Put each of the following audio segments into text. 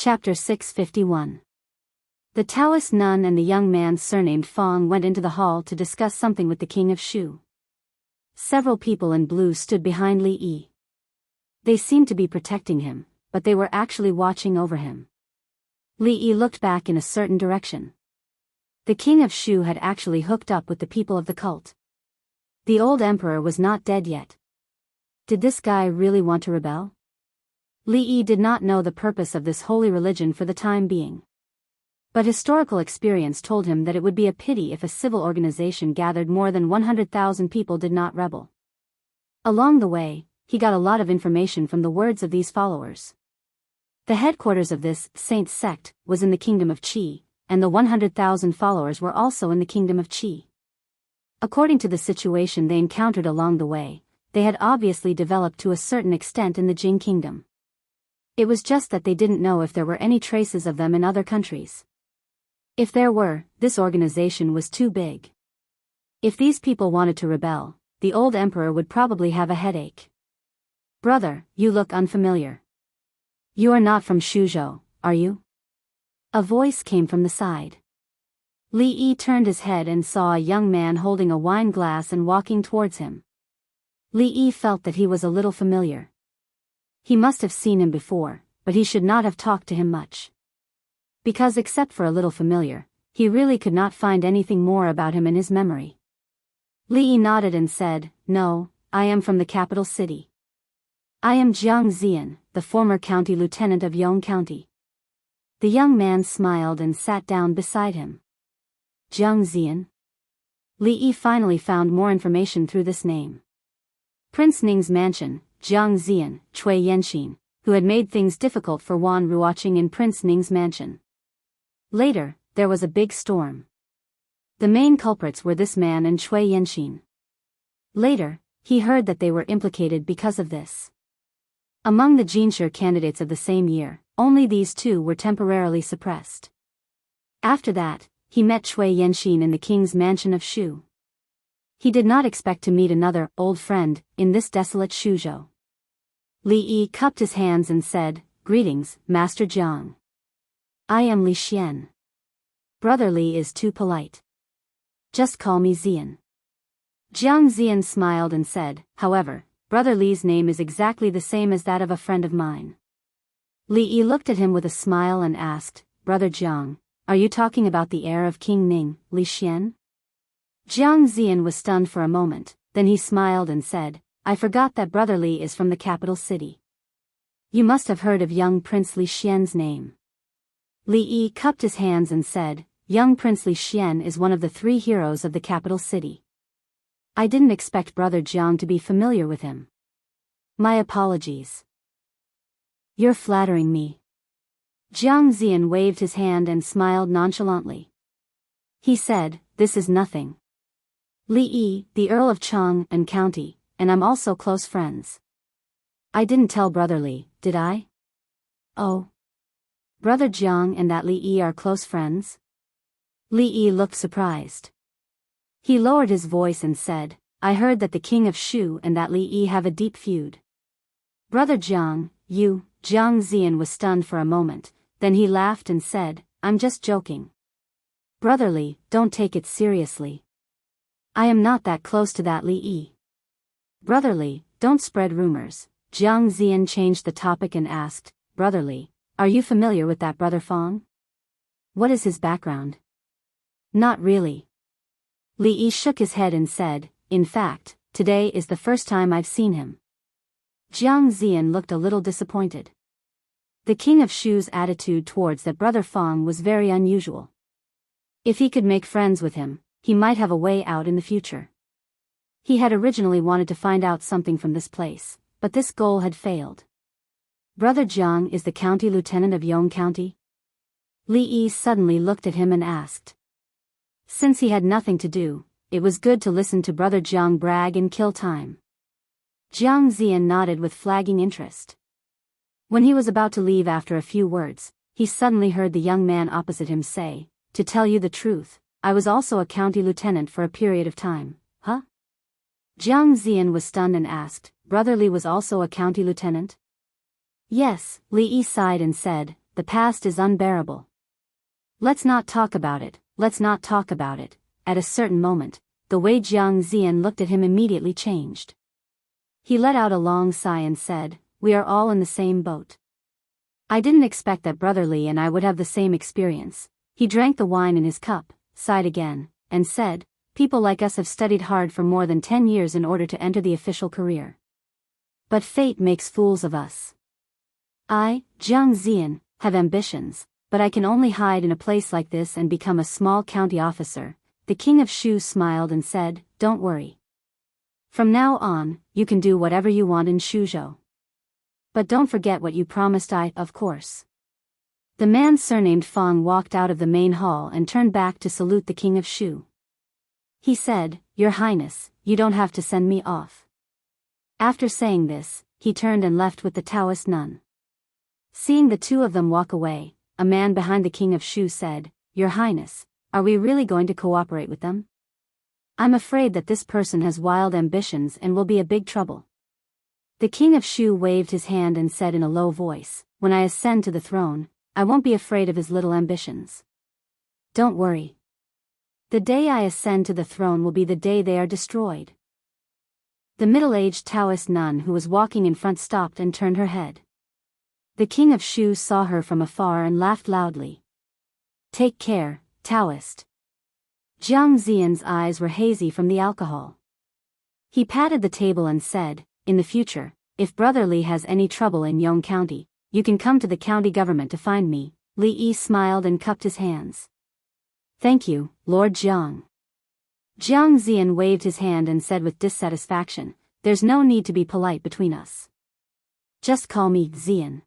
Chapter 651. The Taoist nun and the young man surnamed Fong went into the hall to discuss something with the king of Shu. Several people in blue stood behind Li Yi. They seemed to be protecting him, but they were actually watching over him. Li Yi looked back in a certain direction. The king of Shu had actually hooked up with the people of the cult. The old emperor was not dead yet. Did this guy really want to rebel? Li Yi did not know the purpose of this holy religion for the time being. But historical experience told him that it would be a pity if a civil organization gathered more than 100,000 people did not rebel. Along the way, he got a lot of information from the words of these followers. The headquarters of this saint sect was in the kingdom of Qi, and the 100,000 followers were also in the kingdom of Qi. According to the situation they encountered along the way, they had obviously developed to a certain extent in the Jing kingdom. It was just that they didn't know if there were any traces of them in other countries. If there were, this organization was too big. If these people wanted to rebel, the old emperor would probably have a headache. "Brother, you look unfamiliar. You are not from Shuzhou, are you?" A voice came from the side. Li Yi turned his head and saw a young man holding a wine glass and walking towards him. Li Yi felt that he was a little familiar. He must have seen him before, but he should not have talked to him much. Because except for a little familiar, he really could not find anything more about him in his memory. Li Yi nodded and said, "No, I am from the capital city. I am Jiang Zian, the former county lieutenant of Yong County." The young man smiled and sat down beside him. Jiang Zian? Li Yi finally found more information through this name. Prince Ning's mansion, Jiang Zian, Cui Yenxin, who had made things difficult for Wan Ruoqing in Prince Ning's mansion. Later, there was a big storm. The main culprits were this man and Cui Yenxin. Later, he heard that they were implicated because of this. Among the Jinshe candidates of the same year, only these two were temporarily suppressed. After that, he met Cui Yenxin in the king's mansion of Shu. He did not expect to meet another old friend in this desolate Shuzhou. Li Yi cupped his hands and said, "Greetings, Master Jiang. I am Li Xian. Brother Li is too polite. Just call me Zian." Jiang Zian smiled and said, "However, Brother Li's name is exactly the same as that of a friend of mine." Li Yi looked at him with a smile and asked, "Brother Jiang, are you talking about the heir of King Ning, Li Xian?" Jiang Zian was stunned for a moment, then he smiled and said, "I forgot that Brother Li is from the capital city. You must have heard of young Prince Li Xian's name." Li Yi cupped his hands and said, "Young Prince Li Xian is one of the 3 heroes of the capital city. I didn't expect Brother Jiang to be familiar with him. My apologies." "You're flattering me." Jiang Zian waved his hand and smiled nonchalantly. He said, "This is nothing. Li Yi, the Earl of Chang and County, and I'm also close friends. I didn't tell Brother Li, did I?" "Oh. Brother Jiang and that Li Yi are close friends?" Li Yi looked surprised. He lowered his voice and said, "I heard that the king of Shu and that Li Yi have a deep feud." "Brother Jiang, you..." Jiang Zian was stunned for a moment, then he laughed and said, "I'm just joking. Brother Li, don't take it seriously. I am not that close to that Li Yi." "Brother Li, don't spread rumors." Jiang Zian changed the topic and asked, "Brother Li, are you familiar with that Brother Fong? What is his background?" "Not really." Li Yi shook his head and said, "In fact, today is the first time I've seen him." Jiang Zian looked a little disappointed. The king of Shu's attitude towards that Brother Fong was very unusual. If he could make friends with him, he might have a way out in the future. He had originally wanted to find out something from this place, but this goal had failed. "Brother Jiang is the county lieutenant of Yong County?" Li Yi suddenly looked at him and asked. Since he had nothing to do, it was good to listen to Brother Jiang brag and kill time. Jiang Zian nodded with flagging interest. When he was about to leave after a few words, he suddenly heard the young man opposite him say, "To tell you the truth, I was also a county lieutenant for a period of time." "Huh?" Jiang Zian was stunned and asked, "Brother Li was also a county lieutenant?" "Yes," Li Yi sighed and said, the past is unbearable. Let's not talk about it, let's not talk about it. At a certain moment, the way Jiang Zian looked at him immediately changed. He let out a long sigh and said, "We are all in the same boat." I didn't expect that Brother Li and I would have the same experience. He drank the wine in his cup, sighed again, and said, "People like us have studied hard for more than 10 years in order to enter the official career. But fate makes fools of us. I, Jiang Zian, have ambitions, but I can only hide in a place like this and become a small county officer." The king of Shu smiled and said, "Don't worry. From now on, you can do whatever you want in Shuzhou. But don't forget what you promised of course." The man surnamed Fang walked out of the main hall and turned back to salute the king of Shu. He said, "Your Highness, you don't have to send me off." After saying this, he turned and left with the Taoist nun. Seeing the two of them walk away, a man behind the king of Shu said, "Your Highness, are we really going to cooperate with them? I'm afraid that this person has wild ambitions and will be a big trouble." The king of Shu waved his hand and said in a low voice, "When I ascend to the throne, I won't be afraid of his little ambitions. Don't worry. The day I ascend to the throne will be the day they are destroyed." The middle-aged Taoist nun who was walking in front stopped and turned her head. The king of Shu saw her from afar and laughed loudly. "Take care, Taoist." Jiang Zian's eyes were hazy from the alcohol. He patted the table and said, "In the future, if Brother Li has any trouble in Yong County, you can come to the county government to find me." Li Yi smiled and cupped his hands. "Thank you, Lord Jiang." Jiang Zian waved his hand and said with dissatisfaction, "There's no need to be polite between us. Just call me Zian."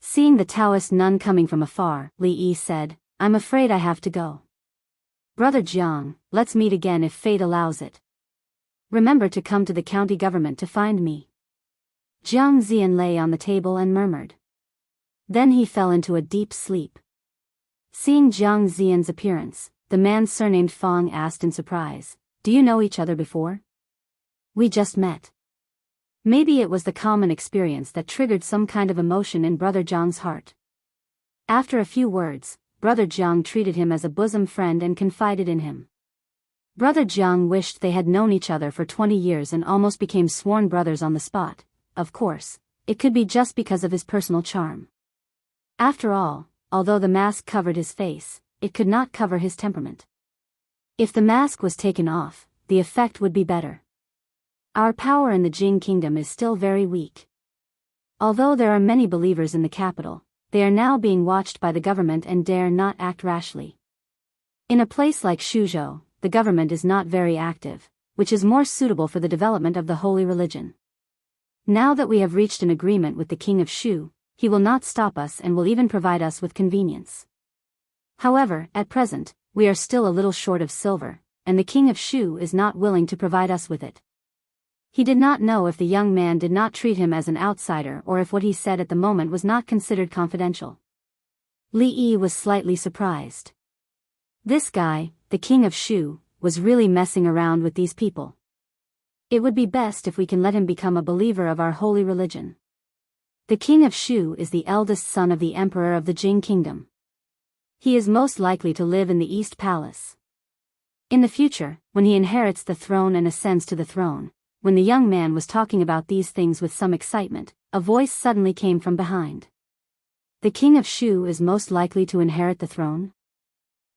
Seeing the Taoist nun coming from afar, Li Yi said, "I'm afraid I have to go. Brother Jiang, let's meet again if fate allows it. Remember to come to the county government to find me." Jiang Zian lay on the table and murmured. Then he fell into a deep sleep. Seeing Jiang Zian's appearance, the man surnamed Fang asked in surprise, "Do you know each other before?" "We just met." Maybe it was the common experience that triggered some kind of emotion in Brother Jiang's heart. After a few words, Brother Jiang treated him as a bosom friend and confided in him. Brother Jiang wished they had known each other for 20 years and almost became sworn brothers on the spot. Of course, it could be just because of his personal charm. After all, although the mask covered his face, it could not cover his temperament. If the mask was taken off, the effect would be better. Our power in the Jing kingdom is still very weak. Although there are many believers in the capital, they are now being watched by the government and dare not act rashly. In a place like Shuzhou, the government is not very active, which is more suitable for the development of the holy religion. Now that we have reached an agreement with the king of Shu, he will not stop us and will even provide us with convenience. However, at present, we are still a little short of silver, and the king of Shu is not willing to provide us with it. He did not know if the young man did not treat him as an outsider or if what he said at the moment was not considered confidential. Li Yi was slightly surprised. This guy, the king of Shu, was really messing around with these people. It would be best if we can let him become a believer of our holy religion. The king of Shu is the eldest son of the emperor of the Jing kingdom. He is most likely to live in the East Palace. In the future, when he inherits the throne and ascends to the throne, when the young man was talking about these things with some excitement, a voice suddenly came from behind. "The king of Shu is most likely to inherit the throne?"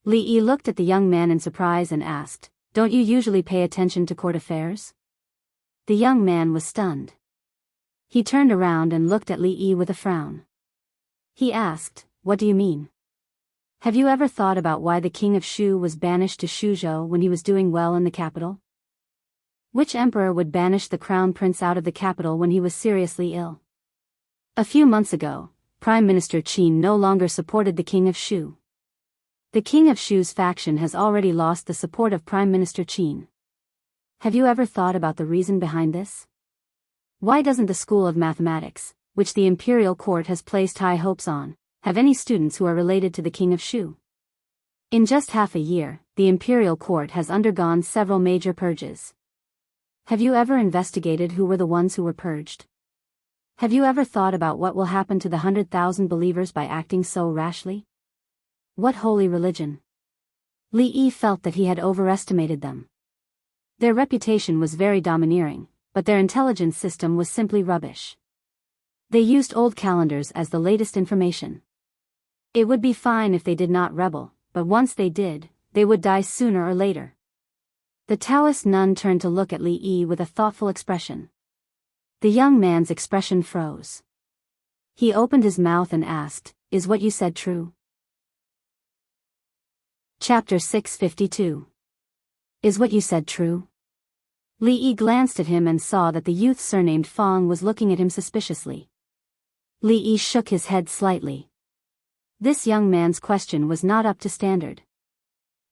Li Yi looked at the young man in surprise and asked, "Don't you usually pay attention to court affairs?" The young man was stunned. He turned around and looked at Li Yi with a frown. He asked, "What do you mean? Have you ever thought about why the king of Shu was banished to Shuzhou when he was doing well in the capital? Which emperor would banish the crown prince out of the capital when he was seriously ill? A few months ago, Prime Minister Qin no longer supported the king of Shu. The king of Shu's faction has already lost the support of Prime Minister Qin. Have you ever thought about the reason behind this? Why doesn't the School of Mathematics, which the imperial court has placed high hopes on, have any students who are related to the king of Shu? In just half a year, the imperial court has undergone several major purges. Have you ever investigated who were the ones who were purged? Have you ever thought about what will happen to the 100,000 believers by acting so rashly? What holy religion? Li Yi felt that he had overestimated them. Their reputation was very domineering, but their intelligence system was simply rubbish. They used old calendars as the latest information. It would be fine if they did not rebel, but once they did, they would die sooner or later. The Taoist nun turned to look at Li Yi with a thoughtful expression. The young man's expression froze. He opened his mouth and asked, "Is what you said true?" Chapter 652. Is what you said true? Li Yi glanced at him and saw that the youth surnamed Fong was looking at him suspiciously. Li Yi shook his head slightly. This young man's question was not up to standard.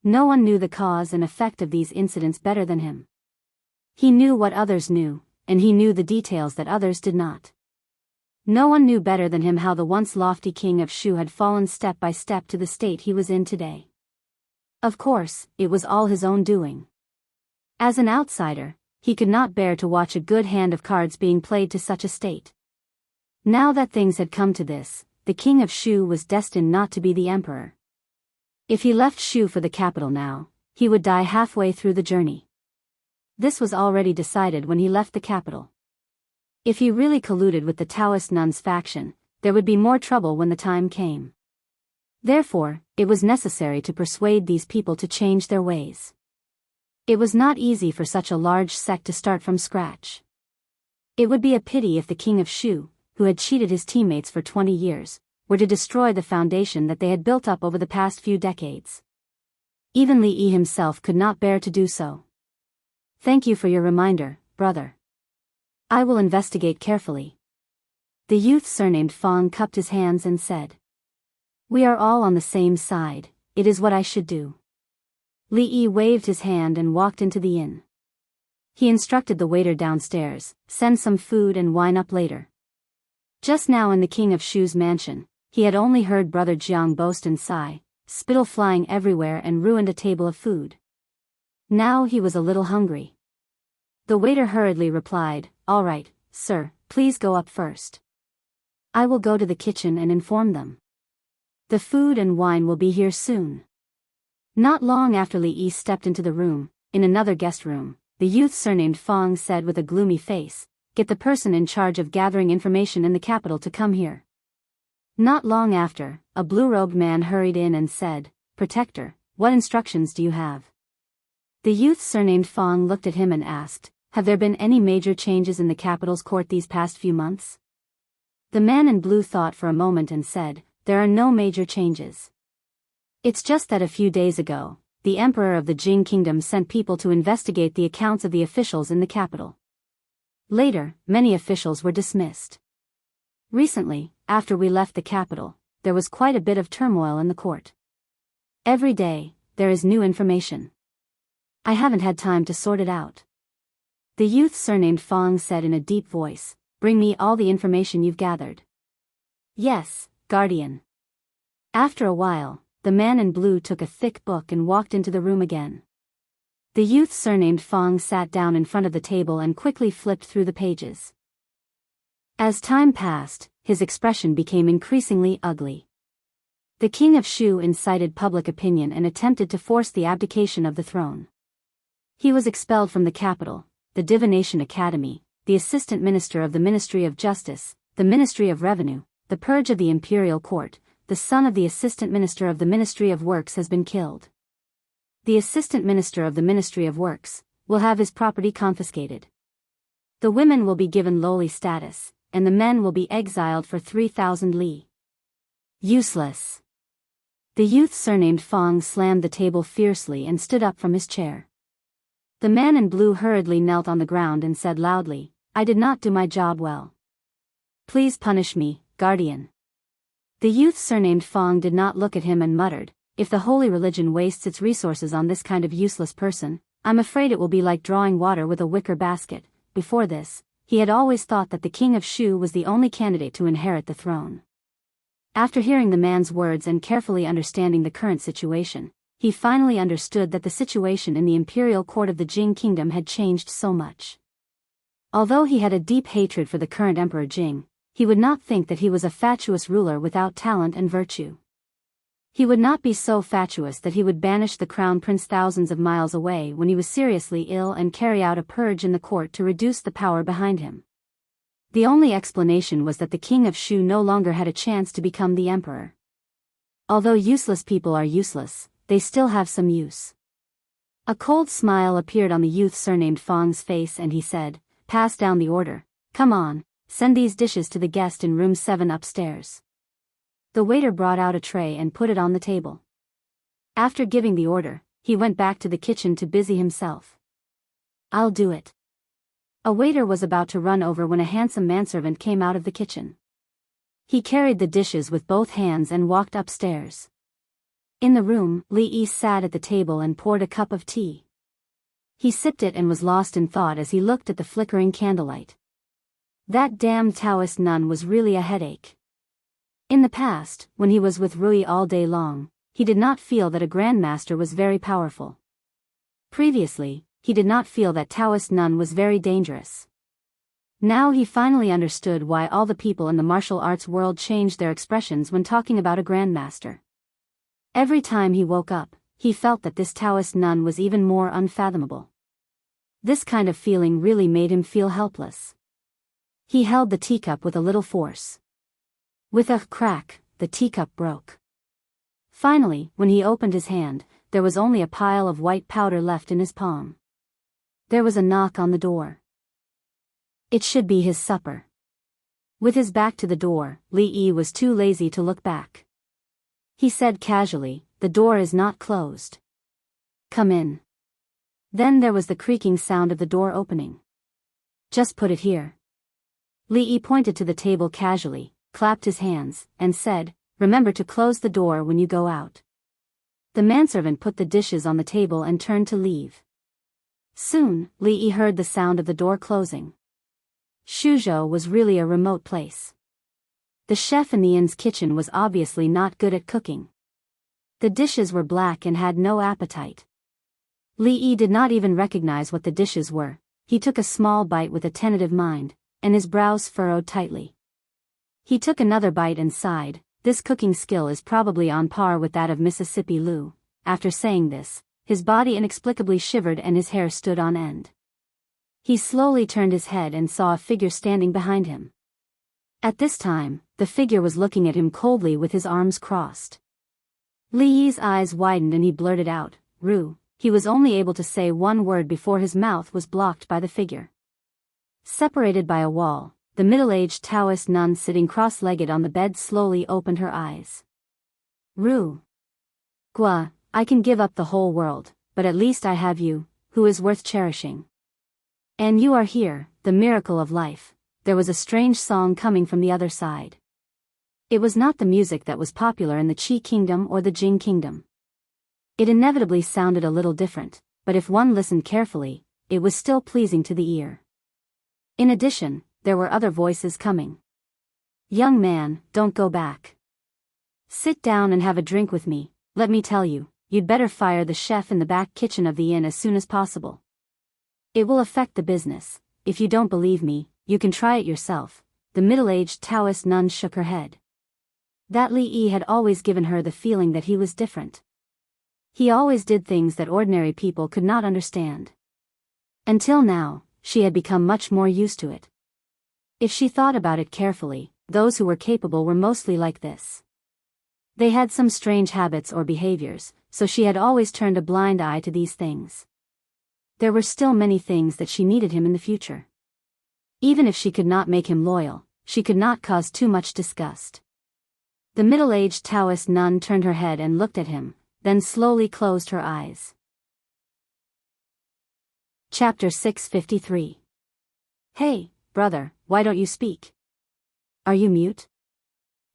No one knew the cause and effect of these incidents better than him. He knew what others knew, and he knew the details that others did not. No one knew better than him how the once lofty king of Shu had fallen step by step to the state he was in today. Of course, it was all his own doing. As an outsider, he could not bear to watch a good hand of cards being played to such a state. Now that things had come to this, the king of Shu was destined not to be the emperor. If he left Shu for the capital now, he would die halfway through the journey. This was already decided when he left the capital. If he really colluded with the Taoist nuns' faction, there would be more trouble when the time came. Therefore, it was necessary to persuade these people to change their ways. It was not easy for such a large sect to start from scratch. It would be a pity if the king of Shu, who had cheated his teammates for 20 years, were to destroy the foundation that they had built up over the past few decades. Even Li Yi himself could not bear to do so. Thank you for your reminder, brother. I will investigate carefully. The youth surnamed Fong cupped his hands and said, "We are all on the same side, it is what I should do." Li Yi waved his hand and walked into the inn. He instructed the waiter downstairs, "Send some food and wine up later." Just now in the king of Shu's mansion, he had only heard brother Jiang boast and sigh, spittle flying everywhere and ruined a table of food. Now he was a little hungry. The waiter hurriedly replied, "All right, sir, please go up first. I will go to the kitchen and inform them. The food and wine will be here soon." Not long after Li Yi stepped into the room, in another guest room, the youth surnamed Fong said with a gloomy face, "Get the person in charge of gathering information in the capital to come here." Not long after, a blue-robed man hurried in and said, "Protector, what instructions do you have?" The youth surnamed Fong looked at him and asked, "Have there been any major changes in the capital's court these past few months?" The man in blue thought for a moment and said, "There are no major changes. It's just that a few days ago, the emperor of the Jing kingdom sent people to investigate the accounts of the officials in the capital. Later, many officials were dismissed. Recently, after we left the capital, there was quite a bit of turmoil in the court. Every day, there is new information. I haven't had time to sort it out." The youth surnamed Fong said in a deep voice, "Bring me all the information you've gathered." "Yes, guardian." After a while, the man in blue took a thick book and walked into the room again. The youth surnamed Fong sat down in front of the table and quickly flipped through the pages. As time passed, his expression became increasingly ugly. The king of Shu incited public opinion and attempted to force the abdication of the throne. He was expelled from the capital, the Divination Academy, the assistant minister of the Ministry of Justice, the Ministry of Revenue, the purge of the imperial court. The son of the assistant minister of the Ministry of Works has been killed. The assistant minister of the Ministry of Works will have his property confiscated. The women will be given lowly status, and the men will be exiled for 3,000 li. Useless. The youth surnamed Fong slammed the table fiercely and stood up from his chair. The man in blue hurriedly knelt on the ground and said loudly, "I did not do my job well. Please punish me, guardian." The youth surnamed Fong did not look at him and muttered, "If the holy religion wastes its resources on this kind of useless person, I'm afraid it will be like drawing water with a wicker basket." Before this, he had always thought that the king of Shu was the only candidate to inherit the throne. After hearing the man's words and carefully understanding the current situation, he finally understood that the situation in the imperial court of the Jing kingdom had changed so much. Although he had a deep hatred for the current Emperor Jing, he would not think that he was a fatuous ruler without talent and virtue. He would not be so fatuous that he would banish the crown prince thousands of miles away when he was seriously ill and carry out a purge in the court to reduce the power behind him. The only explanation was that the king of Shu no longer had a chance to become the emperor. Although useless people are useless, they still have some use. A cold smile appeared on the youth surnamed Fang's face and he said, "Pass down the order. Come on, send these dishes to the guest in room 7 upstairs." The waiter brought out a tray and put it on the table. After giving the order, he went back to the kitchen to busy himself. "I'll do it." A waiter was about to run over when a handsome manservant came out of the kitchen. He carried the dishes with both hands and walked upstairs. In the room, Li Yi sat at the table and poured a cup of tea. He sipped it and was lost in thought as he looked at the flickering candlelight. That damned Taoist nun was really a headache. In the past, when he was with Rui all day long, he did not feel that a grandmaster was very powerful. Previously, he did not feel that Taoist nun was very dangerous. Now he finally understood why all the people in the martial arts world changed their expressions when talking about a grandmaster. Every time he woke up, he felt that this Taoist nun was even more unfathomable. This kind of feeling really made him feel helpless. He held the teacup with a little force. With a crack, the teacup broke. Finally, when he opened his hand, there was only a pile of white powder left in his palm. There was a knock on the door. It should be his supper. With his back to the door, Li Yi was too lazy to look back. He said casually, "The door is not closed. Come in." Then there was the creaking sound of the door opening. "Just put it here." Li Yi pointed to the table casually, clapped his hands, and said, "Remember to close the door when you go out." The manservant put the dishes on the table and turned to leave. Soon, Li Yi heard the sound of the door closing. Shuzhou was really a remote place. The chef in the inn's kitchen was obviously not good at cooking. The dishes were black and had no appetite. Li Yi did not even recognize what the dishes were. He took a small bite with a tentative mind, and his brows furrowed tightly. He took another bite and sighed. This cooking skill is probably on par with that of Mississippi Lu. After saying this, his body inexplicably shivered and his hair stood on end. He slowly turned his head and saw a figure standing behind him. At this time, the figure was looking at him coldly with his arms crossed. Li Yi's eyes widened and he blurted out, "Ru." He was only able to say one word before his mouth was blocked by the figure. Separated by a wall, the middle-aged Taoist nun sitting cross-legged on the bed slowly opened her eyes. "Ru. Gua, I can give up the whole world, but at least I have you, who is worth cherishing. And you are here, the miracle of life." There was a strange song coming from the other side. It was not the music that was popular in the Qi kingdom or the Jing kingdom. It inevitably sounded a little different, but if one listened carefully, it was still pleasing to the ear. In addition, there were other voices coming. "Young man, don't go back. Sit down and have a drink with me. Let me tell you, you'd better fire the chef in the back kitchen of the inn as soon as possible. It will affect the business. If you don't believe me, you can try it yourself." The middle-aged Taoist nun shook her head. That Li Yi had always given her the feeling that he was different. He always did things that ordinary people could not understand. Until now, she had become much more used to it. If she thought about it carefully, those who were capable were mostly like this. They had some strange habits or behaviors, so she had always turned a blind eye to these things. There were still many things that she needed him in the future. Even if she could not make him loyal, she could not cause too much disgust. The middle-aged Taoist nun turned her head and looked at him, then slowly closed her eyes. Chapter 653. "Hey, brother, why don't you speak? Are you mute?"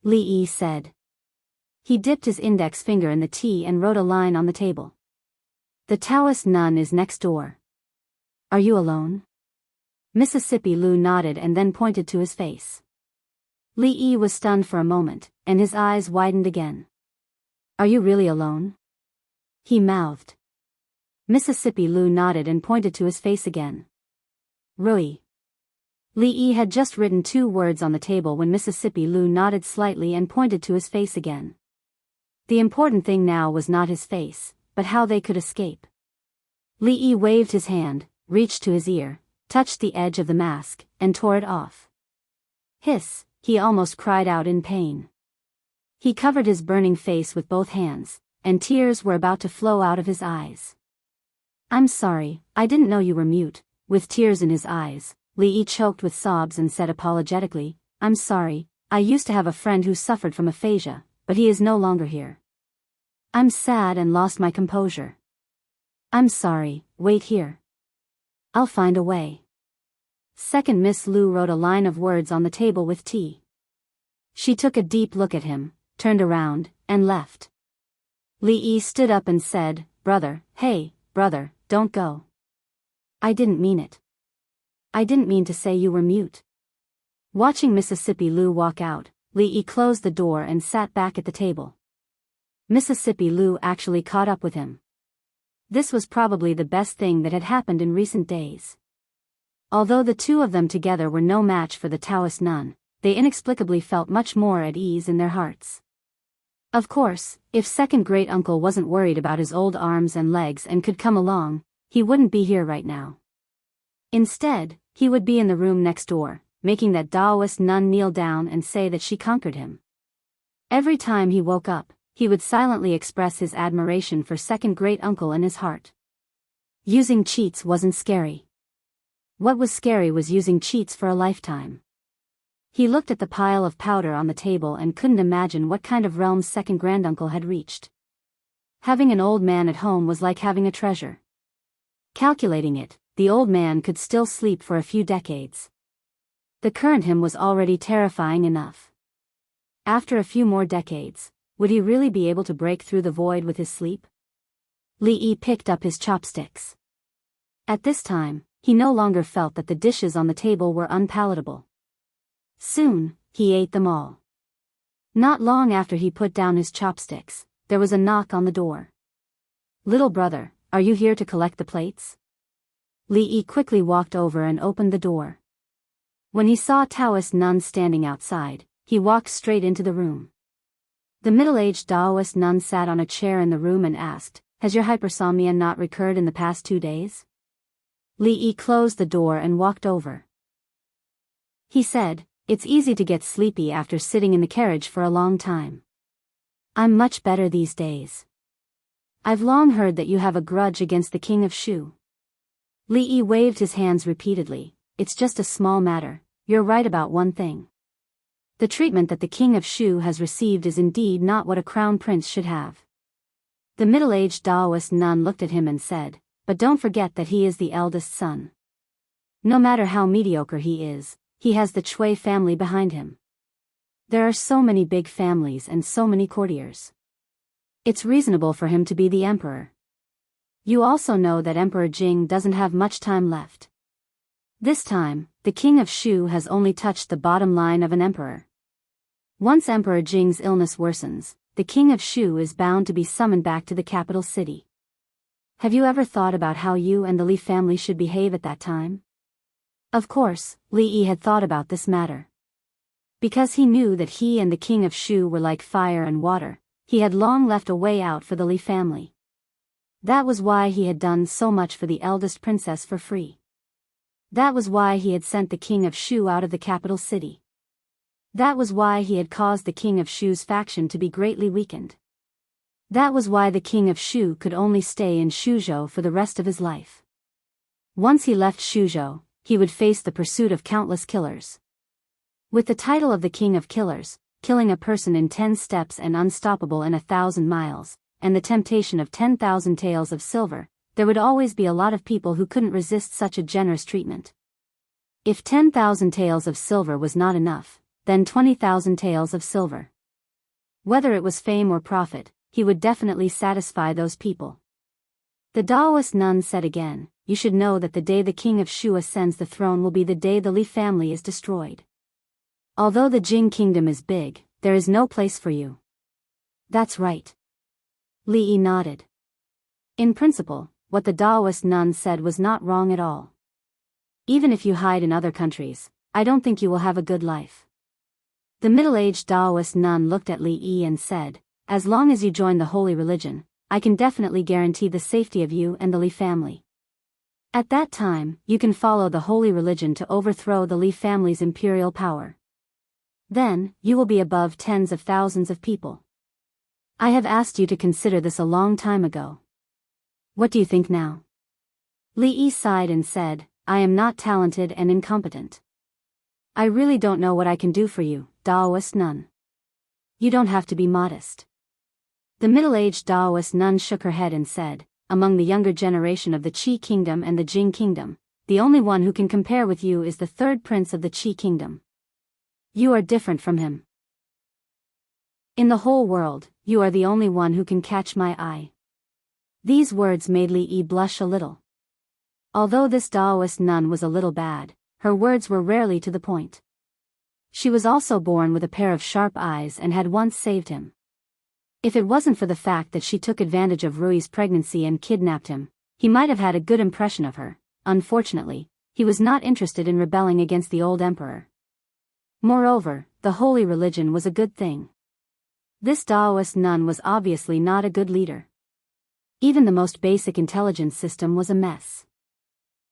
Li Yi said. He dipped his index finger in the tea and wrote a line on the table. "The Taoist nun is next door. Are you alone?" Mississippi Lu nodded and then pointed to his face. Li Yi was stunned for a moment, and his eyes widened again. "Are you really alone?" he mouthed. Mississippi Lu nodded and pointed to his face again. "Rui." Li Yi had just written 2 words on the table when Mississippi Lu nodded slightly and pointed to his face again. The important thing now was not his face, but how they could escape. Li Yi waved his hand, reached to his ear, touched the edge of the mask, and tore it off. Hiss, he almost cried out in pain. He covered his burning face with both hands, and tears were about to flow out of his eyes. "I'm sorry, I didn't know you were mute." With tears in his eyes, Li Yi choked with sobs and said apologetically, "I'm sorry, I used to have a friend who suffered from aphasia, but he is no longer here. I'm sad and lost my composure. I'm sorry, wait here. I'll find a way." Second Miss Lu wrote a line of words on the table with tea. She took a deep look at him, turned around, and left. Li Yi stood up and said, "Brother, hey, brother, don't go. I didn't mean it. I didn't mean to say you were mute." Watching Mississippi Lu walk out, Li Yi closed the door and sat back at the table. Mississippi Lu actually caught up with him. This was probably the best thing that had happened in recent days. Although the 2 of them together were no match for the Taoist nun, they inexplicably felt much more at ease in their hearts. Of course, if second great uncle wasn't worried about his old arms and legs and could come along, he wouldn't be here right now. Instead, he would be in the room next door, making that Taoist nun kneel down and say that she conquered him. Every time he woke up, he would silently express his admiration for second great uncle in his heart. Using cheats wasn't scary. What was scary was using cheats for a lifetime. He looked at the pile of powder on the table and couldn't imagine what kind of realms second granduncle had reached. Having an old man at home was like having a treasure. Calculating it, the old man could still sleep for a few decades. The current him was already terrifying enough. After a few more decades, would he really be able to break through the void with his sleep? Li Yi picked up his chopsticks. At this time, he no longer felt that the dishes on the table were unpalatable. Soon, he ate them all. Not long after he put down his chopsticks, there was a knock on the door. "Little brother, are you here to collect the plates?" Li Yi quickly walked over and opened the door. When he saw Taoist nun standing outside, he walked straight into the room. The middle-aged Taoist nun sat on a chair in the room and asked, "Has your hypersomnia not recurred in the past 2 days?" Li Yi closed the door and walked over. He said, "It's easy to get sleepy after sitting in the carriage for a long time. I'm much better these days. I've long heard that you have a grudge against the king of Shu." Li Yi waved his hands repeatedly. "It's just a small matter. You're right about one thing. The treatment that the king of Shu has received is indeed not what a crown prince should have." The middle-aged Taoist nun looked at him and said, "But don't forget that he is the eldest son. No matter how mediocre he is, he has the Chui family behind him. There are so many big families and so many courtiers. It's reasonable for him to be the emperor. You also know that Emperor Jing doesn't have much time left. This time, the king of Shu has only touched the bottom line of an emperor. Once Emperor Jing's illness worsens, the king of Shu is bound to be summoned back to the capital city. Have you ever thought about how you and the Li family should behave at that time?" Of course, Li Yi had thought about this matter. Because he knew that he and the king of Shu were like fire and water, he had long left a way out for the Li family. That was why he had done so much for the eldest princess for free. That was why he had sent the king of Shu out of the capital city. That was why he had caused the king of Shu's faction to be greatly weakened. That was why the king of Shu could only stay in Shuzhou for the rest of his life. Once he left Shuzhou, he would face the pursuit of countless killers. With the title of the king of killers, killing a person in 10 steps and unstoppable in 1,000 miles, and the temptation of 10,000 taels of silver, there would always be a lot of people who couldn't resist such a generous treatment. If 10,000 taels of silver was not enough, then 20,000 taels of silver. Whether it was fame or profit, he would definitely satisfy those people. The Taoist nun said again, "You should know that the day the king of Shu ascends the throne will be the day the Li family is destroyed. Although the Jing kingdom is big, there is no place for you." "That's right." Li Yi nodded. In principle, what the Taoist nun said was not wrong at all. "Even if you hide in other countries, I don't think you will have a good life. The middle-aged Taoist nun looked at Li Yi and said, as long as you join the holy religion, I can definitely guarantee the safety of you and the Li family. At that time, you can follow the holy religion to overthrow the Li family's imperial power. Then, you will be above tens of thousands of people. I have asked you to consider this a long time ago. What do you think now? Li Yi sighed and said, I am not talented and incompetent. I really don't know what I can do for you, Taoist nun. You don't have to be modest. The middle-aged Taoist nun shook her head and said, among the younger generation of the Qi kingdom and the Jing kingdom, the only one who can compare with you is the third prince of the Qi kingdom. You are different from him. In the whole world, you are the only one who can catch my eye. These words made Li Yi blush a little. Although this Taoist nun was a little bad, her words were rarely to the point. She was also born with a pair of sharp eyes and had once saved him. If it wasn't for the fact that she took advantage of Rui's pregnancy and kidnapped him, he might have had a good impression of her. Unfortunately, he was not interested in rebelling against the old emperor. Moreover, the holy religion was a good thing. This Taoist nun was obviously not a good leader. Even the most basic intelligence system was a mess.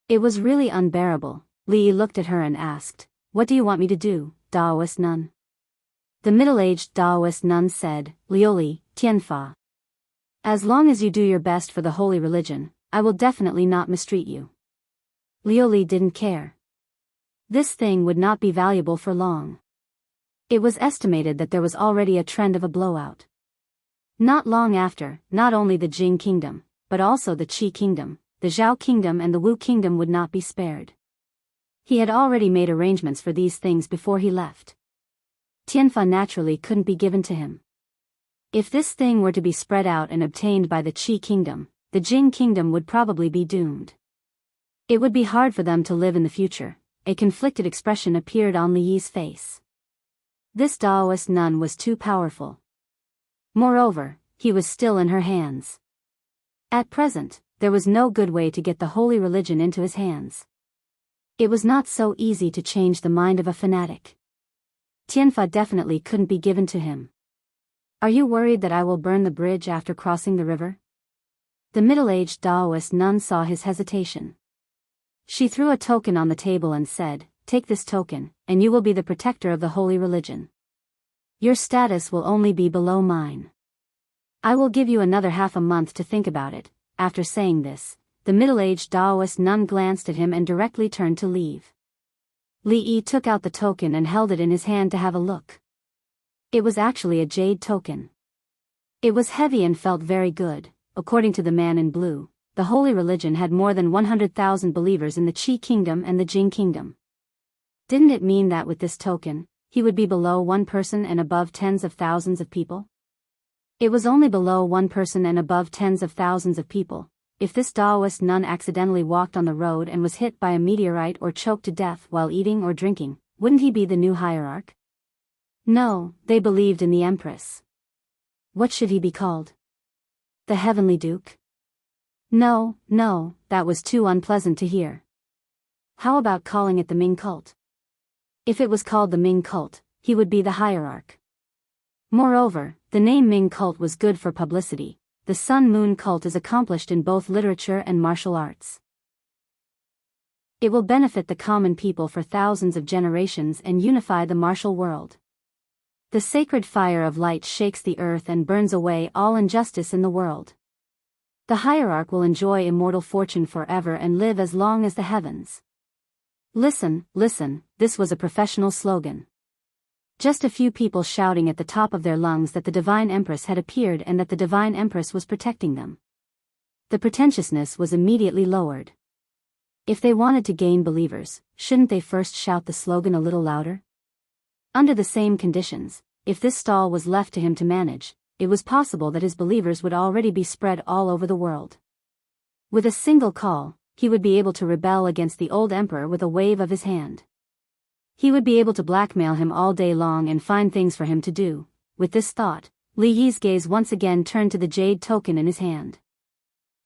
It was really unbearable. Li Yi looked at her and asked, what do you want me to do, Taoist nun? The middle-aged Taoist nun said, Lioli, Tianfa. As long as you do your best for the holy religion, I will definitely not mistreat you. Lioli didn't care. This thing would not be valuable for long. It was estimated that there was already a trend of a blowout. Not long after, not only the Jing kingdom, but also the Qi kingdom, the Zhao kingdom and the Wu kingdom would not be spared. He had already made arrangements for these things before he left. Tianfa naturally couldn't be given to him. If this thing were to be spread out and obtained by the Qi kingdom, the Jing kingdom would probably be doomed. It would be hard for them to live in the future. A conflicted expression appeared on Li Yi's face. This Taoist nun was too powerful. Moreover, he was still in her hands. At present, there was no good way to get the holy religion into his hands. It was not so easy to change the mind of a fanatic. Tianfa definitely couldn't be given to him. Are you worried that I will burn the bridge after crossing the river? The middle-aged Taoist nun saw his hesitation. She threw a token on the table and said, take this token, and you will be the protector of the holy religion. Your status will only be below mine. I will give you another half a month to think about it. After saying this, the middle-aged Taoist nun glanced at him and directly turned to leave. Li Yi took out the token and held it in his hand to have a look. It was actually a jade token. It was heavy and felt very good. According to the man in blue, the holy religion had more than 100,000 believers in the Qi kingdom and the Jing kingdom. Didn't it mean that with this token, he would be below one person and above tens of thousands of people? It was only below one person and above tens of thousands of people. If this Taoist nun accidentally walked on the road and was hit by a meteorite or choked to death while eating or drinking, wouldn't he be the new hierarch? No, they believed in the Empress. What should he be called? The Heavenly Duke? No, that was too unpleasant to hear. How about calling it the Ming cult? If it was called the Ming cult, he would be the hierarch. Moreover, the name Ming cult was good for publicity. The Sun Moon cult is accomplished in both literature and martial arts. It will benefit the common people for thousands of generations and unify the martial world. The sacred fire of light shakes the earth and burns away all injustice in the world. The hierarch will enjoy immortal fortune forever and live as long as the heavens. Listen, this was a professional slogan. Just a few people shouting at the top of their lungs that the Divine Empress had appeared and that the Divine Empress was protecting them. The pretentiousness was immediately lowered. If they wanted to gain believers, shouldn't they first shout the slogan a little louder? Under the same conditions, if this stall was left to him to manage, it was possible that his believers would already be spread all over the world. With a single call, he would be able to rebel against the old emperor with a wave of his hand. He would be able to blackmail him all day long and find things for him to do. With this thought, Li Yi's gaze once again turned to the jade token in his hand.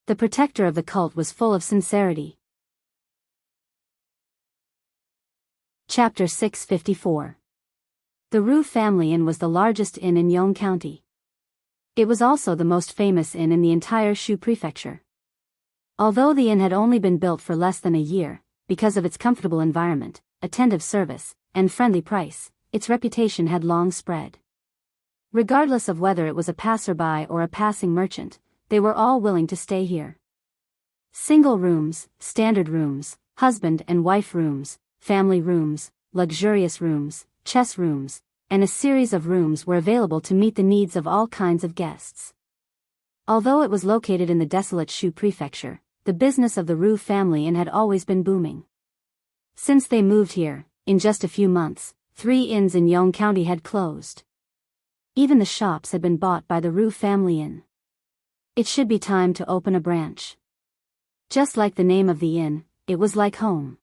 The protector of the cult was full of sincerity. Chapter 654. The Rue Family Inn was the largest inn in Yong County. It was also the most famous inn in the entire Shu Prefecture. Although the inn had only been built for less than a year, because of its comfortable environment, attentive service, and friendly price, its reputation had long spread. Regardless of whether it was a passerby or a passing merchant, they were all willing to stay here. Single rooms, standard rooms, husband and wife rooms, family rooms, luxurious rooms, chess rooms, and a series of rooms were available to meet the needs of all kinds of guests. Although it was located in the desolate Shu Prefecture, the business of the Rue family inn had always been booming. Since they moved here, in just a few months, 3 inns in Yong County had closed. Even the shops had been bought by the Rue family inn. It should be time to open a branch. Just like the name of the inn, it was like home.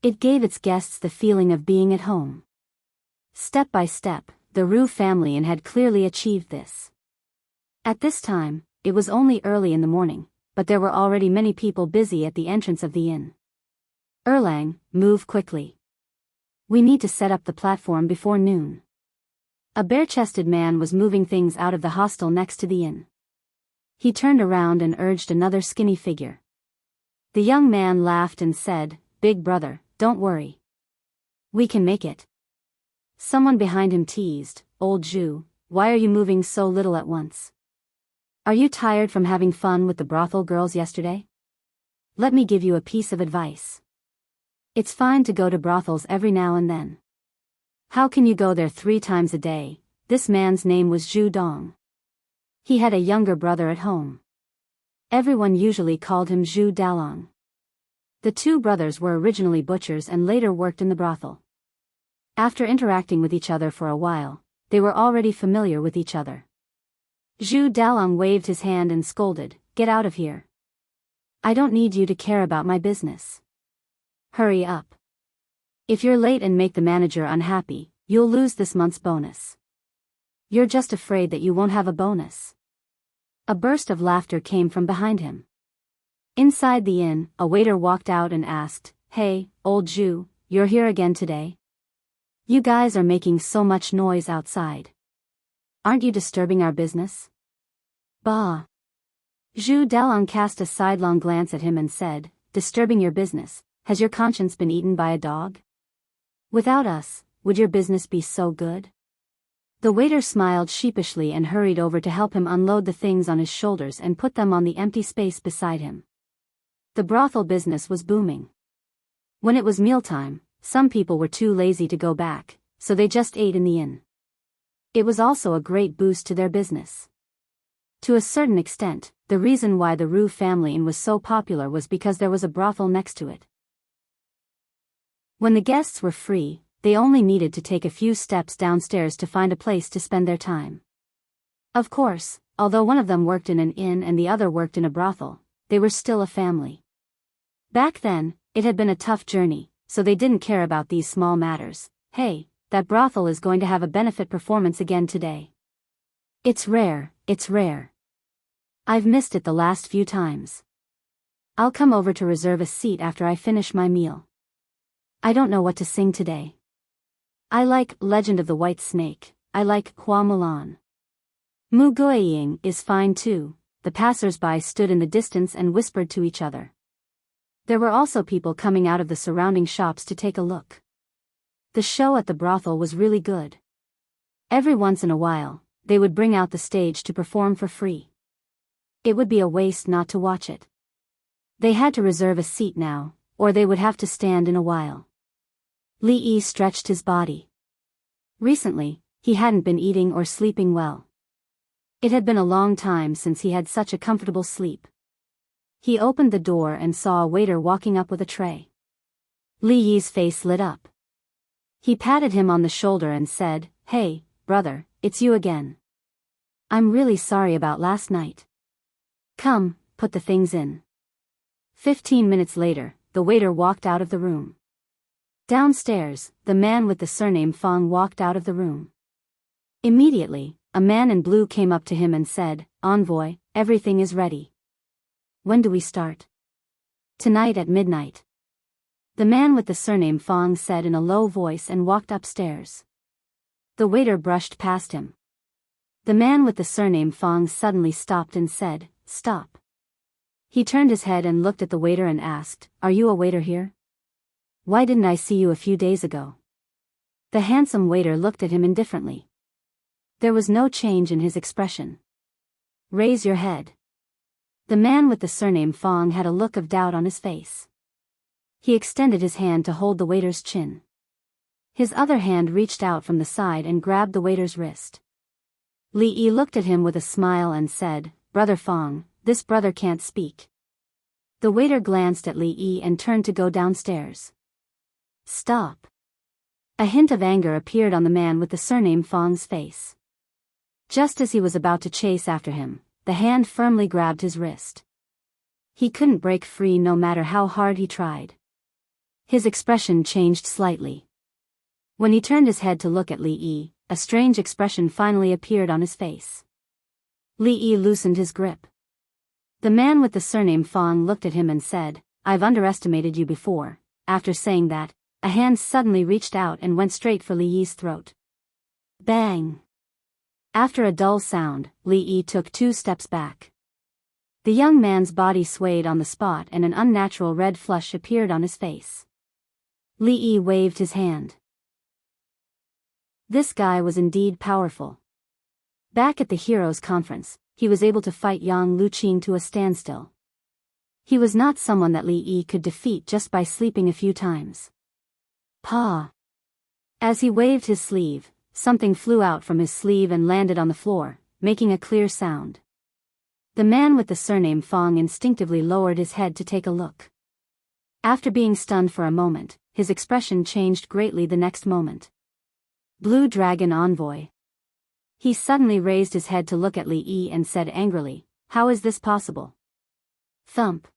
It gave its guests the feeling of being at home. Step by step, the Rue family inn had clearly achieved this. At this time, it was only early in the morning, but there were already many people busy at the entrance of the inn. Erlang, move quickly. We need to set up the platform before noon. A bare-chested man was moving things out of the hostel next to the inn. He turned around and urged another skinny figure. The young man laughed and said, "Big brother, don't worry. We can make it." Someone behind him teased, "Old Jew, why are you moving so little at once? Are you tired from having fun with the brothel girls yesterday? Let me give you a piece of advice. It's fine to go to brothels every now and then. How can you go there 3 times a day?" This man's name was Zhu Dong. He had a younger brother at home. Everyone usually called him Zhu Dalong. The 2 brothers were originally butchers and later worked in the brothel. After interacting with each other for a while, they were already familiar with each other. Zhu Dalong waved his hand and scolded, "Get out of here. I don't need you to care about my business. Hurry up. If you're late and make the manager unhappy, you'll lose this month's bonus. You're just afraid that you won't have a bonus." A burst of laughter came from behind him. Inside the inn, a waiter walked out and asked, "Hey, old Zhu, you're here again today? You guys are making so much noise outside. Aren't you disturbing our business?" "Bah." Zhu Dalong cast a sidelong glance at him and said, "Disturbing your business? Has your conscience been eaten by a dog? Without us, would your business be so good?" The waiter smiled sheepishly and hurried over to help him unload the things on his shoulders and put them on the empty space beside him. The brothel business was booming. When it was mealtime, some people were too lazy to go back, so they just ate in the inn. It was also a great boost to their business. To a certain extent, the reason why the Rue family inn was so popular was because there was a brothel next to it. When the guests were free, they only needed to take a few steps downstairs to find a place to spend their time. Of course, although one of them worked in an inn and the other worked in a brothel, they were still a family. Back then, it had been a tough journey, so they didn't care about these small matters. "Hey, that brothel is going to have a benefit performance again today. It's rare, it's rare. I've missed it the last few times. I'll come over to reserve a seat after I finish my meal. I don't know what to sing today. I like Legend of the White Snake, I like Hua Mulan. Mu Guiying is fine too." The passers-by stood in the distance and whispered to each other. There were also people coming out of the surrounding shops to take a look. The show at the brothel was really good. Every once in a while, they would bring out the stage to perform for free. It would be a waste not to watch it. They had to reserve a seat now, or they would have to stand in a while. Li Yi stretched his body. Recently, he hadn't been eating or sleeping well. It had been a long time since he had such a comfortable sleep. He opened the door and saw a waiter walking up with a tray. Li Yi's face lit up. He patted him on the shoulder and said, "Hey, brother, it's you again. I'm really sorry about last night. Come, put the things in." 15 minutes later, the waiter walked out of the room. Downstairs, the man with the surname Fong walked out of the room. Immediately, a man in blue came up to him and said, "Envoy, everything is ready. When do we start?" "Tonight at midnight." The man with the surname Fong said in a low voice and walked upstairs. The waiter brushed past him. The man with the surname Fong suddenly stopped and said, "Stop." He turned his head and looked at the waiter and asked, "Are you a waiter here? Why didn't I see you a few days ago?" The handsome waiter looked at him indifferently. There was no change in his expression. "Raise your head." The man with the surname Fong had a look of doubt on his face. He extended his hand to hold the waiter's chin. His other hand reached out from the side and grabbed the waiter's wrist. Li Yi looked at him with a smile and said, "Brother Fong, this brother can't speak." The waiter glanced at Li Yi and turned to go downstairs. "Stop." A hint of anger appeared on the man with the surname Fong's face. Just as he was about to chase after him, the hand firmly grabbed his wrist. He couldn't break free no matter how hard he tried. His expression changed slightly. When he turned his head to look at Li Yi, a strange expression finally appeared on his face. Li Yi loosened his grip. The man with the surname Fong looked at him and said, "I've underestimated you before." After saying that, a hand suddenly reached out and went straight for Li Yi's throat. Bang! After a dull sound, Li Yi took 2 steps back. The young man's body swayed on the spot and an unnatural red flush appeared on his face. Li Yi waved his hand. This guy was indeed powerful. Back at the Heroes Conference, he was able to fight Yang Luqing to a standstill. He was not someone that Li Yi could defeat just by sleeping a few times. Pa! As he waved his sleeve, something flew out from his sleeve and landed on the floor, making a clear sound. The man with the surname Fong instinctively lowered his head to take a look. After being stunned for a moment, his expression changed greatly the next moment. Blue Dragon Envoy. He suddenly raised his head to look at Li Yi and said angrily, "How is this possible?" Thump.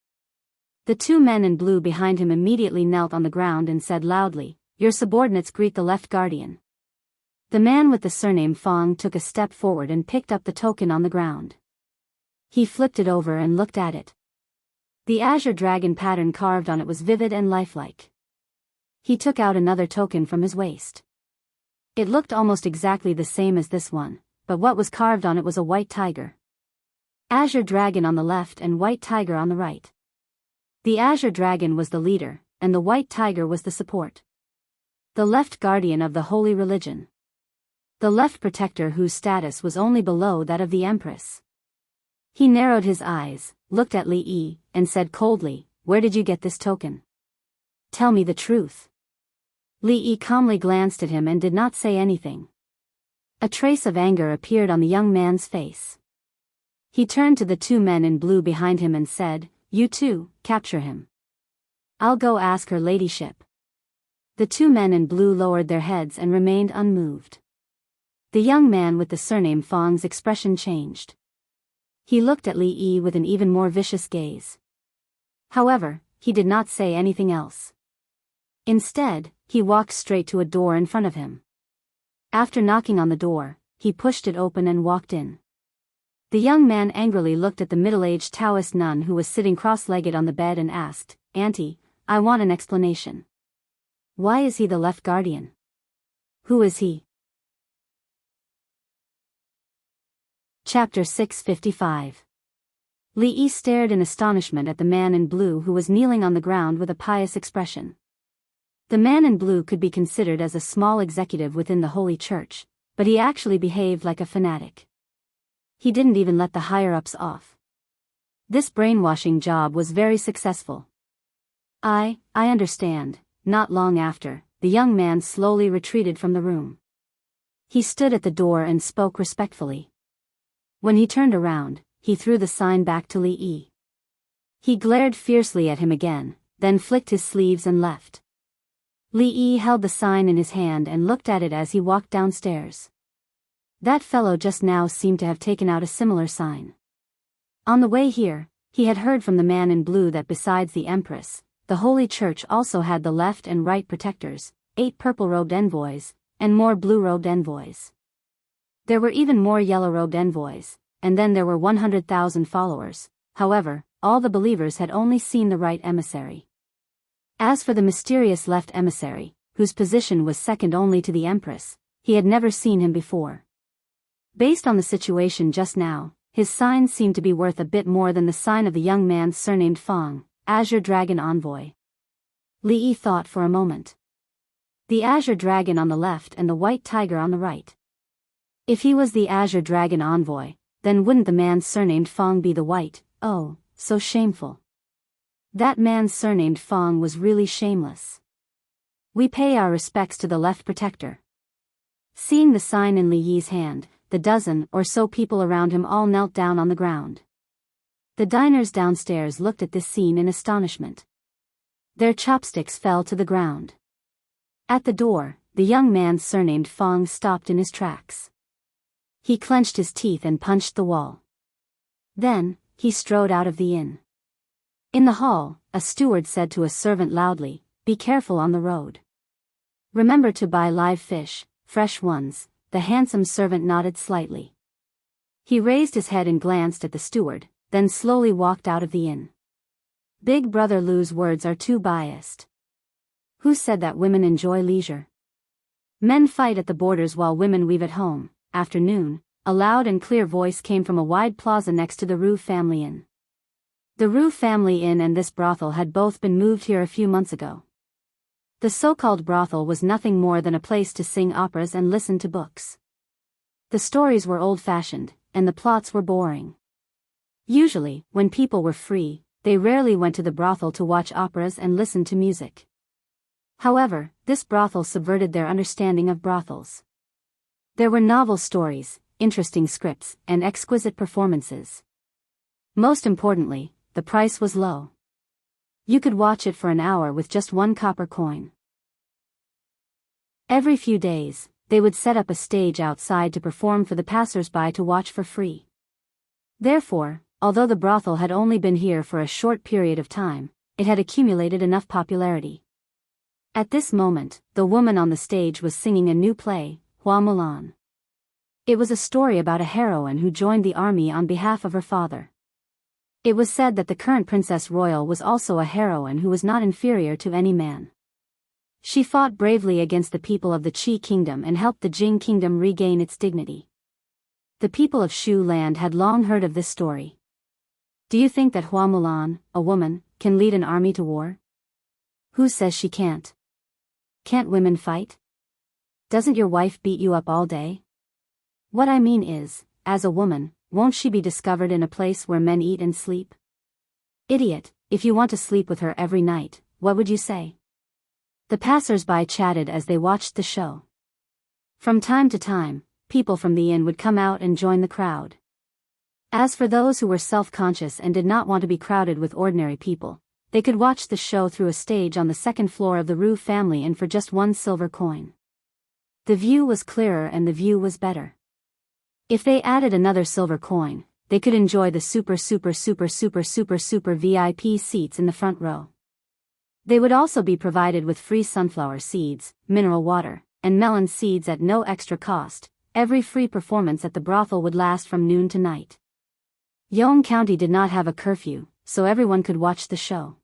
The 2 men in blue behind him immediately knelt on the ground and said loudly, "Your subordinates greet the left guardian." The man with the surname Fong took a step forward and picked up the token on the ground. He flipped it over and looked at it. The azure dragon pattern carved on it was vivid and lifelike. He took out another token from his waist. It looked almost exactly the same as this one, but what was carved on it was a white tiger. Azure dragon on the left and white tiger on the right. The azure dragon was the leader, and the white tiger was the support. The left guardian of the holy religion. The left protector whose status was only below that of the empress. He narrowed his eyes, looked at Li Yi, and said coldly, "Where did you get this token? Tell me the truth." Li Yi calmly glanced at him and did not say anything. A trace of anger appeared on the young man's face. He turned to the 2 men in blue behind him and said, "You two, capture him. I'll go ask her ladyship." The 2 men in blue lowered their heads and remained unmoved. The young man with the surname Fong's expression changed. He looked at Li Yi with an even more vicious gaze. However, he did not say anything else. Instead, he walked straight to a door in front of him. After knocking on the door, he pushed it open and walked in. The young man angrily looked at the middle-aged Taoist nun who was sitting cross-legged on the bed and asked, "Auntie, I want an explanation. Why is he the left guardian? Who is he?" Chapter 655. Li Yi stared in astonishment at the man in blue who was kneeling on the ground with a pious expression. The man in blue could be considered as a small executive within the Holy Church, but he actually behaved like a fanatic. He didn't even let the higher-ups off. This brainwashing job was very successful. I understand." Not long after, the young man slowly retreated from the room. He stood at the door and spoke respectfully. When he turned around, he threw the sign back to Li Yi. He glared fiercely at him again, then flicked his sleeves and left. Li Yi held the sign in his hand and looked at it as he walked downstairs. That fellow just now seemed to have taken out a similar sign. On the way here, he had heard from the man in blue that besides the Empress, the Holy Church also had the left and right protectors, 8 purple-robed envoys, and more blue-robed envoys. There were even more yellow-robed envoys, and then there were 100,000 followers. However, all the believers had only seen the right emissary. As for the mysterious left emissary, whose position was second only to the Empress, he had never seen him before. Based on the situation just now, his sign seemed to be worth a bit more than the sign of the young man surnamed Fong, Azure Dragon Envoy. Li Yi thought for a moment. The Azure Dragon on the left and the White Tiger on the right. If he was the Azure Dragon Envoy, then wouldn't the man surnamed Fong be the White? Oh, so shameful. That man surnamed Fong was really shameless. We pay our respects to the left protector. Seeing the sign in Li Yi's hand, the dozen or so people around him all knelt down on the ground. The diners downstairs looked at this scene in astonishment. Their chopsticks fell to the ground. At the door, the young man surnamed Fong stopped in his tracks. He clenched his teeth and punched the wall. Then, he strode out of the inn. In the hall, a steward said to a servant loudly, "Be careful on the road. Remember to buy live fish, fresh ones." The handsome servant nodded slightly. He raised his head and glanced at the steward, then slowly walked out of the inn. Big Brother Lu's words are too biased. Who said that women enjoy leisure? Men fight at the borders while women weave at home. Afternoon, a loud and clear voice came from a wide plaza next to the Rue Family Inn. The Rue Family Inn and this brothel had both been moved here a few months ago. The so-called brothel was nothing more than a place to sing operas and listen to books. The stories were old-fashioned, and the plots were boring. Usually, when people were free, they rarely went to the brothel to watch operas and listen to music. However, this brothel subverted their understanding of brothels. There were novel stories, interesting scripts, and exquisite performances. Most importantly, the price was low. You could watch it for an hour with just 1 copper coin. Every few days, they would set up a stage outside to perform for the passers-by to watch for free. Therefore, although the brothel had only been here for a short period of time, it had accumulated enough popularity. At this moment, the woman on the stage was singing a new play, Hua Mulan. It was a story about a heroine who joined the army on behalf of her father. It was said that the current Princess Royal was also a heroine who was not inferior to any man. She fought bravely against the people of the Qi Kingdom and helped the Jing Kingdom regain its dignity. The people of Shu Land had long heard of this story. Do you think that Hua Mulan, a woman, can lead an army to war? Who says she can't? Can't women fight? Doesn't your wife beat you up all day? What I mean is, as a woman, won't she be discovered in a place where men eat and sleep? Idiot, if you want to sleep with her every night, what would you say? The passers-by chatted as they watched the show. From time to time, people from the inn would come out and join the crowd. As for those who were self-conscious and did not want to be crowded with ordinary people, they could watch the show through a stage on the second floor of the Rue Family Inn for just 1 silver coin. The view was clearer and the view was better. If they added another silver coin, they could enjoy the super VIP seats in the front row. They would also be provided with free sunflower seeds, mineral water, and melon seeds at no extra cost. Every free performance at the brothel would last from noon to night. Yong County did not have a curfew, so everyone could watch the show.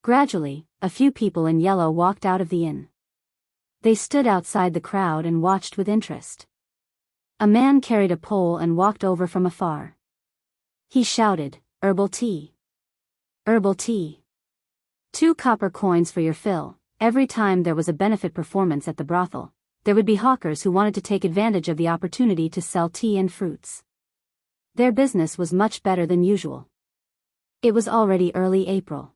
Gradually, a few people in yellow walked out of the inn. They stood outside the crowd and watched with interest. A man carried a pole and walked over from afar. He shouted, "Herbal tea! Herbal tea! 2 copper coins for your fill." Every time there was a benefit performance at the brothel, there would be hawkers who wanted to take advantage of the opportunity to sell tea and fruits. Their business was much better than usual. It was already early April.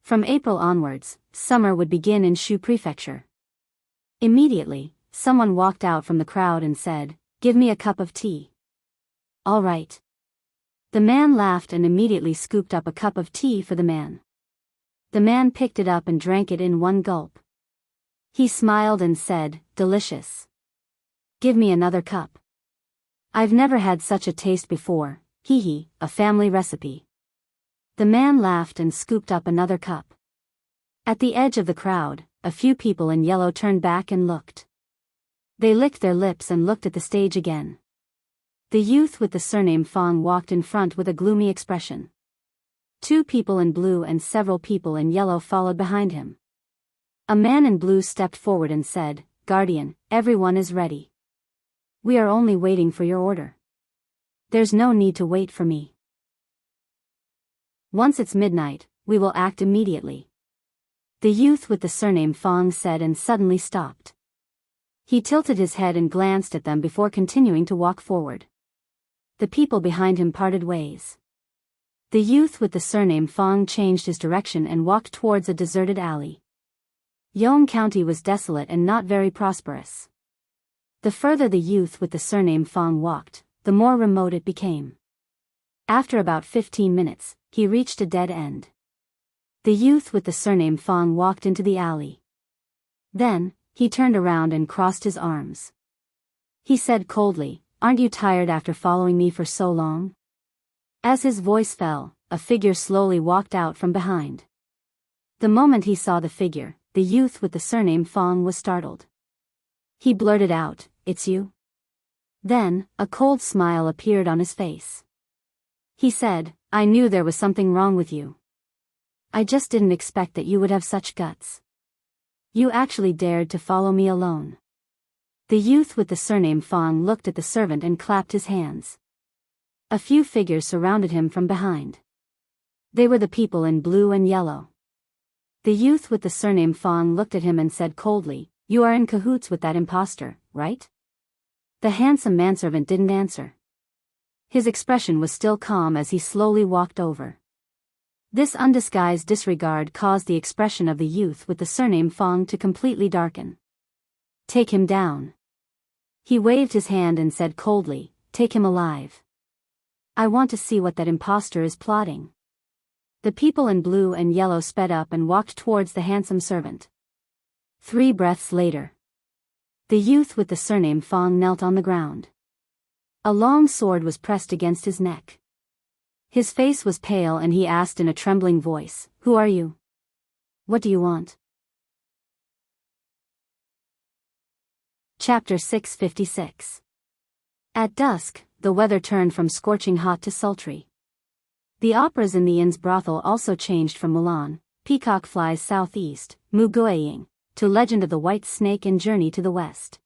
From April onwards, summer would begin in Shu Prefecture. Immediately, someone walked out from the crowd and said, "Give me a cup of tea." "All right." The man laughed and immediately scooped up a cup of tea for the man. The man picked it up and drank it in 1 gulp. He smiled and said, "Delicious. Give me another cup. I've never had such a taste before, hee hee, a family recipe." The man laughed and scooped up another cup. At the edge of the crowd, a few people in yellow turned back and looked. They licked their lips and looked at the stage again. The youth with the surname Fong walked in front with a gloomy expression. 2 people in blue and several people in yellow followed behind him. A man in blue stepped forward and said, "Guardian, everyone is ready. We are only waiting for your order. There's no need to wait for me. Once it's midnight, we will act immediately." The youth with the surname Fong said and suddenly stopped. He tilted his head and glanced at them before continuing to walk forward. The people behind him parted ways. The youth with the surname Fong changed his direction and walked towards a deserted alley. Yong County was desolate and not very prosperous. The further the youth with the surname Fong walked, the more remote it became. After about 15 minutes, he reached a dead end. The youth with the surname Fong walked into the alley. Then, he turned around and crossed his arms. He said coldly, "Aren't you tired after following me for so long?" As his voice fell, a figure slowly walked out from behind. The moment he saw the figure, the youth with the surname Fong was startled. He blurted out, "It's you?" Then, a cold smile appeared on his face. He said, "I knew there was something wrong with you. I just didn't expect that you would have such guts. You actually dared to follow me alone." The youth with the surname Fong looked at the servant and clapped his hands. A few figures surrounded him from behind. They were the people in blue and yellow. The youth with the surname Fong looked at him and said coldly, "You are in cahoots with that imposter, right?" The handsome manservant didn't answer. His expression was still calm as he slowly walked over. This undisguised disregard caused the expression of the youth with the surname Fong to completely darken. "Take him down." He waved his hand and said coldly, "Take him alive. I want to see what that imposter is plotting." The people in blue and yellow sped up and walked towards the handsome servant. 3 breaths later, the youth with the surname Fong knelt on the ground. A long sword was pressed against his neck. His face was pale and he asked in a trembling voice, "Who are you? What do you want?" Chapter 656. At dusk, the weather turned from scorching hot to sultry. The operas in the inn's brothel also changed from Mulan, Peacock Flies Southeast, Muguaying, to Legend of the White Snake and Journey to the West.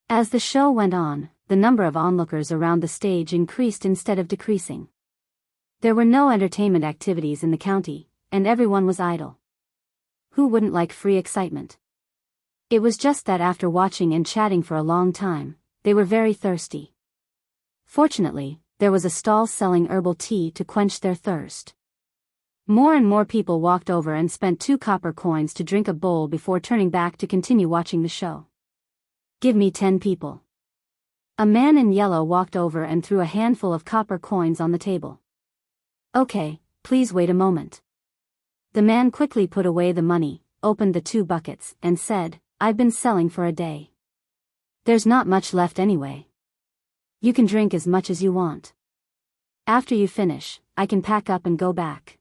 As the show went on, the number of onlookers around the stage increased instead of decreasing. There were no entertainment activities in the county, and everyone was idle. Who wouldn't like free excitement? It was just that after watching and chatting for a long time, they were very thirsty. Fortunately, there was a stall selling herbal tea to quench their thirst. More and more people walked over and spent 2 copper coins to drink a bowl before turning back to continue watching the show. "Give me 10 people." A man in yellow walked over and threw a handful of copper coins on the table. "Okay, please wait a moment." The man quickly put away the money, opened the 2 buckets, and said, "I've been selling for a day. There's not much left anyway. You can drink as much as you want. After you finish, I can pack up and go back."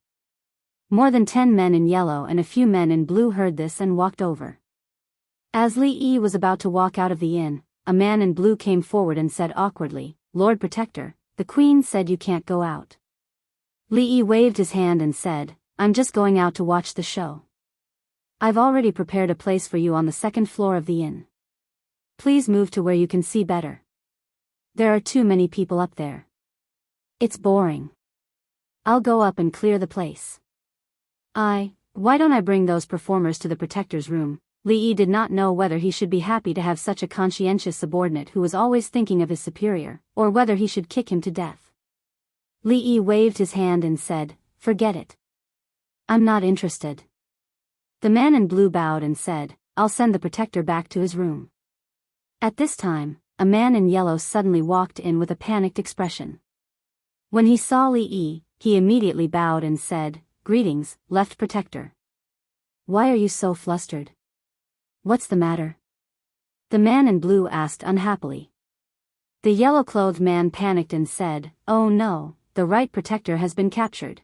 More than 10 men in yellow and a few men in blue heard this and walked over. As Li Yi was about to walk out of the inn, a man in blue came forward and said awkwardly, "Lord Protector, the Queen said you can't go out." Li Yi waved his hand and said, "I'm just going out to watch the show. I've already prepared a place for you on the 2nd floor of the inn. Please move to where you can see better. There are too many people up there. It's boring. I'll go up and clear the place." Why don't I bring those performers to the Protector's room?" Li Yi did not know whether he should be happy to have such a conscientious subordinate who was always thinking of his superior, or whether he should kick him to death. Li Yi waved his hand and said, "Forget it. I'm not interested." The man in blue bowed and said, "I'll send the Protector back to his room." At this time, a man in yellow suddenly walked in with a panicked expression. When he saw Li Yi, he immediately bowed and said, "Greetings, left Protector. Why are you so flustered? What's the matter?" The man in blue asked unhappily. The yellow-clothed man panicked and said, "Oh no, the right Protector has been captured."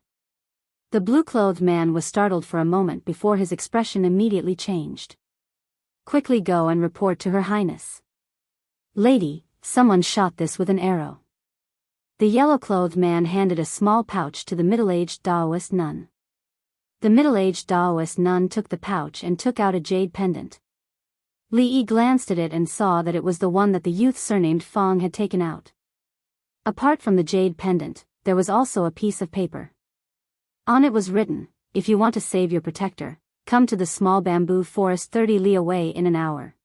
The blue-clothed man was startled for a moment before his expression immediately changed. "Quickly go and report to Her Highness." "Lady, someone shot this with an arrow." The yellow-clothed man handed a small pouch to the middle-aged Taoist nun. The middle-aged Taoist nun took the pouch and took out a jade pendant. Li Yi glanced at it and saw that it was the one that the youth surnamed Fong had taken out. Apart from the jade pendant, there was also a piece of paper. On it was written, "If you want to save your protector, come to the small bamboo forest 30 li away in an hour."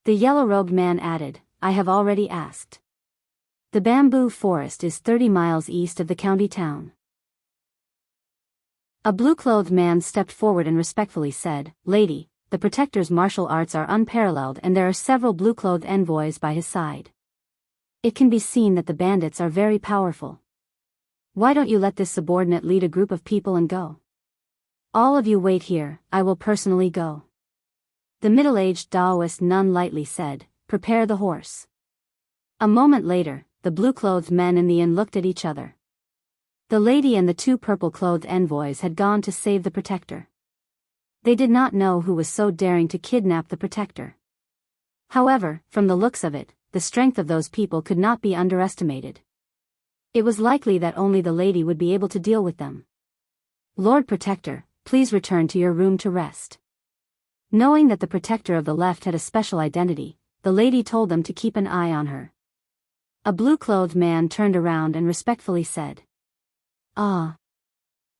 The yellow-robed man added, "I have already asked. The bamboo forest is 30 miles east of the county town." A blue-clothed man stepped forward and respectfully said, "Lady, the protector's martial arts are unparalleled and there are several blue-clothed envoys by his side. It can be seen that the bandits are very powerful. Why don't you let this subordinate lead a group of people and go? All of you wait here, I will personally go." The middle-aged Taoist nun lightly said, "Prepare the horse." A moment later, the blue-clothed men in the inn looked at each other. The lady and the two purple-clothed envoys had gone to save the protector. They did not know who was so daring to kidnap the protector. However, from the looks of it, the strength of those people could not be underestimated. It was likely that only the lady would be able to deal with them. "Lord Protector, please return to your room to rest." Knowing that the protector of the left had a special identity, the lady told them to keep an eye on her. A blue-clothed man turned around and respectfully said, "Ah."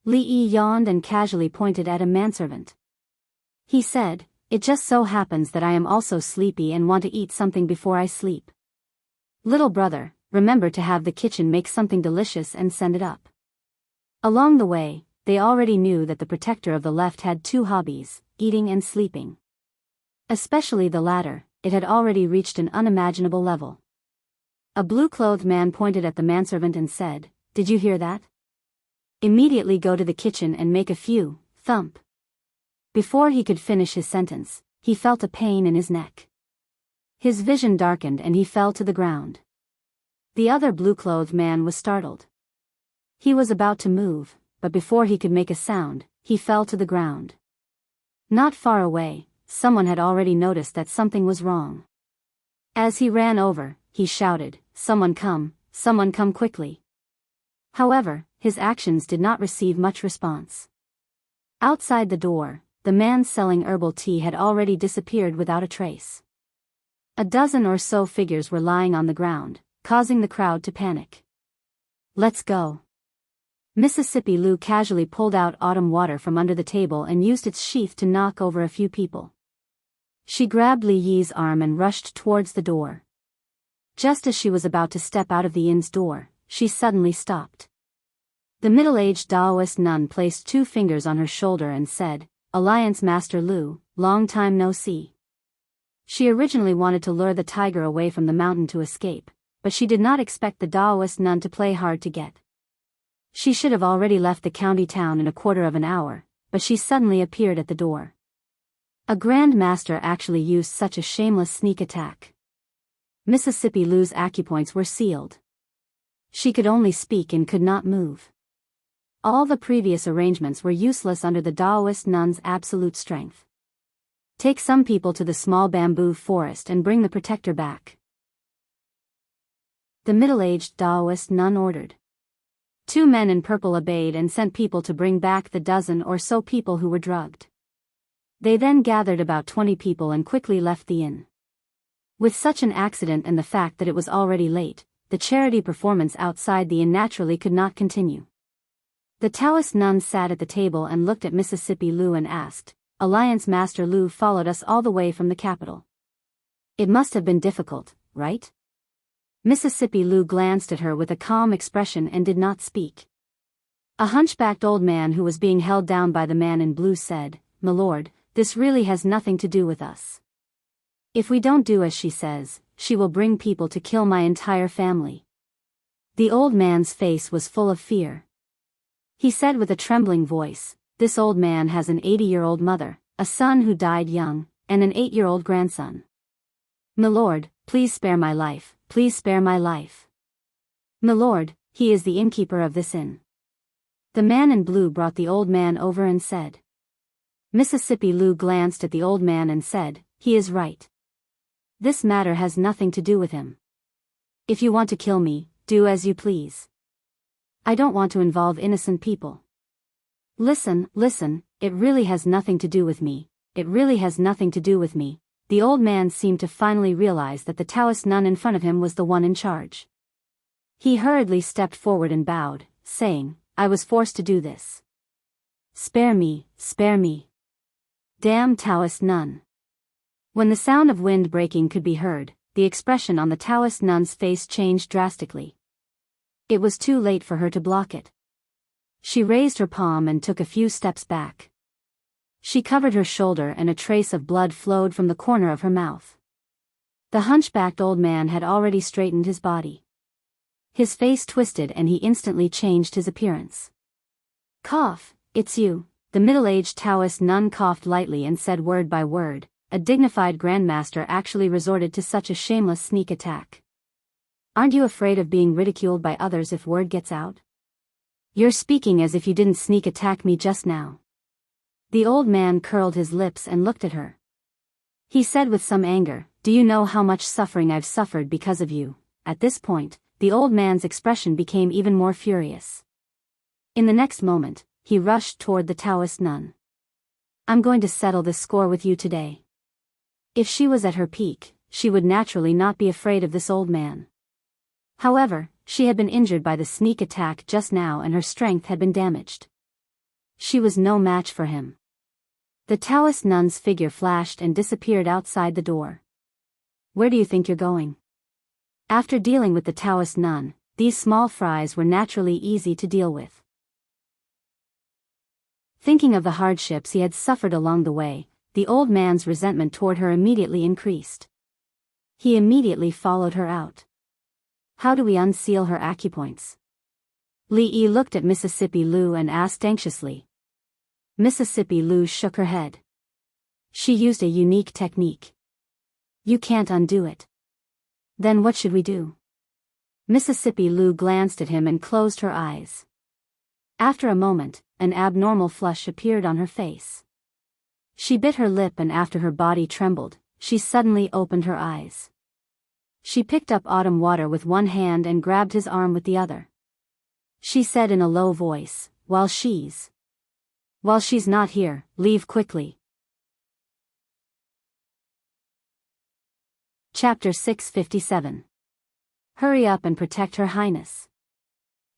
Li Yi yawned and casually pointed at a manservant. He said, "It just so happens that I am also sleepy and want to eat something before I sleep. Little brother, remember to have the kitchen make something delicious and send it up." Along the way, they already knew that the protector of the left had two hobbies, eating and sleeping. Especially the latter, it had already reached an unimaginable level. A blue-clothed man pointed at the manservant and said, "Did you hear that? Immediately go to the kitchen and make a few, thump." Before he could finish his sentence, he felt a pain in his neck. His vision darkened and he fell to the ground. The other blue-clothed man was startled. He was about to move, but before he could make a sound, he fell to the ground. Not far away, someone had already noticed that something was wrong. As he ran over, he shouted, someone come quickly." However, his actions did not receive much response. Outside the door, the man selling herbal tea had already disappeared without a trace. A dozen or so figures were lying on the ground, causing the crowd to panic. "Let's go." Mississippi Lou casually pulled out autumn water from under the table and used its sheath to knock over a few people. She grabbed Li Yi's arm and rushed towards the door. Just as she was about to step out of the inn's door, she suddenly stopped. The middle-aged Taoist nun placed 2 fingers on her shoulder and said, "Alliance Master Lu, long time no see." She originally wanted to lure the tiger away from the mountain to escape, but she did not expect the Taoist nun to play hard to get. She should have already left the county town in a quarter of an hour, but she suddenly appeared at the door. A Grand Master actually used such a shameless sneak attack. Mississippi Lou's acupoints were sealed. She could only speak and could not move. All the previous arrangements were useless under the Taoist nun's absolute strength. "Take some people to the small bamboo forest and bring the protector back," the middle-aged Taoist nun ordered. 2 men in purple obeyed and sent people to bring back the dozen or so people who were drugged. They then gathered about 20 people and quickly left the inn. With such an accident and the fact that it was already late, the charity performance outside the inn naturally could not continue. The Taoist nun sat at the table and looked at Mississippi Lou and asked, "Alliance Master Lu followed us all the way from the capital. It must have been difficult, right?" Mississippi Lou glanced at her with a calm expression and did not speak. A hunchbacked old man who was being held down by the man in blue said, "My lord, this really has nothing to do with us. If we don't do as she says, she will bring people to kill my entire family." The old man's face was full of fear. He said with a trembling voice, "This old man has an 80-year-old mother, a son who died young, and an 8-year-old grandson. My lord, please spare my life, please spare my life. My lord, he is the innkeeper of this inn." The man in blue brought the old man over and said. Mississippi Lou glanced at the old man and said, "He is right. This matter has nothing to do with him. If you want to kill me, Do as you please. I don't want to involve innocent people. Listen, it really has nothing to do with me. It really has nothing to do with me. The old man seemed to finally realize that the Taoist nun in front of him was the one in charge. He hurriedly stepped forward and bowed, saying, I was forced to do this. Spare me, spare me. Damn Taoist nun. When the sound of wind breaking could be heard, the expression on the Taoist nun's face changed drastically. It was too late for her to block it. She raised her palm and took a few steps back. She covered her shoulder and a trace of blood flowed from the corner of her mouth. The hunchbacked old man had already straightened his body. His face twisted and he instantly changed his appearance. Cough, it's you. The middle-aged Taoist nun coughed lightly and said word by word, a dignified grandmaster actually resorted to such a shameless sneak attack. Aren't you afraid of being ridiculed by others if word gets out? You're speaking as if you didn't sneak attack me just now. The old man curled his lips and looked at her. He said with some anger, do you know how much suffering I've suffered because of you? At this point, the old man's expression became even more furious. In the next moment, he rushed toward the Taoist nun. I'm going to settle this score with you today. If she was at her peak, she would naturally not be afraid of this old man. However, she had been injured by the sneak attack just now and her strength had been damaged. She was no match for him. The Taoist nun's figure flashed and disappeared outside the door. Where do you think you're going? After dealing with the Taoist nun, these small fries were naturally easy to deal with. Thinking of the hardships he had suffered along the way, the old man's resentment toward her immediately increased. He immediately followed her out. How do we unseal her acupoints? Li Yi looked at Mississippi Lu and asked anxiously. Mississippi Lu shook her head. She used a unique technique. You can't undo it. Then what should we do? Mississippi Lu glanced at him and closed her eyes. After a moment, an abnormal flush appeared on her face. She bit her lip and after her body trembled, she suddenly opened her eyes. She picked up Autumn Water with one hand and grabbed his arm with the other. She said in a low voice, While she's not here, leave quickly. Chapter 657. Hurry up and protect Her Highness.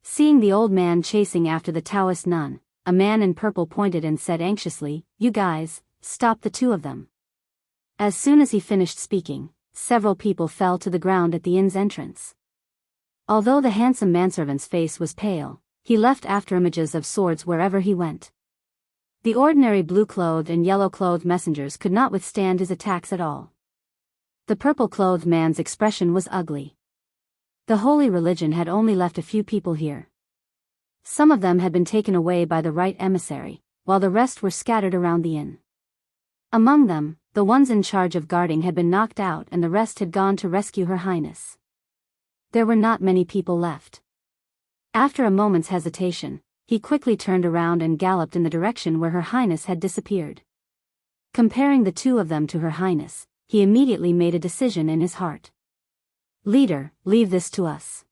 Seeing the old man chasing after the Taoist nun, a man in purple pointed and said anxiously, You guys, stop the two of them. As soon as he finished speaking, several people fell to the ground at the inn's entrance. Although the handsome manservant's face was pale, he left after images of swords wherever he went. The ordinary blue-clothed and yellow-clothed messengers could not withstand his attacks at all. The purple-clothed man's expression was ugly. The holy religion had only left a few people here. Some of them had been taken away by the right emissary, while the rest were scattered around the inn. Among them, the ones in charge of guarding had been knocked out and the rest had gone to rescue Her Highness. There were not many people left. After a moment's hesitation, he quickly turned around and galloped in the direction where Her Highness had disappeared. Comparing the two of them to Her Highness, he immediately made a decision in his heart. Leader, leave this to us.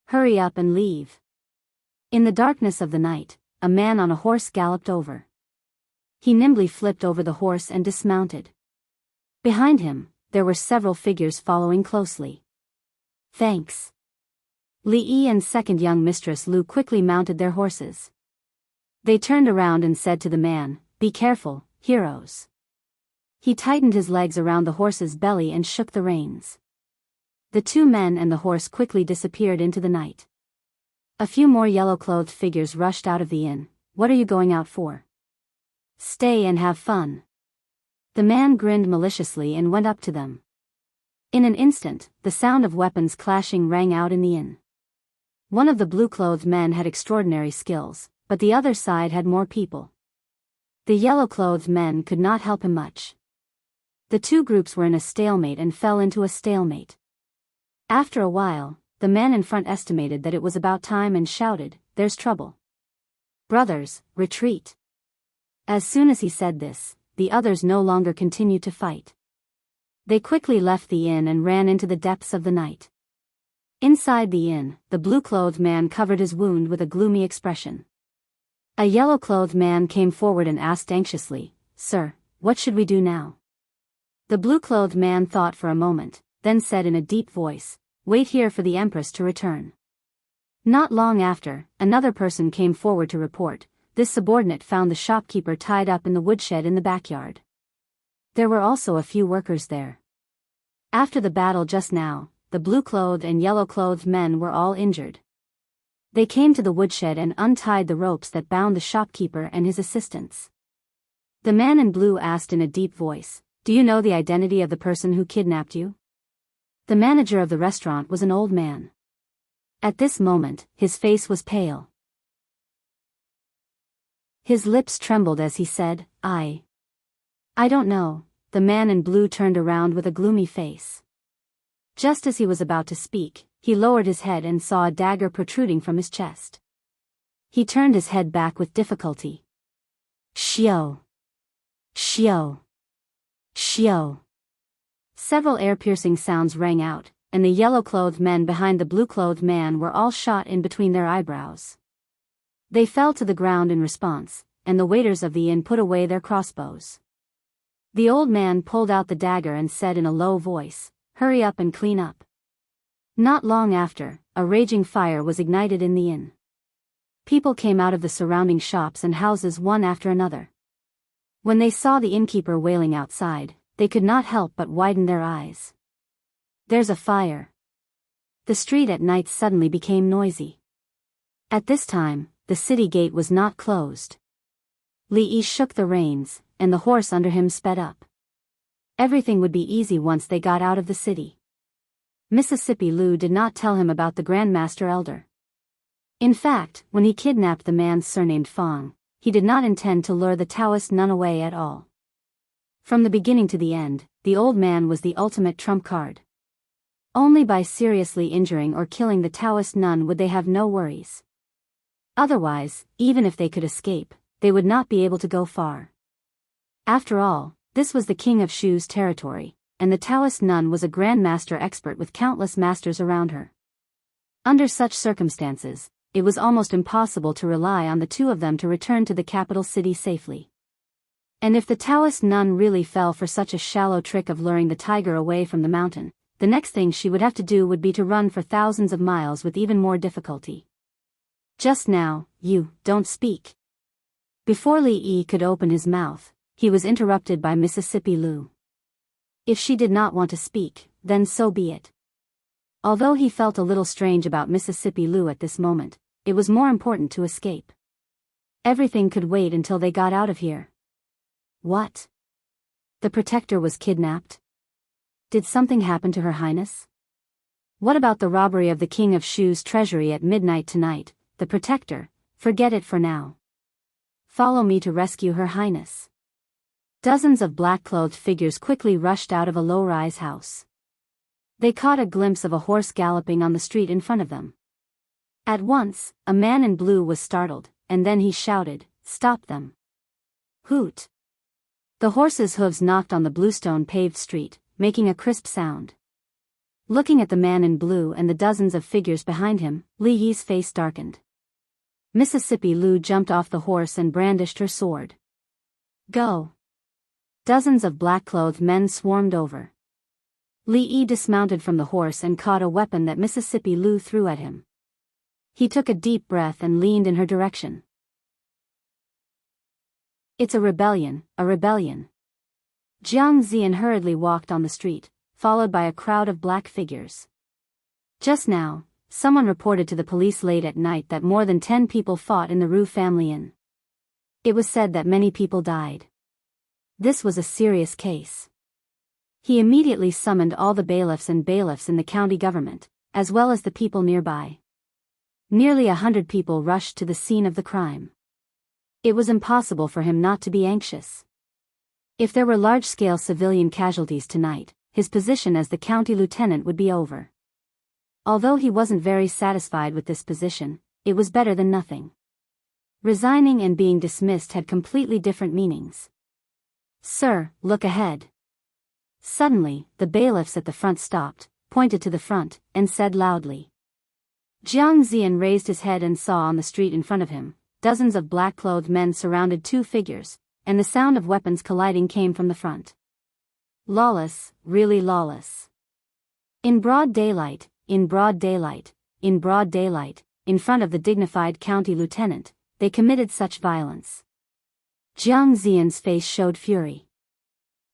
Hurry up and leave. In the darkness of the night, a man on a horse galloped over. He nimbly flipped over the horse and dismounted. Behind him, there were several figures following closely. Thanks. Li Yi and second young mistress Lu quickly mounted their horses. They turned around and said to the man, Be careful, heroes. He tightened his legs around the horse's belly and shook the reins. The two men and the horse quickly disappeared into the night. A few more yellow-clothed figures rushed out of the inn. What are you going out for? Stay and have fun. The man grinned maliciously and went up to them. In an instant, the sound of weapons clashing rang out in the inn. One of the blue-clothed men had extraordinary skills, but the other side had more people. The yellow-clothed men could not help him much. The two groups were in a stalemate and fell into a stalemate. After a while, the man in front estimated that it was about time and shouted, There's trouble. Brothers, retreat. As soon as he said this, the others no longer continued to fight. They quickly left the inn and ran into the depths of the night. Inside the inn, the blue-clothed man covered his wound with a gloomy expression. A yellow-clothed man came forward and asked anxiously, "Sir, what should we do now?" The blue-clothed man thought for a moment, then said in a deep voice, "Wait here for the Empress to return." Not long after, another person came forward to report. This subordinate found the shopkeeper tied up in the woodshed in the backyard. There were also a few workers there. After the battle just now, the blue-clothed and yellow-clothed men were all injured. They came to the woodshed and untied the ropes that bound the shopkeeper and his assistants. The man in blue asked in a deep voice, "Do you know the identity of the person who kidnapped you?" The manager of the restaurant was an old man. At this moment, his face was pale. His lips trembled as he said, I don't know." The man in blue turned around with a gloomy face. Just as he was about to speak, he lowered his head and saw a dagger protruding from his chest. He turned his head back with difficulty. Shio! Shio! Shio! Several ear-piercing sounds rang out, and the yellow-clothed men behind the blue-clothed man were all shot in between their eyebrows. They fell to the ground in response, and the waiters of the inn put away their crossbows. The old man pulled out the dagger and said in a low voice, "Hurry up and clean up." Not long after, a raging fire was ignited in the inn. People came out of the surrounding shops and houses one after another. When they saw the innkeeper wailing outside, they could not help but widen their eyes. "There's a fire." The street at night suddenly became noisy. At this time, the city gate was not closed. Li Yi shook the reins, and the horse under him sped up. Everything would be easy once they got out of the city. Mississippi Lu did not tell him about the Grand Master Elder. In fact, when he kidnapped the man surnamed Fong, he did not intend to lure the Taoist nun away at all. From the beginning to the end, the old man was the ultimate trump card. Only by seriously injuring or killing the Taoist nun would they have no worries. Otherwise, even if they could escape, they would not be able to go far. After all, this was the King of Shu's territory, and the Taoist nun was a Grand Master expert with countless masters around her. Under such circumstances, it was almost impossible to rely on the two of them to return to the capital city safely. And if the Taoist nun really fell for such a shallow trick of luring the tiger away from the mountain, the next thing she would have to do would be to run for thousands of miles with even more difficulty. "Just now, you don't speak." Before Li Yi could open his mouth, he was interrupted by Mississippi Lu. If she did not want to speak, then so be it. Although he felt a little strange about Mississippi Lu at this moment, it was more important to escape. Everything could wait until they got out of here. What? The protector was kidnapped? Did something happen to Her Highness? What about the robbery of the King of Shu's treasury at midnight tonight? The protector, forget it for now. Follow me to rescue Her Highness. Dozens of black-clothed figures quickly rushed out of a low-rise house. They caught a glimpse of a horse galloping on the street in front of them. At once, a man in blue was startled, and then he shouted, "Stop them!" Hoot! The horse's hooves knocked on the bluestone-paved street, making a crisp sound. Looking at the man in blue and the dozens of figures behind him, Li Yi's face darkened. Mississippi Lu jumped off the horse and brandished her sword. Go! Dozens of black-clothed men swarmed over. Li Yi dismounted from the horse and caught a weapon that Mississippi Lu threw at him. He took a deep breath and leaned in her direction. "It's a rebellion, a rebellion." Jiang Zian hurriedly walked on the street, followed by a crowd of black figures. Just now, someone reported to the police late at night that more than 10 people fought in the Ru family inn. It was said that many people died. This was a serious case. He immediately summoned all the bailiffs and bailiffs in the county government, as well as the people nearby. Nearly 100 people rushed to the scene of the crime. It was impossible for him not to be anxious. If there were large-scale civilian casualties tonight, his position as the county lieutenant would be over. Although he wasn't very satisfied with this position, it was better than nothing. Resigning and being dismissed had completely different meanings. "Sir, look ahead." Suddenly, the bailiffs at the front stopped, pointed to the front, and said loudly, Jiang Zian raised his head and saw on the street in front of him, dozens of black-clothed men surrounded two figures, and the sound of weapons colliding came from the front. Lawless, really lawless. In broad daylight, in broad daylight, in broad daylight, in front of the dignified county lieutenant, they committed such violence. Jiang Zian's face showed fury.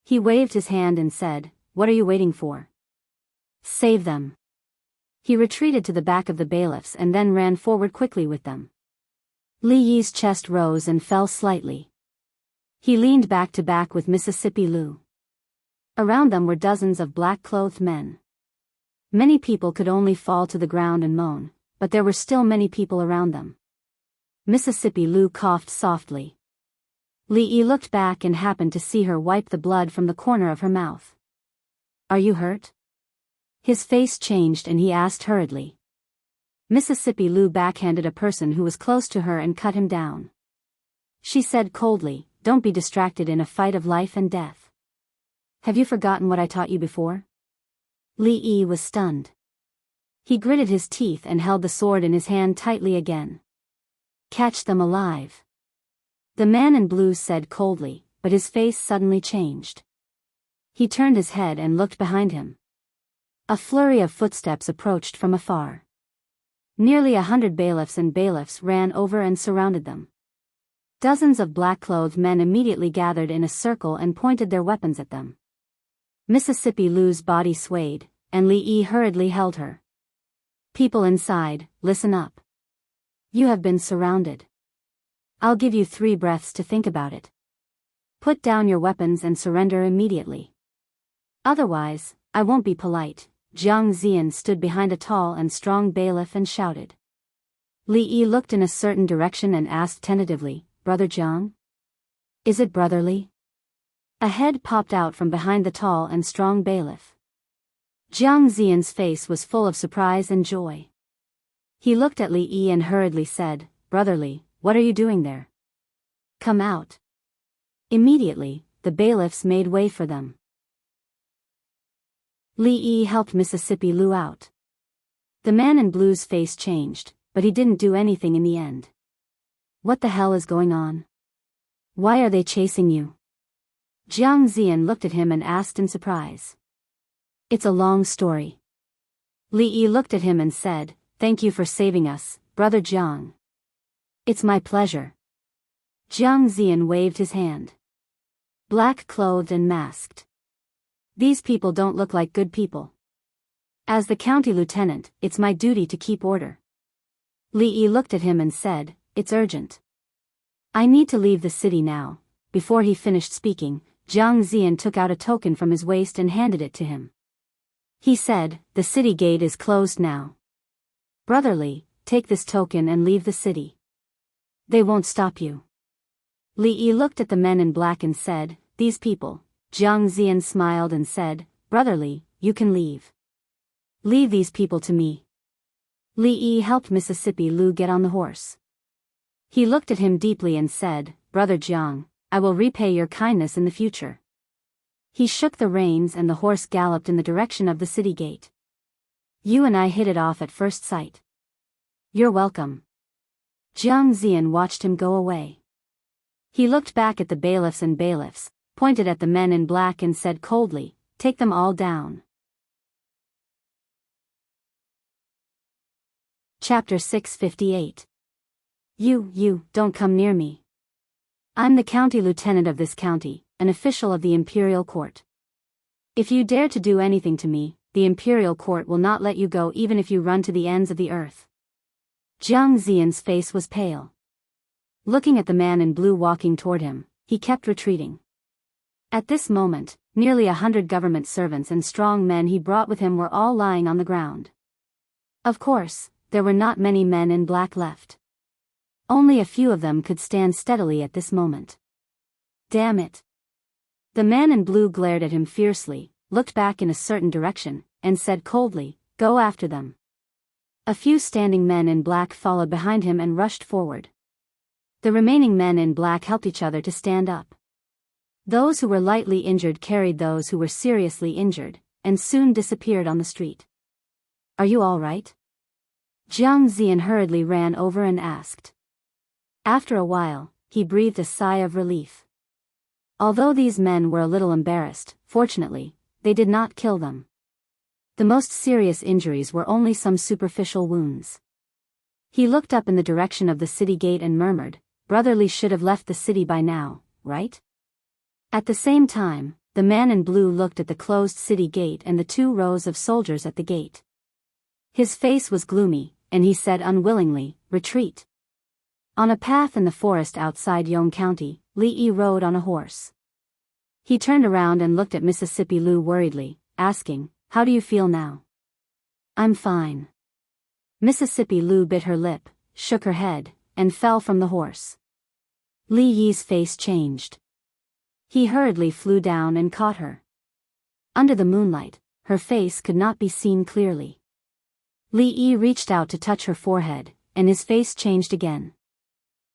He waved his hand and said, "What are you waiting for? Save them." He retreated to the back of the bailiffs and then ran forward quickly with them. Li Yi's chest rose and fell slightly. He leaned back to back with Mississippi Lu. Around them were dozens of black-clothed men. Many people could only fall to the ground and moan, but there were still many people around them. Mississippi Lu coughed softly. Li Yi looked back and happened to see her wipe the blood from the corner of her mouth. "Are you hurt?" His face changed and he asked hurriedly. Mississippi Lu backhanded a person who was close to her and cut him down. She said coldly, "Don't be distracted in a fight of life and death. Have you forgotten what I taught you before?" Li Yi was stunned. He gritted his teeth and held the sword in his hand tightly again. "Catch them alive," the man in blue said coldly, but his face suddenly changed. He turned his head and looked behind him. A flurry of footsteps approached from afar. Nearly 100 bailiffs and bailiffs ran over and surrounded them. Dozens of black-clothed men immediately gathered in a circle and pointed their weapons at them. Mississippi Lu's body swayed, and Li Yi hurriedly held her. "People inside, listen up. You have been surrounded. I'll give you 3 breaths to think about it. Put down your weapons and surrender immediately. Otherwise, I won't be polite." Jiang Zian stood behind a tall and strong bailiff and shouted. Li Yi looked in a certain direction and asked tentatively, "Brother Jiang? Is it brotherly?" A head popped out from behind the tall and strong bailiff. Jiang Zian's face was full of surprise and joy. He looked at Li Yi and hurriedly said, "Brotherly, what are you doing there? Come out." Immediately, the bailiffs made way for them. Li Yi helped Mississippi Lu out. The man in blue's face changed, but he didn't do anything in the end. "What the hell is going on? Why are they chasing you?" Jiang Zian looked at him and asked in surprise. "It's a long story." Li Yi looked at him and said, "Thank you for saving us, Brother Jiang." "It's my pleasure." Jiang Zian waved his hand. Black-clothed and masked. These people don't look like good people. As the county lieutenant, it's my duty to keep order. Li Yi looked at him and said, "It's urgent. I need to leave the city now." Before he finished speaking, Jiang Zian took out a token from his waist and handed it to him. He said, "The city gate is closed now. Brotherly, take this token and leave the city. They won't stop you." Li Yi looked at the men in black and said, "These people." Jiang Zian smiled and said, "Brotherly, you can leave. Leave these people to me." Li Yi helped Mississippi Lu get on the horse. He looked at him deeply and said, "Brother Jiang, I will repay your kindness in the future." He shook the reins and the horse galloped in the direction of the city gate. "You and I hit it off at first sight. You're welcome." Jiang Zian watched him go away. He looked back at the bailiffs and bailiffs, pointed at the men in black and said coldly, "Take them all down." Chapter 658. You, don't come near me. I'm the county lieutenant of this county, an official of the imperial court. If you dare to do anything to me, the imperial court will not let you go even if you run to the ends of the earth. Jiang Zian's face was pale. Looking at the man in blue walking toward him, he kept retreating. At this moment, nearly 100 government servants and strong men he brought with him were all lying on the ground. Of course, there were not many men in black left. Only a few of them could stand steadily at this moment. "Damn it." The man in blue glared at him fiercely, looked back in a certain direction, and said coldly, "Go after them." A few standing men in black followed behind him and rushed forward. The remaining men in black helped each other to stand up. Those who were lightly injured carried those who were seriously injured, and soon disappeared on the street. "Are you all right?" Jiang Zian hurriedly ran over and asked. After a while, he breathed a sigh of relief. Although these men were a little embarrassed, fortunately, they did not kill them. The most serious injuries were only some superficial wounds. He looked up in the direction of the city gate and murmured, "Brother Li should have left the city by now, right?" At the same time, the man in blue looked at the closed city gate and the 2 rows of soldiers at the gate. His face was gloomy, and he said unwillingly, "Retreat." On a path in the forest outside Yong County, Li Yi rode on a horse. He turned around and looked at Mississippi Lu worriedly, asking, "How do you feel now?" "I'm fine." Mississippi Lu bit her lip, shook her head, and fell from the horse. Li Yi's face changed. He hurriedly flew down and caught her. Under the moonlight, her face could not be seen clearly. Li Yi reached out to touch her forehead, and his face changed again.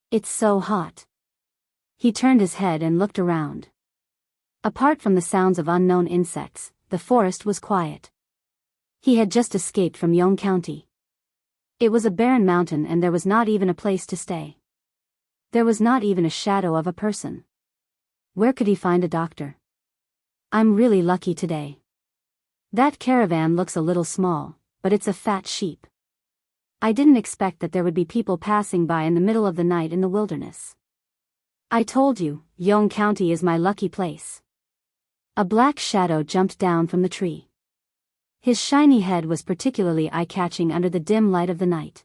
"It's so hot." He turned his head and looked around. Apart from the sounds of unknown insects, the forest was quiet. He had just escaped from Yong County. It was a barren mountain and there was not even a place to stay. There was not even a shadow of a person. Where could he find a doctor? "I'm really lucky today. That caravan looks a little small, but it's a fat sheep. I didn't expect that there would be people passing by in the middle of the night in the wilderness. I told you, Yong County is my lucky place." A black shadow jumped down from the tree. His shiny head was particularly eye-catching under the dim light of the night.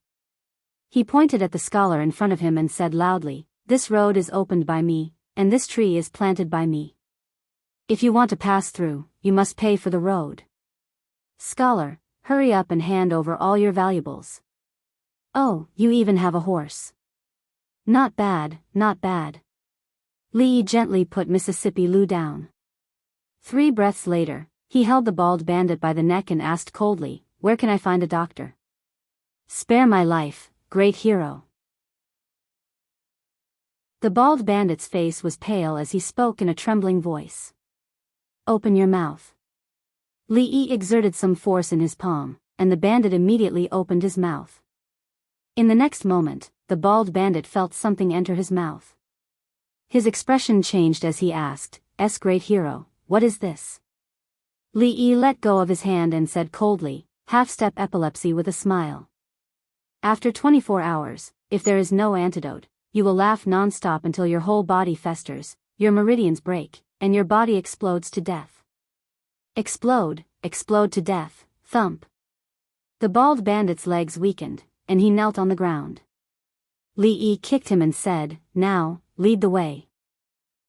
He pointed at the scholar in front of him and said loudly, "This road is opened by me, and this tree is planted by me. If you want to pass through, you must pay for the road. Scholar, hurry up and hand over all your valuables. Oh, you even have a horse. Not bad, not bad." Li Yi gently put Mississippi Lu down. 3 breaths later, he held the bald bandit by the neck and asked coldly, "Where can I find a doctor?" "Spare my life, great hero." The bald bandit's face was pale as he spoke in a trembling voice. "Open your mouth." Li Yi exerted some force in his palm, and the bandit immediately opened his mouth. In the next moment, the bald bandit felt something enter his mouth. His expression changed as he asked, "Great hero, what is this?" Li Yi let go of his hand and said coldly, "Half-step epilepsy," with a smile. "After 24 hours, if there is no antidote, you will laugh non-stop until your whole body festers, your meridians break, and your body explodes to death." Explode to death, thump. The bald bandit's legs weakened, and he knelt on the ground. Li Yi kicked him and said, "Now, lead the way."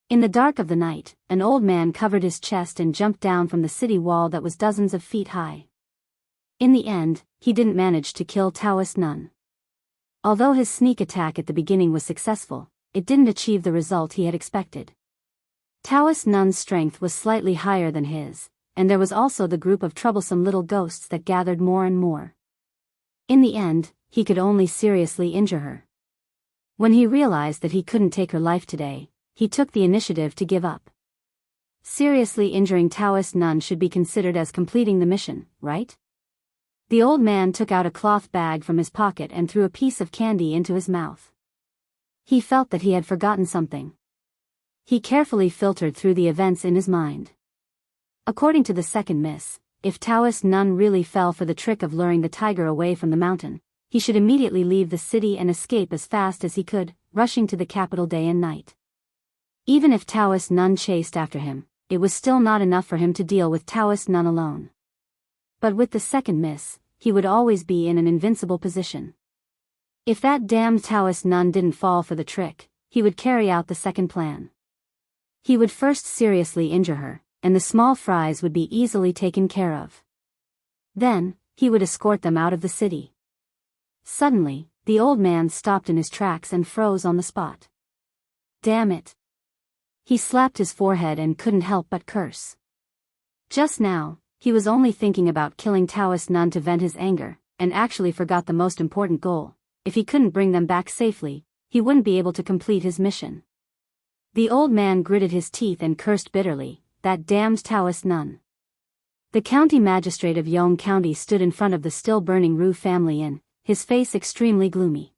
In the dark of the night, an old man covered his chest and jumped down from the city wall that was dozens of feet high. In the end, he didn't manage to kill Taoist Nun. Although his sneak attack at the beginning was successful, it didn't achieve the result he had expected. Taoist Nun's strength was slightly higher than his, and there was also the group of troublesome little ghosts that gathered more and more. In the end, he could only seriously injure her. When he realized that he couldn't take her life today, he took the initiative to give up. Seriously injuring Taoist Nun should be considered as completing the mission, right? The old man took out a cloth bag from his pocket and threw a piece of candy into his mouth. He felt that he had forgotten something. He carefully filtered through the events in his mind. According to the second miss, if Taoist Nun really fell for the trick of luring the tiger away from the mountain, he should immediately leave the city and escape as fast as he could, rushing to the capital day and night. Even if Taoist Nun chased after him, it was still not enough for him to deal with Taoist Nun alone. But with the second miss, he would always be in an invincible position. If that damned Taoist Nun didn't fall for the trick, he would carry out the second plan. He would first seriously injure her, and the small fries would be easily taken care of. Then, he would escort them out of the city. Suddenly, the old man stopped in his tracks and froze on the spot. Damn it! He slapped his forehead and couldn't help but curse. Just now, he was only thinking about killing Taoist Nun to vent his anger, and actually forgot the most important goal. If he couldn't bring them back safely, he wouldn't be able to complete his mission. The old man gritted his teeth and cursed bitterly, that damned Taoist Nun. The county magistrate of Yong County stood in front of the still-burning Ru family inn, his face extremely gloomy.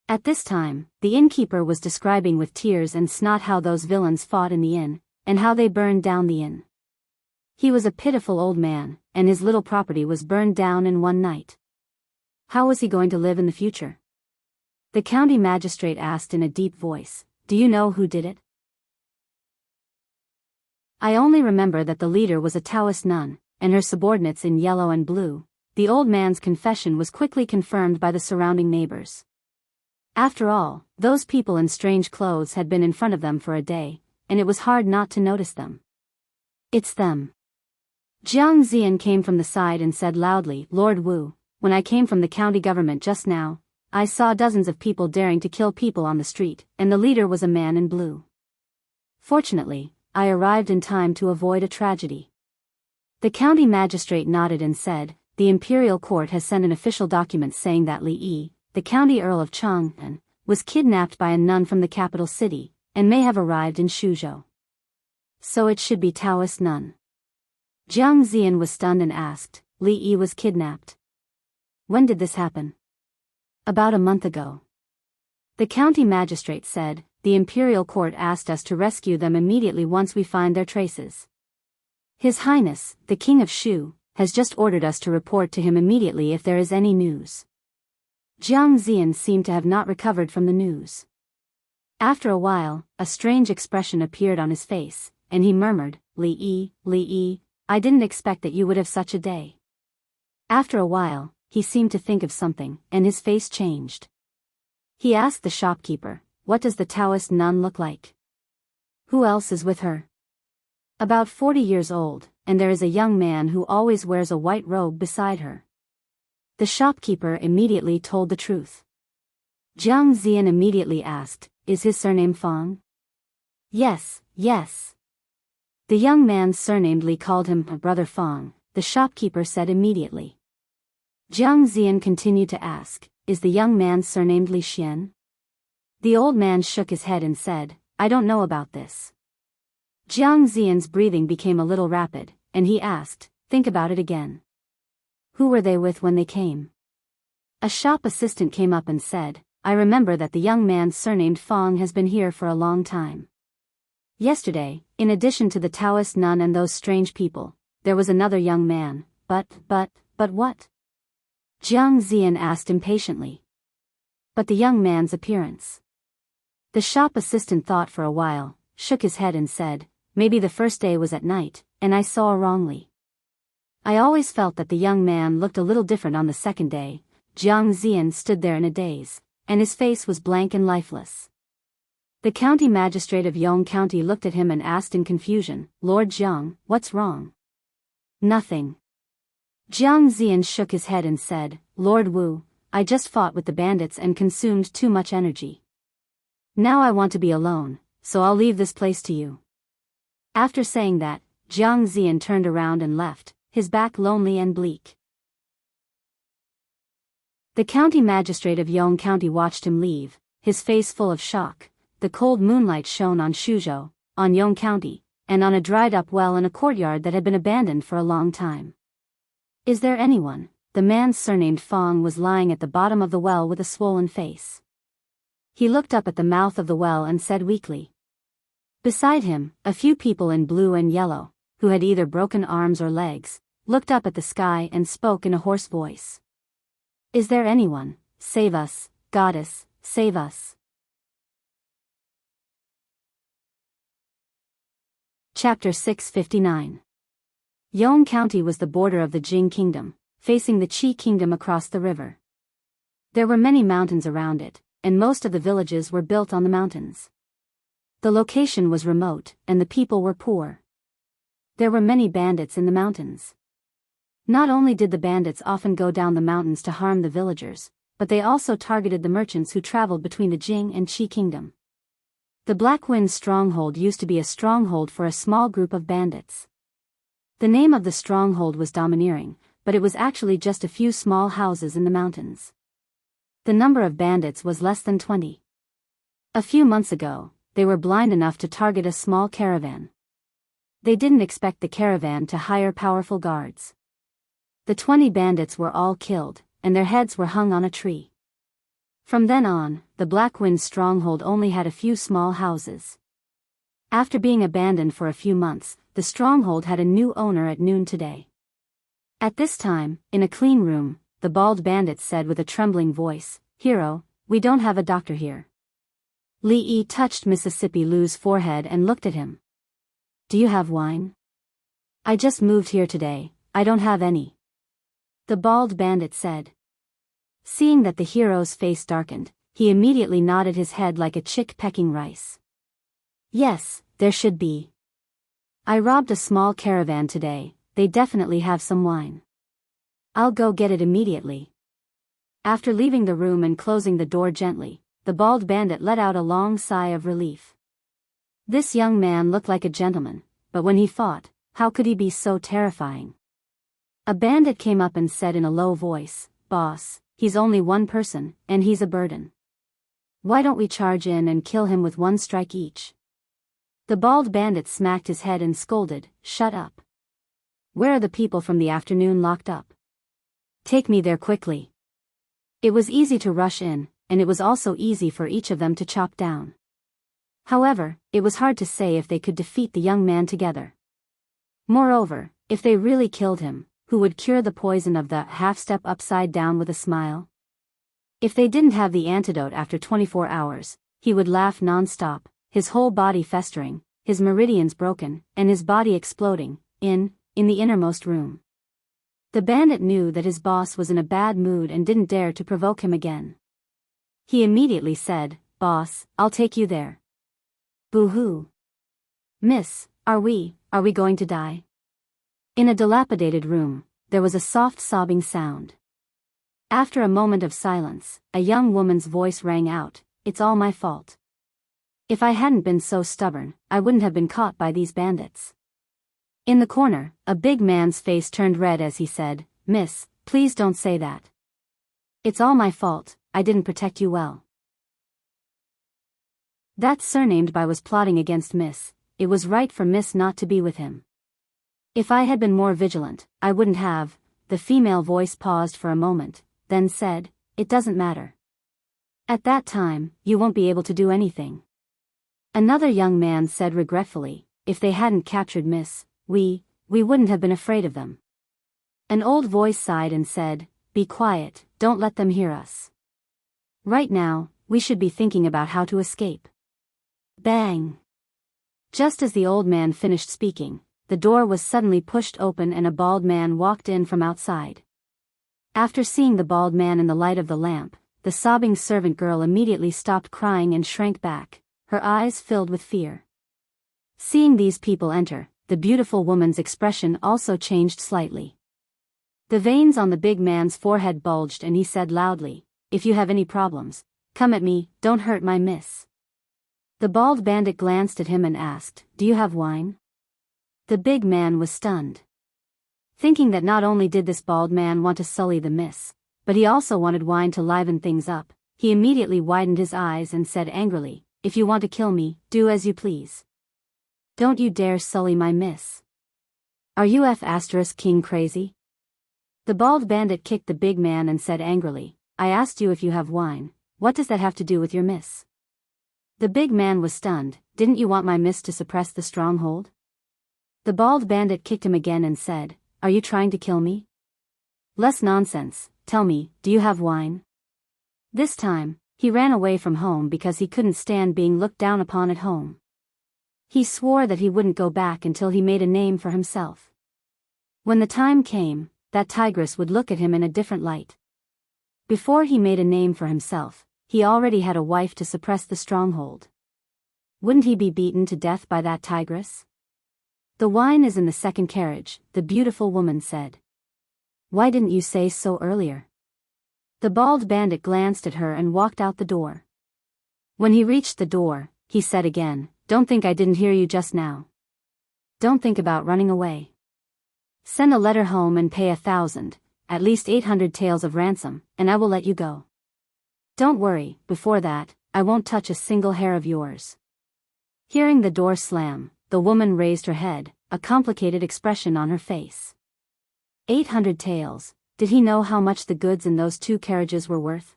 At this time, the innkeeper was describing with tears and snot how those villains fought in the inn, and how they burned down the inn. He was a pitiful old man, and his little property was burned down in one night. How was he going to live in the future? The county magistrate asked in a deep voice, "Do you know who did it?" "I only remember that the leader was a Taoist nun, and her subordinates in yellow and blue." The old man's confession was quickly confirmed by the surrounding neighbors. After all, those people in strange clothes had been in front of them for a day, and it was hard not to notice them. "It's them." Jiang Zian came from the side and said loudly, "Lord Wu, when I came from the county government just now, I saw dozens of people daring to kill people on the street, and the leader was a man in blue. Fortunately, I arrived in time to avoid a tragedy." The county magistrate nodded and said, "The imperial court has sent an official document saying that Li Yi, the county earl of Chang'an, was kidnapped by a nun from the capital city, and may have arrived in Shuzhou. So it should be Taoist nun." Jiang Zian was stunned and asked, "Li Yi was kidnapped? When did this happen?" "About a month ago." The county magistrate said, "The imperial court asked us to rescue them immediately once we find their traces. His Highness, the King of Shu, has just ordered us to report to him immediately if there is any news." Jiang Zian seemed to have not recovered from the news. After a while, a strange expression appeared on his face, and he murmured, Li Yi, I didn't expect that you would have such a day." After a while, he seemed to think of something, and his face changed. He asked the shopkeeper, "What does the Taoist nun look like? Who else is with her?" "About 40 years old, and there is a young man who always wears a white robe beside her." The shopkeeper immediately told the truth. Jiang Zian immediately asked, "Is his surname Fang?" Yes. The young man's surname Li called him Brother Fang, the shopkeeper said immediately. Jiang Zian continued to ask, "Is the young man surnamed Li Xian?" The old man shook his head and said, "I don't know about this." Jiang Zian's breathing became a little rapid, and he asked, "Think about it again. Who were they with when they came?" A shop assistant came up and said, "I remember that the young man surnamed Fang has been here for a long time. Yesterday, in addition to the Taoist nun and those strange people, there was another young man, but what?" Jiang Zian asked impatiently. "But the young man's appearance." The shop assistant thought for a while, shook his head and said, "Maybe the first day was at night, and I saw wrongly. I always felt that the young man looked a little different on the second day." Jiang Zian stood there in a daze, and his face was blank and lifeless. The county magistrate of Yong County looked at him and asked in confusion, "Lord Jiang, what's wrong?" "Nothing." Jiang Zian shook his head and said, "Lord Wu, I just fought with the bandits and consumed too much energy. Now I want to be alone, so I'll leave this place to you." After saying that, Jiang Zian turned around and left, his back lonely and bleak. The county magistrate of Yong County watched him leave, his face full of shock. The cold moonlight shone on Shuzhou, on Yong County, and on a dried-up well in a courtyard that had been abandoned for a long time. "Is there anyone?" The man surnamed Fang was lying at the bottom of the well with a swollen face. He looked up at the mouth of the well and said weakly. Beside him, a few people in blue and yellow, who had either broken arms or legs, looked up at the sky and spoke in a hoarse voice. "Is there anyone? Save us, goddess, save us." Chapter 659. Yong County was the border of the Jing Kingdom, facing the Qi Kingdom across the river. There were many mountains around it, and most of the villages were built on the mountains. The location was remote, and the people were poor. There were many bandits in the mountains. Not only did the bandits often go down the mountains to harm the villagers, but they also targeted the merchants who traveled between the Jing and Qi Kingdom. The Black Wind stronghold used to be a stronghold for a small group of bandits. The name of the stronghold was Domineering, but it was actually just a few small houses in the mountains. The number of bandits was less than 20. A few months ago, they were blind enough to target a small caravan. They didn't expect the caravan to hire powerful guards. The 20 bandits were all killed, and their heads were hung on a tree. From then on, the Black Wind stronghold only had a few small houses. After being abandoned for a few months, the stronghold had a new owner at noon today. At this time, in a clean room, the bald bandit said with a trembling voice, "Hero, we don't have a doctor here." Li Yi touched Mississippi Lou's forehead and looked at him. "Do you have wine?" "I just moved here today, I don't have any," the bald bandit said. Seeing that the hero's face darkened, he immediately nodded his head like a chick pecking rice. "Yes, there should be. I robbed a small caravan today, they definitely have some wine. I'll go get it immediately." After leaving the room and closing the door gently, the bald bandit let out a long sigh of relief. This young man looked like a gentleman, but when he fought, how could he be so terrifying? A bandit came up and said in a low voice, "Boss, he's only one person, and he's a burden. Why don't we charge in and kill him with one strike each?" The bald bandit smacked his head and scolded, "Shut up. Where are the people from the afternoon locked up? Take me there quickly." It was easy to rush in, and it was also easy for each of them to chop down. However, it was hard to say if they could defeat the young man together. Moreover, if they really killed him, who would cure the poison of the half-step upside down with a smile? If they didn't have the antidote after 24 hours, he would laugh non-stop, his whole body festering, his meridians broken, and his body exploding, in the innermost room. The bandit knew that his boss was in a bad mood and didn't dare to provoke him again. He immediately said, "Boss, I'll take you there." "Boo-hoo. Miss, are we going to die?" In a dilapidated room, there was a soft sobbing sound. After a moment of silence, a young woman's voice rang out, "It's all my fault. If I hadn't been so stubborn, I wouldn't have been caught by these bandits." In the corner, a big man's face turned red as he said, "Miss, please don't say that. It's all my fault, I didn't protect you well." That surnamed by was plotting against Miss. It was right for Miss not to be with him. "If I had been more vigilant, I wouldn't have." The female voice paused for a moment, then said, "It doesn't matter. At that time, you won't be able to do anything." Another young man said regretfully, "If they hadn't captured Miss, we wouldn't have been afraid of them." An old voice sighed and said, "Be quiet, don't let them hear us. Right now, we should be thinking about how to escape." Bang! Just as the old man finished speaking, the door was suddenly pushed open and a bald man walked in from outside. After seeing the bald man in the light of the lamp, the sobbing servant girl immediately stopped crying and shrank back, her eyes filled with fear. Seeing these people enter, the beautiful woman's expression also changed slightly. The veins on the big man's forehead bulged and he said loudly, "If you have any problems, come at me, don't hurt my miss." The bald bandit glanced at him and asked, "Do you have wine?" The big man was stunned. Thinking that not only did this bald man want to sully the miss, but he also wanted wine to liven things up, he immediately widened his eyes and said angrily, "If you want to kill me, do as you please. Don't you dare sully my miss. Are you *king crazy?" The bald bandit kicked the big man and said angrily, "I asked you if you have wine, what does that have to do with your miss?" The big man was stunned. "Didn't you want my miss to suppress the stronghold?" The bald bandit kicked him again and said, "Are you trying to kill me? Less nonsense, tell me, do you have wine?" This time, he ran away from home because he couldn't stand being looked down upon at home. He swore that he wouldn't go back until he made a name for himself. When the time came, that tigress would look at him in a different light. Before he made a name for himself, he already had a wife to suppress the stronghold. Wouldn't he be beaten to death by that tigress? "The wine is in the second carriage," the beautiful woman said. "Why didn't you say so earlier?" The bald bandit glanced at her and walked out the door. When he reached the door, he said again, "Don't think I didn't hear you just now. Don't think about running away. Send a letter home and pay 1,000, at least 800 taels of ransom, and I will let you go. Don't worry, before that, I won't touch a single hair of yours." Hearing the door slam, the woman raised her head, a complicated expression on her face. 800 taels, did he know how much the goods in those 2 carriages were worth?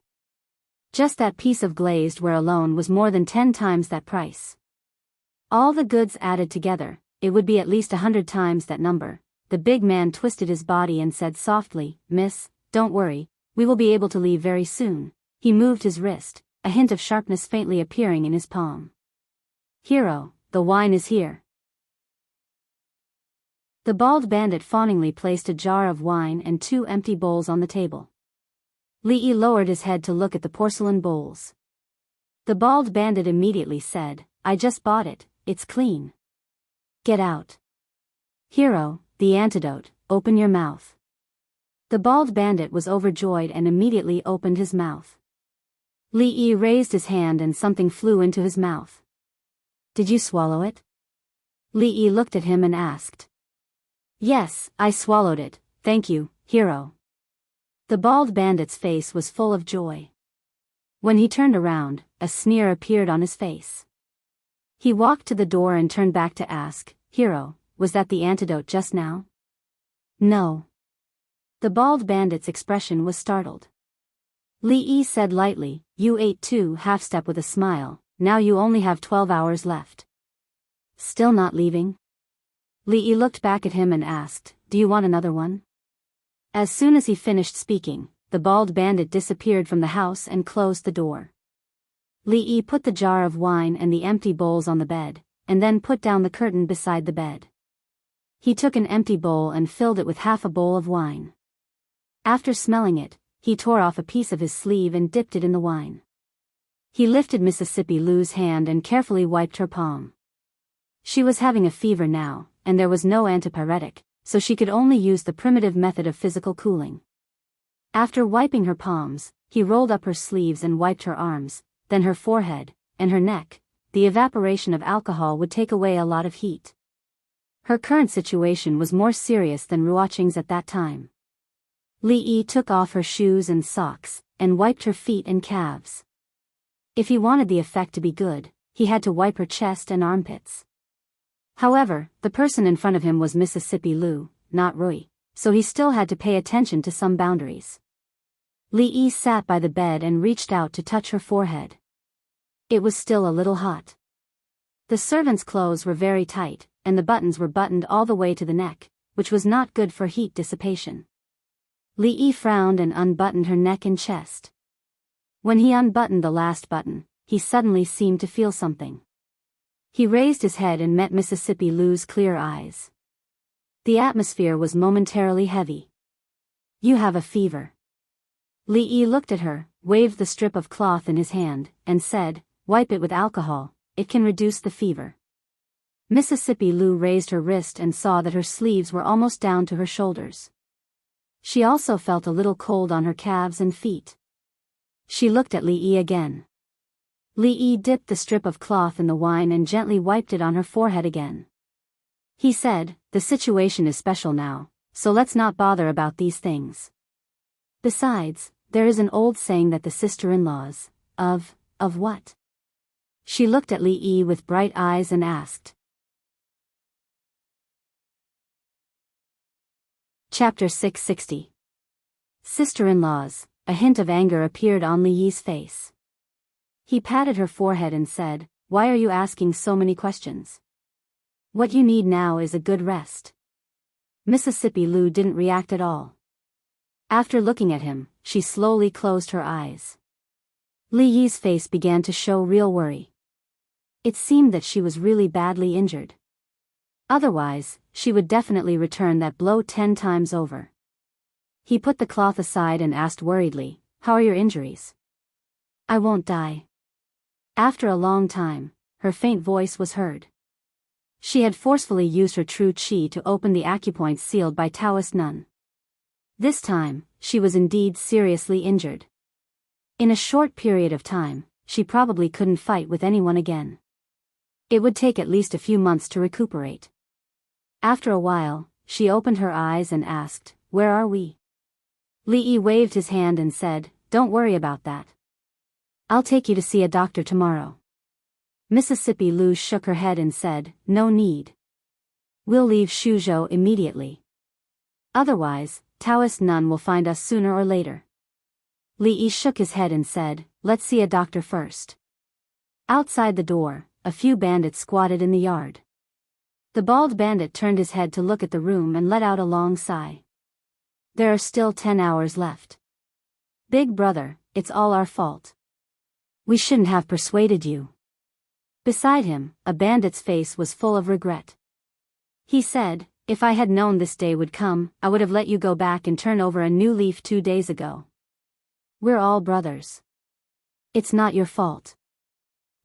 Just that piece of glazed ware alone was more than 10 times that price. All the goods added together, it would be at least 100 times that number. The big man twisted his body and said softly, "Miss, don't worry, we will be able to leave very soon." He moved his wrist, a hint of sharpness faintly appearing in his palm. "Hero, the wine is here." The bald bandit fawningly placed a jar of wine and 2 empty bowls on the table. Li Yi lowered his head to look at the porcelain bowls. The bald bandit immediately said, "I just bought it, it's clean. Get out." "Hero, the antidote, open your mouth." The bald bandit was overjoyed and immediately opened his mouth. Li Yi raised his hand and something flew into his mouth. "Did you swallow it?" Li Yi looked at him and asked. "Yes, I swallowed it, thank you, hero." The bald bandit's face was full of joy. When he turned around, a sneer appeared on his face. He walked to the door and turned back to ask, "Hero, was that the antidote just now?" "No." The bald bandit's expression was startled. Li Yi said lightly, "You ate 2 half-step with a smile, now you only have 12 hours left. Still not leaving?" Li Yi looked back at him and asked, "Do you want another one?" As soon as he finished speaking, the bald bandit disappeared from the house and closed the door. Li Yi put the jar of wine and the empty bowls on the bed, and then put down the curtain beside the bed. He took an empty bowl and filled it with half a bowl of wine. After smelling it, he tore off a piece of his sleeve and dipped it in the wine. He lifted Mississippi Lou's hand and carefully wiped her palm. She was having a fever now, and there was no antipyretic, so she could only use the primitive method of physical cooling. After wiping her palms, he rolled up her sleeves and wiped her arms, then her forehead, and her neck. The evaporation of alcohol would take away a lot of heat. Her current situation was more serious than Ruoqing's at that time. Li Yi took off her shoes and socks, and wiped her feet and calves. If he wanted the effect to be good, he had to wipe her chest and armpits. However, the person in front of him was Mississippi Lou, not Rui, so he still had to pay attention to some boundaries. Li Yi sat by the bed and reached out to touch her forehead. It was still a little hot. The servant's clothes were very tight, and the buttons were buttoned all the way to the neck, which was not good for heat dissipation. Li Yi frowned and unbuttoned her neck and chest. When he unbuttoned the last button, he suddenly seemed to feel something. He raised his head and met Mississippi Lou's clear eyes. The atmosphere was momentarily heavy. "You have a fever." Li Yi looked at her, waved the strip of cloth in his hand, and said, "Wipe it with alcohol, it can reduce the fever." Mississippi Lou raised her wrist and saw that her sleeves were almost down to her shoulders. She also felt a little cold on her calves and feet. She looked at Li Yi again. Li Yi dipped the strip of cloth in the wine and gently wiped it on her forehead again. He said, "The situation is special now, so let's not bother about these things. Besides, there is an old saying that the sister-in-laws, of what?" She looked at Li Yi with bright eyes and asked. Chapter 660. Sister-in-laws. A hint of anger appeared on Li Yi's face. He patted her forehead and said, "Why are you asking so many questions? What you need now is a good rest." Mississippi Lou didn't react at all. After looking at him, she slowly closed her eyes. Li Yi's face began to show real worry. It seemed that she was really badly injured. Otherwise, she would definitely return that blow 10 times over. He put the cloth aside and asked worriedly, "How are your injuries?" "I won't die." After a long time, her faint voice was heard. She had forcefully used her true qi to open the acupoints sealed by Taoist nun. This time, she was indeed seriously injured. In a short period of time, she probably couldn't fight with anyone again. It would take at least a few months to recuperate. After a while, she opened her eyes and asked, "Where are we?" Li Yi waved his hand and said, "Don't worry about that. I'll take you to see a doctor tomorrow." Mississippi Lou shook her head and said, "No need. We'll leave Shuzhou immediately. Otherwise, Taoist nun will find us sooner or later. Li Yi shook his head and said, let's see a doctor first. Outside the door, a few bandits squatted in the yard. The bald bandit turned his head to look at the room and let out a long sigh. There are still 10 hours left. Big brother, it's all our fault. We shouldn't have persuaded you. Beside him, a bandit's face was full of regret. He said, if I had known this day would come, I would have let you go back and turn over a new leaf 2 days ago. We're all brothers. It's not your fault.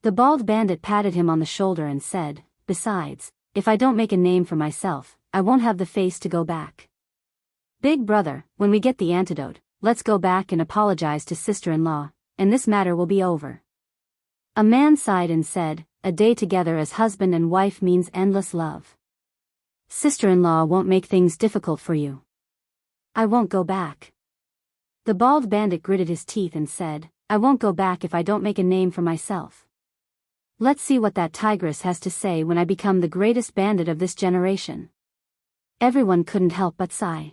The bald bandit patted him on the shoulder and said, besides, if I don't make a name for myself, I won't have the face to go back. Big brother, when we get the antidote, let's go back and apologize to sister-in-law, and this matter will be over. A man sighed and said, a day together as husband and wife means endless love. Sister-in-law won't make things difficult for you. I won't go back. The bald bandit gritted his teeth and said, I won't go back if I don't make a name for myself. Let's see what that tigress has to say when I become the greatest bandit of this generation. Everyone couldn't help but sigh.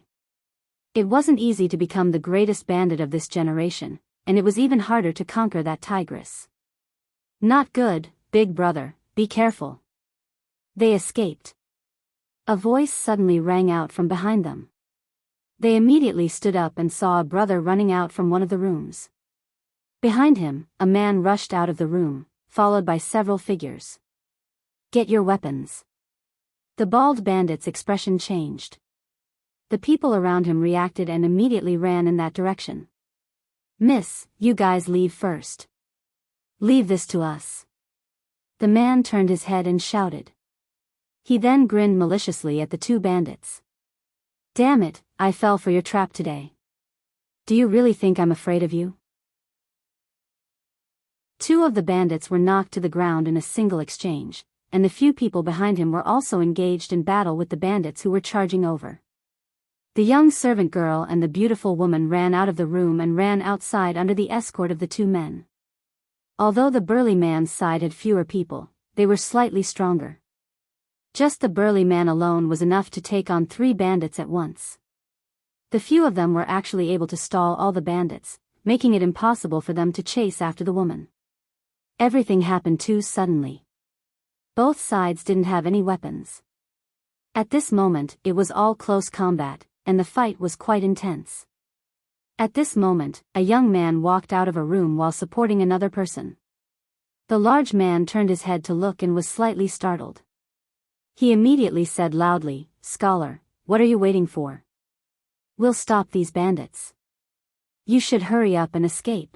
It wasn't easy to become the greatest bandit of this generation, and it was even harder to conquer that tigress. Not good, big brother, be careful. They escaped. A voice suddenly rang out from behind them. They immediately stood up and saw a brother running out from one of the rooms. Behind him, a man rushed out of the room, followed by several figures. Get your weapons. The bald bandit's expression changed. The people around him reacted and immediately ran in that direction. Miss, you guys leave first. Leave this to us. The man turned his head and shouted. He then grinned maliciously at the two bandits. Damn it, I fell for your trap today. Do you really think I'm afraid of you? Two of the bandits were knocked to the ground in a single exchange, and the few people behind him were also engaged in battle with the bandits who were charging over. The young servant girl and the beautiful woman ran out of the room and ran outside under the escort of the two men. Although the burly man's side had fewer people, they were slightly stronger. Just the burly man alone was enough to take on 3 bandits at once. The few of them were actually able to stall all the bandits, making it impossible for them to chase after the woman. Everything happened too suddenly. Both sides didn't have any weapons. At this moment, it was all close combat, and the fight was quite intense. At this moment, a young man walked out of a room while supporting another person. The large man turned his head to look and was slightly startled. He immediately said loudly, "Scholar, what are you waiting for? We'll stop these bandits. You should hurry up and escape."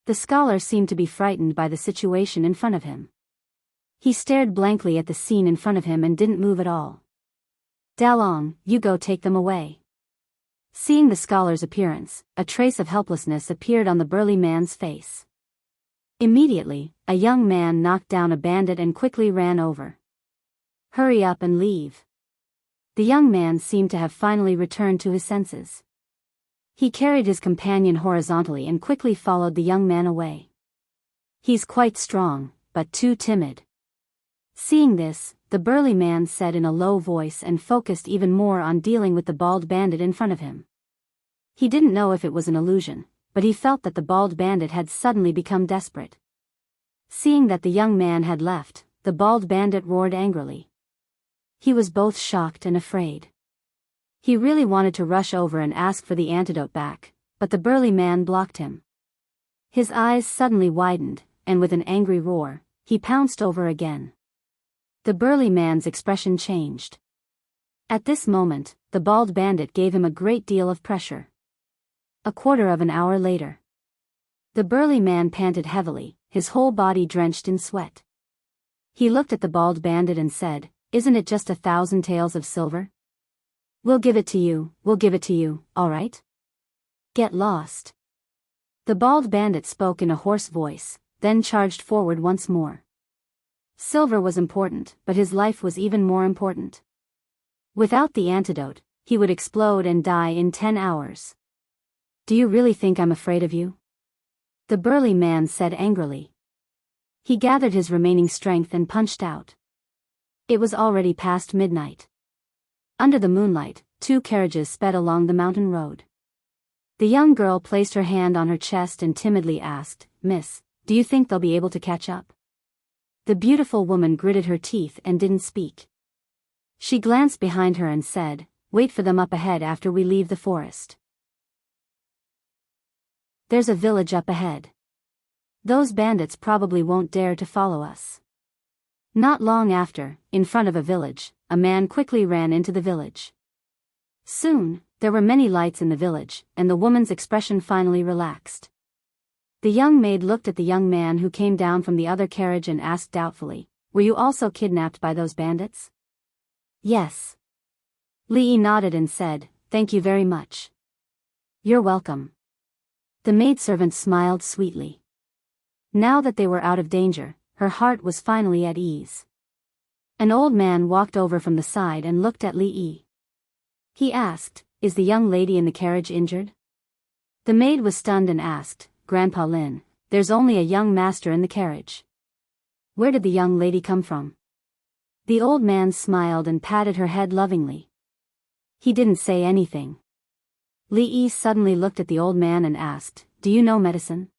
The scholar seemed to be frightened by the situation in front of him. He stared blankly at the scene in front of him and didn't move at all. "Dalong, you go take them away." Seeing the scholar's appearance, a trace of helplessness appeared on the burly man's face. Immediately, a young man knocked down a bandit and quickly ran over. "Hurry up and leave." The young man seemed to have finally returned to his senses. He carried his companion horizontally and quickly followed the young man away. "He's quite strong, but too timid." Seeing this, the burly man said in a low voice and focused even more on dealing with the bald bandit in front of him. He didn't know if it was an illusion, but he felt that the bald bandit had suddenly become desperate. Seeing that the young man had left, the bald bandit roared angrily. He was both shocked and afraid. He really wanted to rush over and ask for the antidote back, but the burly man blocked him. His eyes suddenly widened, and with an angry roar, he pounced over again. The burly man's expression changed. At this moment, the bald bandit gave him a great deal of pressure. A quarter of an hour later. The burly man panted heavily, his whole body drenched in sweat. He looked at the bald bandit and said, "Isn't it just 1,000 taels of silver? We'll give it to you, all right? Get lost." The bald bandit spoke in a hoarse voice, then charged forward once more. Silver was important, but his life was even more important. Without the antidote, he would explode and die in 10 hours. "Do you really think I'm afraid of you?" the burly man said angrily. He gathered his remaining strength and punched out. It was already past midnight. Under the moonlight, two carriages sped along the mountain road. The young girl placed her hand on her chest and timidly asked, "Miss, do you think they'll be able to catch up?" The beautiful woman gritted her teeth and didn't speak. She glanced behind her and said, "Wait for them up ahead after we leave the forest. There's a village up ahead. Those bandits probably won't dare to follow us." Not long after, in front of a village, a man quickly ran into the village. Soon, there were many lights in the village, and the woman's expression finally relaxed. The young maid looked at the young man who came down from the other carriage and asked doubtfully, "Were you also kidnapped by those bandits?" "Yes." Li nodded and said, "Thank you very much." "You're welcome." The maidservant smiled sweetly. Now that they were out of danger, her heart was finally at ease. An old man walked over from the side and looked at Li. He asked, "Is the young lady in the carriage injured?" The maid was stunned and asked, "Grandpa Lin, there's only a young master in the carriage. Where did the young lady come from?" The old man smiled and patted her head lovingly. He didn't say anything. Li suddenly looked at the old man and asked, "Do you know medicine?"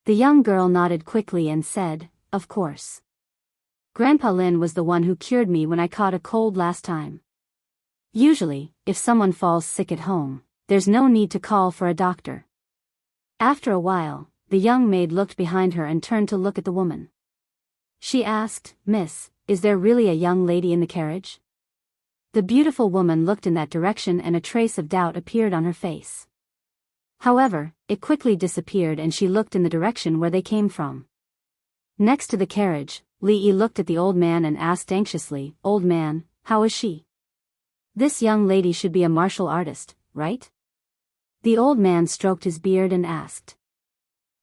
The young girl nodded quickly and said, "Of course. Grandpa Lin was the one who cured me when I caught a cold last time. Usually, if someone falls sick at home, there's no need to call for a doctor." After a while, the young maid looked behind her and turned to look at the woman. She asked, "Miss, is there really a young lady in the carriage?" The beautiful woman looked in that direction and a trace of doubt appeared on her face. However, it quickly disappeared and she looked in the direction where they came from. Next to the carriage, Li looked at the old man and asked anxiously, "Old man, how is she? This young lady should be a martial artist, right?" The old man stroked his beard and asked.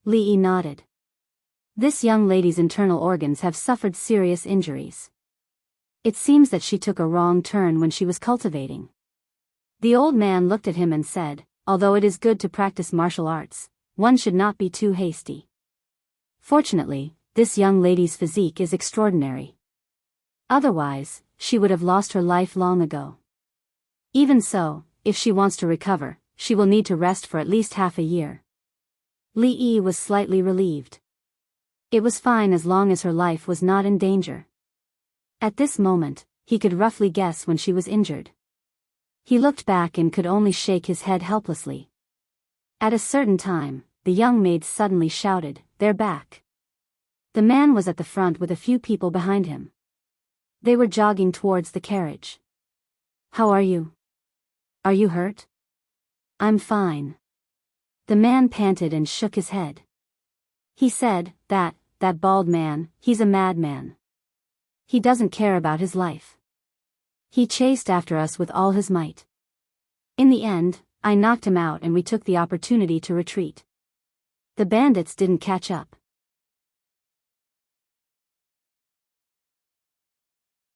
Li nodded. "This young lady's internal organs have suffered serious injuries. It seems that she took a wrong turn when she was cultivating." The old man looked at him and said, "Although it is good to practice martial arts, one should not be too hasty. Fortunately, this young lady's physique is extraordinary. Otherwise, she would have lost her life long ago. Even so, if she wants to recover, she will need to rest for at least half a year." Li was slightly relieved. It was fine as long as her life was not in danger. At this moment, he could roughly guess when she was injured. He looked back and could only shake his head helplessly. At a certain time, the young maid suddenly shouted, "They're back." The man was at the front with a few people behind him. They were jogging towards the carriage. "How are you? Are you hurt?" "I'm fine." The man panted and shook his head. He said, that bald man, he's a madman. He doesn't care about his life. He chased after us with all his might. In the end, I knocked him out and we took the opportunity to retreat. The bandits didn't catch up."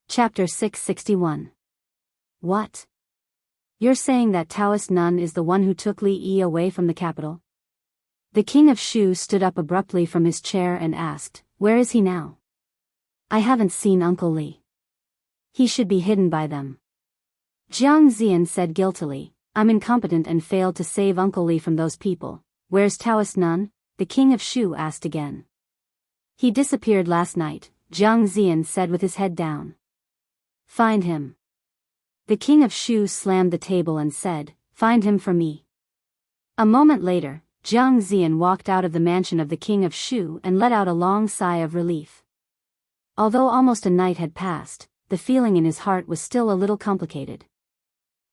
Chapter 661. What? You're saying that Taoist nun is the one who took Li away from the capital? The king of Shu stood up abruptly from his chair and asked, "Where is he now?" "I haven't seen Uncle Li. He should be hidden by them." Jiang Zian said guiltily, "I'm incompetent and failed to save Uncle Li from those people." "Where's Taoist nun?" the king of Shu asked again. "He disappeared last night," Jiang Zian said with his head down. "Find him." The king of Shu slammed the table and said, "Find him for me." A moment later, Jiang Zian walked out of the mansion of the king of Shu and let out a long sigh of relief. Although almost a night had passed, the feeling in his heart was still a little complicated.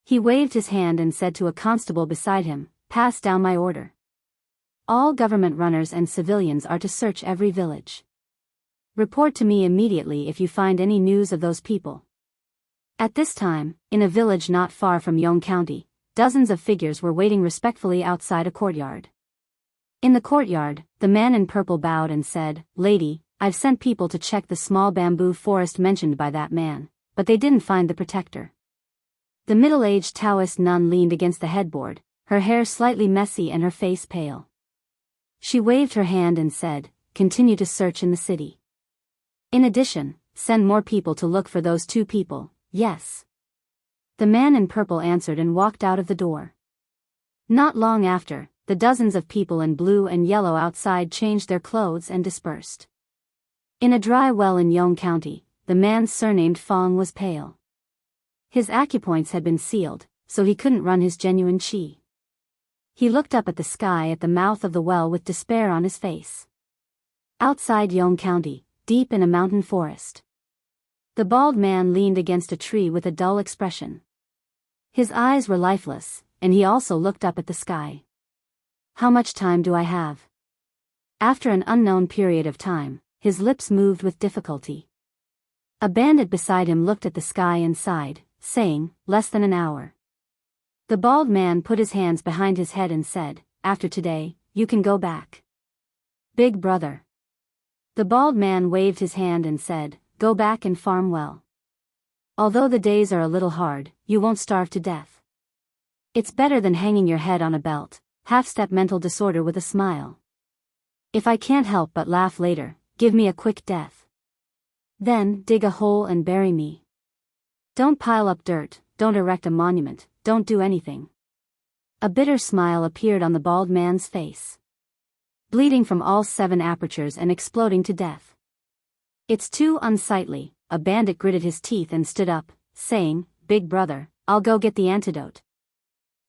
He waved his hand and said to a constable beside him, "Pass down my order. All government runners and civilians are to search every village. Report to me immediately if you find any news of those people." At this time, in a village not far from Yong County, dozens of figures were waiting respectfully outside a courtyard. In the courtyard, the man in purple bowed and said, "Lady, I've sent people to check the small bamboo forest mentioned by that man, but they didn't find the protector." The middle-aged Taoist nun leaned against the headboard, her hair slightly messy and her face pale. She waved her hand and said, "Continue to search in the city. In addition, send more people to look for those two people." "Yes." The man in purple answered and walked out of the door. Not long after, the dozens of people in blue and yellow outside changed their clothes and dispersed. In a dry well in Yong County, the man surnamed Fong was pale. His acupoints had been sealed, so he couldn't run his genuine qi. He looked up at the sky at the mouth of the well with despair on his face. Outside Yong County, deep in a mountain forest, the bald man leaned against a tree with a dull expression. His eyes were lifeless, and he also looked up at the sky. How much time do I have? After an unknown period of time, his lips moved with difficulty. A bandit beside him looked at the sky and sighed, saying, less than an hour. The bald man put his hands behind his head and said, after today, you can go back. Big brother. The bald man waved his hand and said, go back and farm well. Although the days are a little hard, you won't starve to death. It's better than hanging your head on a belt. Half-step mental disorder with a smile. If I can't help but laugh later, give me a quick death. Then, dig a hole and bury me. Don't pile up dirt, don't erect a monument, don't do anything. A bitter smile appeared on the bald man's face. Bleeding from all 7 apertures and exploding to death. It's too unsightly, a bandit gritted his teeth and stood up, saying, Big brother, I'll go get the antidote.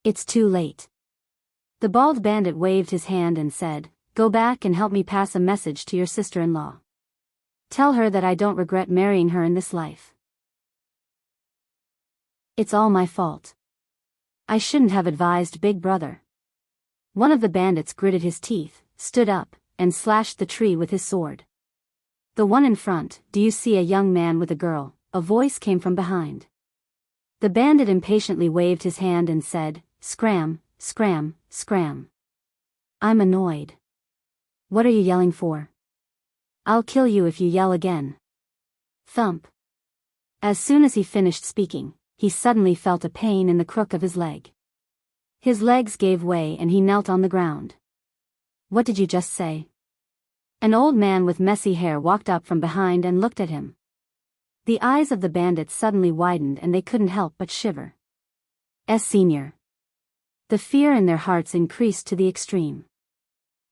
It's too late. The bald bandit waved his hand and said, go back and help me pass a message to your sister-in-law. Tell her that I don't regret marrying her in this life. It's all my fault. I shouldn't have advised Big brother. One of the bandits gritted his teeth, stood up, and slashed the tree with his sword. The one in front, do you see a young man with a girl? A voice came from behind. The bandit impatiently waved his hand and said, scram, scram, scram. I'm annoyed. What are you yelling for? I'll kill you if you yell again. Thump. As soon as he finished speaking, he suddenly felt a pain in the crook of his leg. His legs gave way and he knelt on the ground. What did you just say? An old man with messy hair walked up from behind and looked at him. The eyes of the bandits suddenly widened and they couldn't help but shiver. Senior. The fear in their hearts increased to the extreme.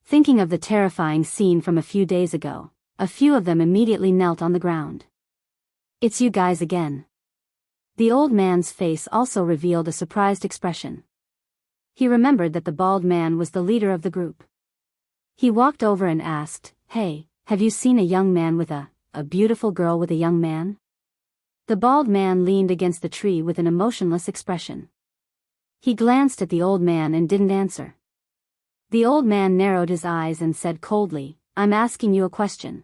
Thinking of the terrifying scene from a few days ago, a few of them immediately knelt on the ground. It's you guys again. The old man's face also revealed a surprised expression. He remembered that the bald man was the leader of the group. He walked over and asked, hey, have you seen a young man with a beautiful girl with a young man? The bald man leaned against the tree with an emotionless expression. He glanced at the old man and didn't answer. The old man narrowed his eyes and said coldly, I'm asking you a question.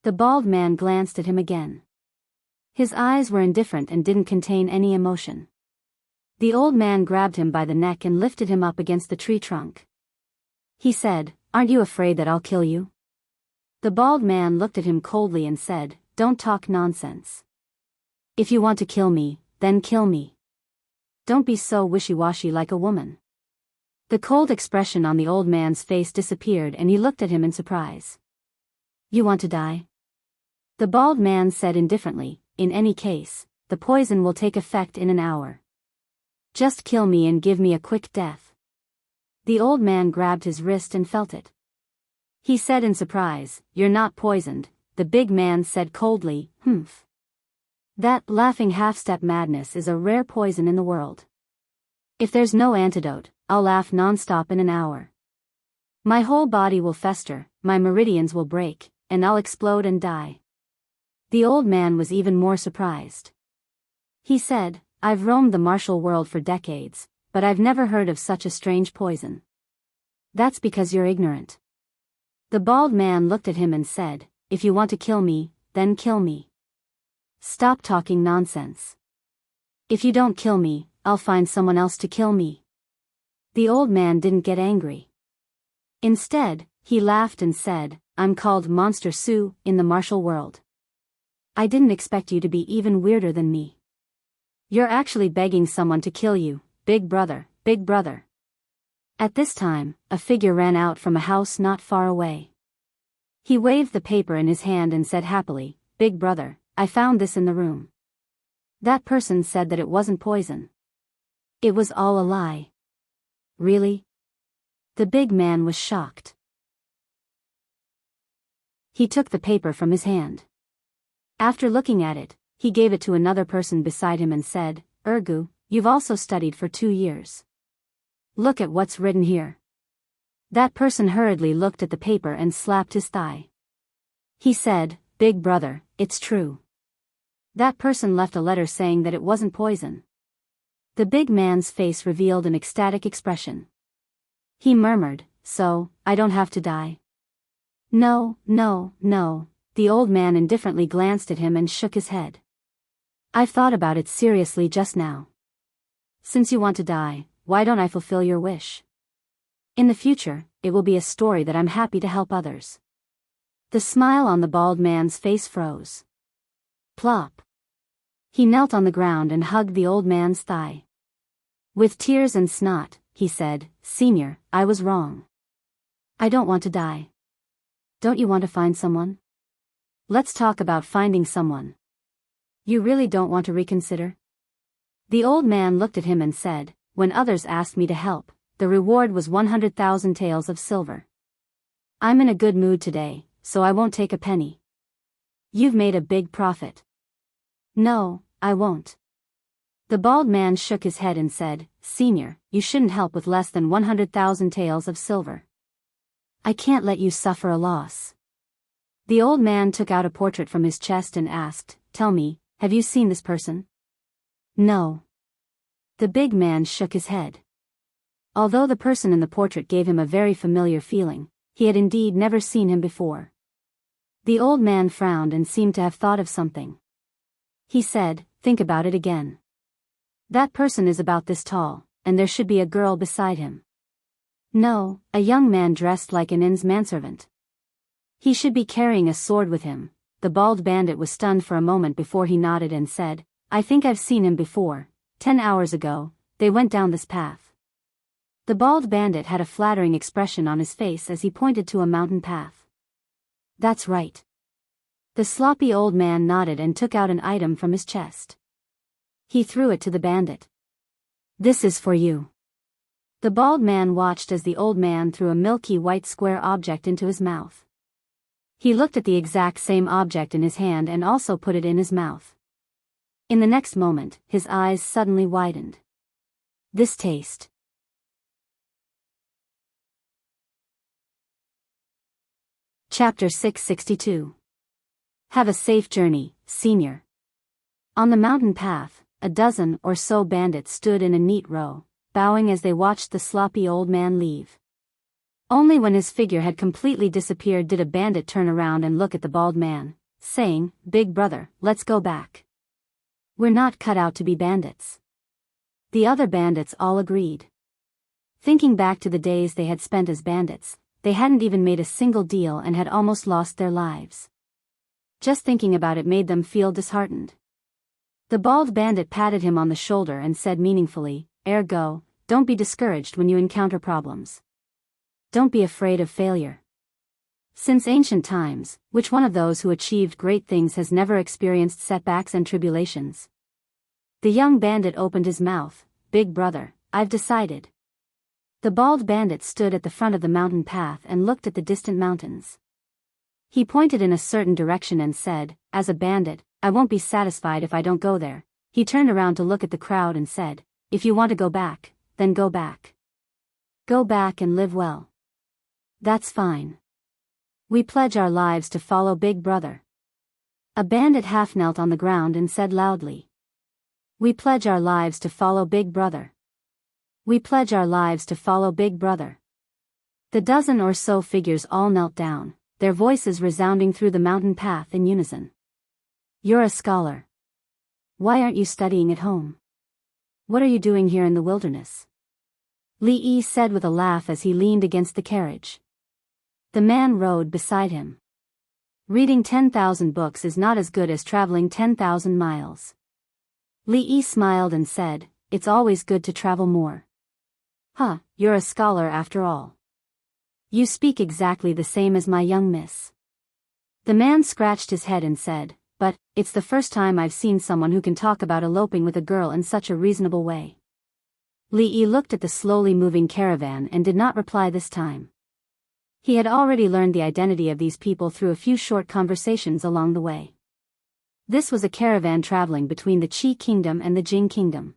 The bald man glanced at him again. His eyes were indifferent and didn't contain any emotion. The old man grabbed him by the neck and lifted him up against the tree trunk. He said, aren't you afraid that I'll kill you? The bald man looked at him coldly and said, don't talk nonsense. If you want to kill me, then kill me. Don't be so wishy-washy like a woman. The cold expression on the old man's face disappeared and he looked at him in surprise. You want to die? The bald man said indifferently, in any case, the poison will take effect in an hour. Just kill me and give me a quick death. The old man grabbed his wrist and felt it. He said in surprise, you're not poisoned. The big man said coldly, humph. That laughing half-step madness is a rare poison in the world. If there's no antidote, I'll laugh non-stop in an hour. My whole body will fester, my meridians will break, and I'll explode and die. The old man was even more surprised. He said, I've roamed the martial world for decades, but I've never heard of such a strange poison. That's because you're ignorant. The bald man looked at him and said, if you want to kill me, then kill me. Stop talking nonsense. If you don't kill me, I'll find someone else to kill me. The old man didn't get angry. Instead, he laughed and said, I'm called Monster Sue in the martial world. I didn't expect you to be even weirder than me. You're actually begging someone to kill you, big brother, big brother. At this time, a figure ran out from a house not far away. He waved the paper in his hand and said happily, Big brother, I found this in the room. That person said that it wasn't poison. It was all a lie. Really? The big man was shocked. He took the paper from his hand. After looking at it, he gave it to another person beside him and said, "Ergu, you've also studied for 2 years. Look at what's written here." That person hurriedly looked at the paper and slapped his thigh. He said, "Big brother, it's true." That person left a letter saying that it wasn't poison. The big man's face revealed an ecstatic expression. He murmured, "So, I don't have to die?" "No, no, no." The old man indifferently glanced at him and shook his head. "I've thought about it seriously just now. Since you want to die, why don't I fulfill your wish? In the future, it will be a story that I'm happy to help others." The smile on the bald man's face froze. Plop. He knelt on the ground and hugged the old man's thigh. With tears and snot, he said, "Senior, I was wrong. I don't want to die. Don't you want to find someone? Let's talk about finding someone. You really don't want to reconsider?" The old man looked at him and said, "When others asked me to help, the reward was 100,000 taels of silver. I'm in a good mood today, so I won't take a penny. You've made a big profit." "No, I won't." The bald man shook his head and said, "Senior, you shouldn't help with less than 100,000 taels of silver. I can't let you suffer a loss." The old man took out a portrait from his chest and asked, "Tell me, have you seen this person?" "No." The big man shook his head. Although the person in the portrait gave him a very familiar feeling, he had indeed never seen him before. The old man frowned and seemed to have thought of something. He said, "Think about it again. That person is about this tall, and there should be a girl beside him. No, a young man dressed like an inn's manservant. He should be carrying a sword with him." The bald bandit was stunned for a moment before he nodded and said, "I think I've seen him before. 10 hours ago, they went down this path." The bald bandit had a flattering expression on his face as he pointed to a mountain path. "That's right." The sloppy old man nodded and took out an item from his chest. He threw it to the bandit. "This is for you." The bald man watched as the old man threw a milky white square object into his mouth. He looked at the exact same object in his hand and also put it in his mouth. In the next moment, his eyes suddenly widened. This taste. Chapter 662. Have a safe journey, Senior. On the mountain path, a dozen or so bandits stood in a neat row, bowing as they watched the sloppy old man leave. Only when his figure had completely disappeared did a bandit turn around and look at the bald man, saying, "Big brother, let's go back. We're not cut out to be bandits." The other bandits all agreed. Thinking back to the days they had spent as bandits, they hadn't even made a single deal and had almost lost their lives. Just thinking about it made them feel disheartened. The bald bandit patted him on the shoulder and said meaningfully, "Ergo, don't be discouraged when you encounter problems. Don't be afraid of failure. Since ancient times, which one of those who achieved great things has never experienced setbacks and tribulations?" The young bandit opened his mouth. "Big brother, I've decided." The bald bandit stood at the front of the mountain path and looked at the distant mountains. He pointed in a certain direction and said, "As a bandit, I won't be satisfied if I don't go there." He turned around to look at the crowd and said, "If you want to go back, then go back. Go back and live well. That's fine. We pledge our lives to follow Big Brother." A bandit half knelt on the ground and said loudly, "We pledge our lives to follow Big Brother. We pledge our lives to follow Big Brother." The dozen or so figures all knelt down, their voices resounding through the mountain path in unison. "You're a scholar. Why aren't you studying at home? What are you doing here in the wilderness?" Li Yi said with a laugh as he leaned against the carriage. The man rode beside him. "Reading 10,000 books is not as good as traveling 10,000 miles. Li Yi smiled and said, "It's always good to travel more." "Huh, you're a scholar after all. You speak exactly the same as my young miss." The man scratched his head and said, but it's the first time I've seen someone who can talk about eloping with a girl in such a reasonable way. Li Yi looked at the slowly moving caravan and did not reply this time. He had already learned the identity of these people through a few short conversations along the way. This was a caravan traveling between the Qi Kingdom and the Jing Kingdom.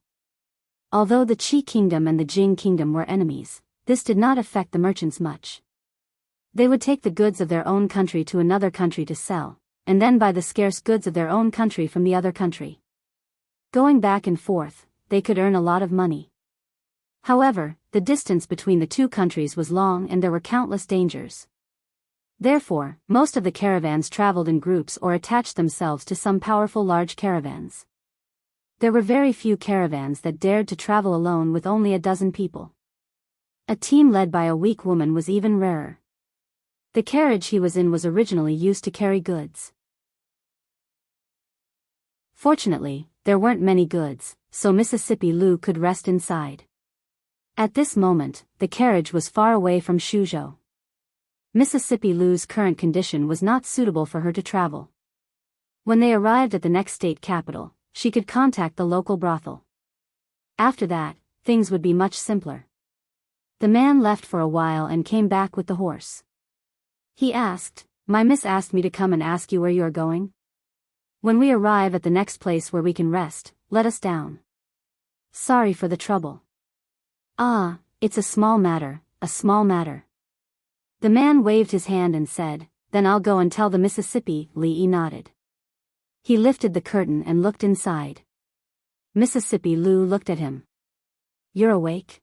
Although the Qi Kingdom and the Jing Kingdom were enemies, this did not affect the merchants much. They would take the goods of their own country to another country to sell, and then buy the scarce goods of their own country from the other country. Going back and forth, they could earn a lot of money. However, the distance between the two countries was long and there were countless dangers. Therefore, most of the caravans traveled in groups or attached themselves to some powerful large caravans. There were very few caravans that dared to travel alone with only a dozen people. A team led by a weak woman was even rarer. The carriage he was in was originally used to carry goods. Fortunately, there weren't many goods, so Mississippi Lu could rest inside. At this moment, the carriage was far away from Shuzhou. Mississippi Lu's current condition was not suitable for her to travel. When they arrived at the next state capital, she could contact the local brothel. After that, things would be much simpler. The man left for a while and came back with the horse. He asked, "My miss asked me to come and ask you where you are going? When we arrive at the next place where we can rest, let us down. Sorry for the trouble." "Ah, it's a small matter, a small matter." The man waved his hand and said, "Then I'll go and tell the Mississippi." Li Yi nodded. He lifted the curtain and looked inside. Mississippi Lu looked at him. "You're awake?"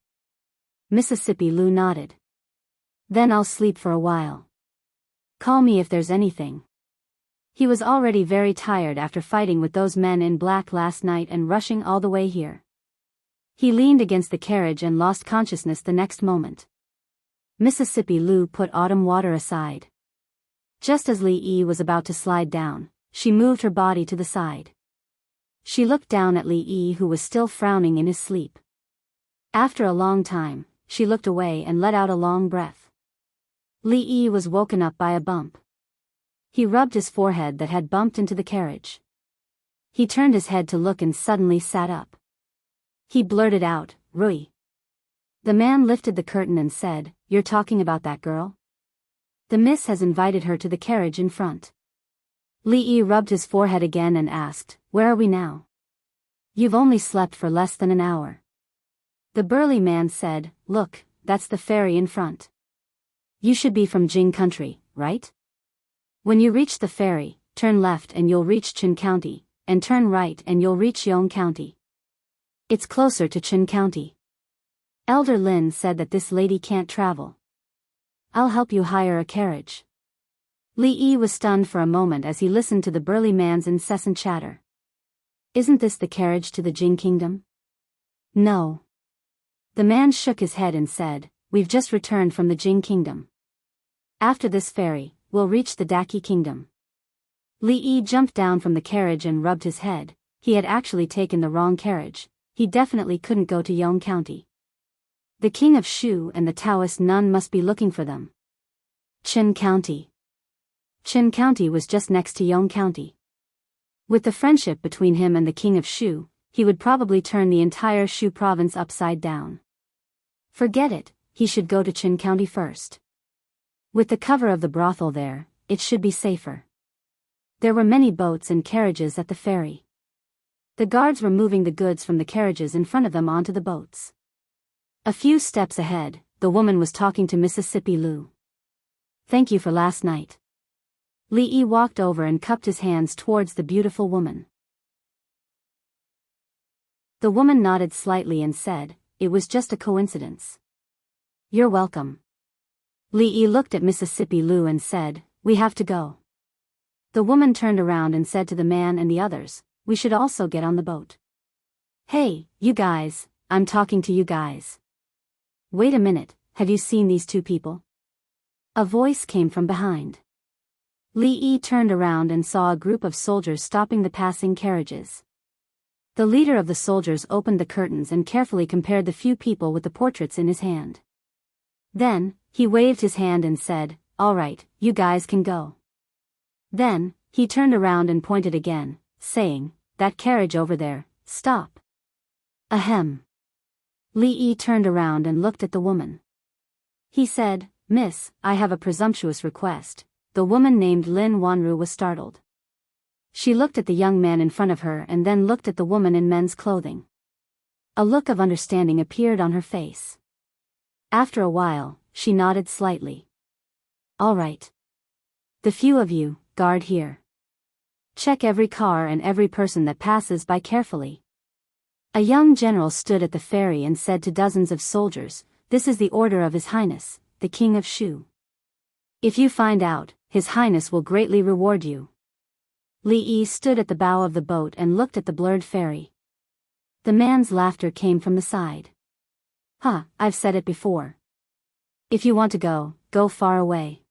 Mississippi Lu nodded. "Then I'll sleep for a while. Call me if there's anything." He was already very tired after fighting with those men in black last night and rushing all the way here. He leaned against the carriage and lost consciousness the next moment. Mississippi Lu put autumn water aside. Just as Li Yi was about to slide down, she moved her body to the side. She looked down at Li Yi, who was still frowning in his sleep. After a long time, she looked away and let out a long breath. Li Yi was woken up by a bump. He rubbed his forehead that had bumped into the carriage. He turned his head to look and suddenly sat up. He blurted out, "Rui." The man lifted the curtain and said, "You're talking about that girl? The miss has invited her to the carriage in front." Li Yi rubbed his forehead again and asked, "Where are we now?" "You've only slept for less than an hour." The burly man said, "Look, that's the ferry in front. You should be from Jing country, right? When you reach the ferry, turn left and you'll reach Qin County, and turn right and you'll reach Yong County. It's closer to Qin County." Elder Lin said that this lady can't travel. "I'll help you hire a carriage." Li Yi was stunned for a moment as he listened to the burly man's incessant chatter. "Isn't this the carriage to the Jing Kingdom?" "No." The man shook his head and said, "We've just returned from the Jing Kingdom. After this ferry, we'll reach the Daqi Kingdom." Li Yi jumped down from the carriage and rubbed his head. He had actually taken the wrong carriage. He definitely couldn't go to Yong County. The king of Shu and the Taoist nun must be looking for them. Qin County. Qin County was just next to Yong County. With the friendship between him and the king of Shu, he would probably turn the entire Shu province upside down. Forget it, he should go to Qin County first. With the cover of the brothel there, it should be safer. There were many boats and carriages at the ferry. The guards were moving the goods from the carriages in front of them onto the boats. A few steps ahead, the woman was talking to Mississippi Lu. "Thank you for last night." Li Yi walked over and cupped his hands towards the beautiful woman. The woman nodded slightly and said, "It was just a coincidence." "You're welcome." Li Yi looked at Mississippi Lu and said, "We have to go." The woman turned around and said to the man and the others, "We should also get on the boat." "Hey, you guys, I'm talking to you guys." "Wait a minute, have you seen these two people?" A voice came from behind. Li Yi turned around and saw a group of soldiers stopping the passing carriages. The leader of the soldiers opened the curtains and carefully compared the few people with the portraits in his hand. Then, he waved his hand and said, "All right, you guys can go." Then, He turned around and pointed again, saying, "That carriage over there, stop." Ahem. Li Yi turned around and looked at the woman. He said, "Miss, I have a presumptuous request." The woman named Lin Wanru was startled. She looked at the young man in front of her and then looked at the woman in men's clothing. A look of understanding appeared on her face. After a while, she nodded slightly. "All right. The few of you, guard here. Check every car and every person that passes by carefully." A young general stood at the ferry and said to dozens of soldiers, "This is the order of His Highness, the King of Shu. If you find out, His Highness will greatly reward you." Li Yi stood at the bow of the boat and looked at the blurred ferry. The man's laughter came from the side. I've said it before. If you want to go, go far away.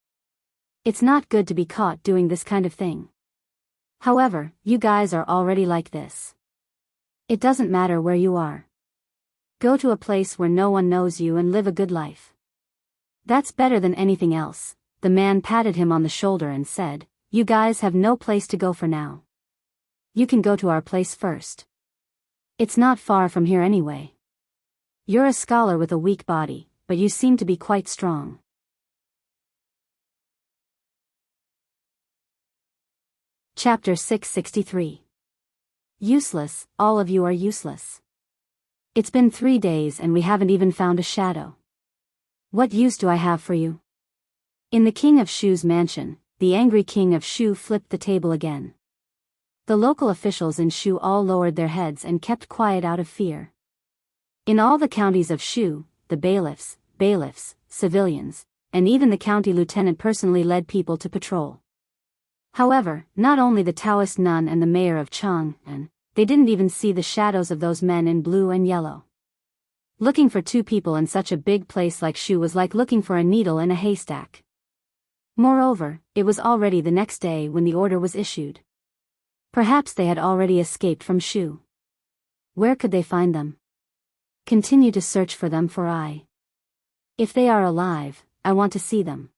It's not good to be caught doing this kind of thing. However, you guys are already like this. It doesn't matter where you are. Go to a place where no one knows you and live a good life. That's better than anything else." The man patted him on the shoulder and said, "You guys have no place to go for now. You can go to our place first. It's not far from here anyway. You're a scholar with a weak body, but you seem to be quite strong." Chapter 663. Useless, all of you are useless. It's been 3 days and we haven't even found a shadow. What use do I have for you? In the King of Shu's mansion, the angry King of Shu flipped the table again. The local officials in Shu all lowered their heads and kept quiet out of fear. In all the counties of Shu, the bailiffs, civilians, and even the county lieutenant personally led people to patrol. However, not only the Taoist nun and the mayor of Chang'an, they didn't even see the shadows of those men in blue and yellow. Looking for 2 people in such a big place like Shu was like looking for a needle in a haystack. Moreover, it was already the next day when the order was issued. Perhaps they had already escaped from Shu. Where could they find them? Continue to search for them for I. If they are alive, I want to see them.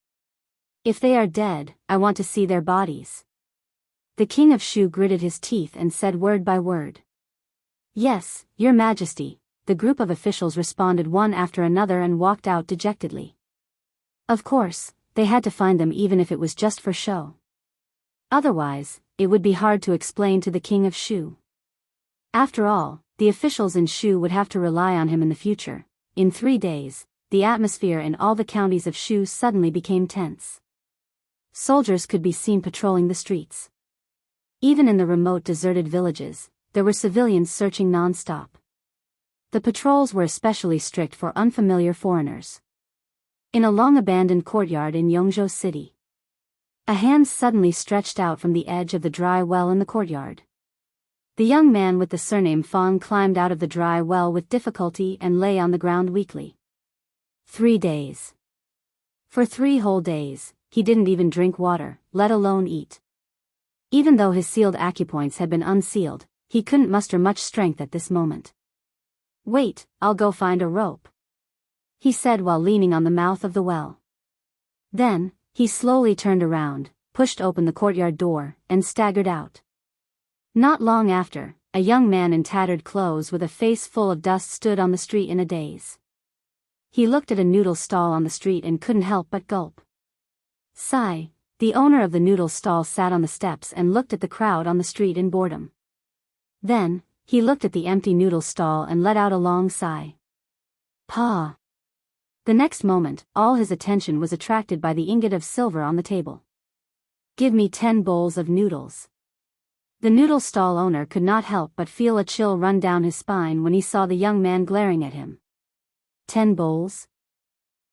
If they are dead, I want to see their bodies. The King of Shu gritted his teeth and said word by word. "Yes, Your Majesty." The group of officials responded one after another and walked out dejectedly. Of course, they had to find them even if it was just for show. Otherwise, it would be hard to explain to the King of Shu. After all, the officials in Shu would have to rely on him in the future. In 3 days, the atmosphere in all the counties of Shu suddenly became tense. Soldiers could be seen patrolling the streets. Even in the remote deserted villages, there were civilians searching non-stop. The patrols were especially strict for unfamiliar foreigners. In a long-abandoned courtyard in Yongzhou City, a hand suddenly stretched out from the edge of the dry well in the courtyard. The young man with the surname Fang climbed out of the dry well with difficulty and lay on the ground weakly. 3 days. For 3 whole days, he didn't even drink water, let alone eat. Even though his sealed acupoints had been unsealed, he couldn't muster much strength at this moment. "Wait, I'll go find a rope," he said while leaning on the mouth of the well. Then, he slowly turned around, pushed open the courtyard door, and staggered out. Not long after, a young man in tattered clothes with a face full of dust stood on the street in a daze. He looked at a noodle stall on the street and couldn't help but gulp. Sigh. The owner of the noodle stall sat on the steps and looked at the crowd on the street in boredom. Then, he looked at the empty noodle stall and let out a long sigh. Pa. The next moment, all his attention was attracted by the ingot of silver on the table. "Give me 10 bowls of noodles." The noodle stall owner could not help but feel a chill run down his spine when he saw the young man glaring at him. 10 bowls?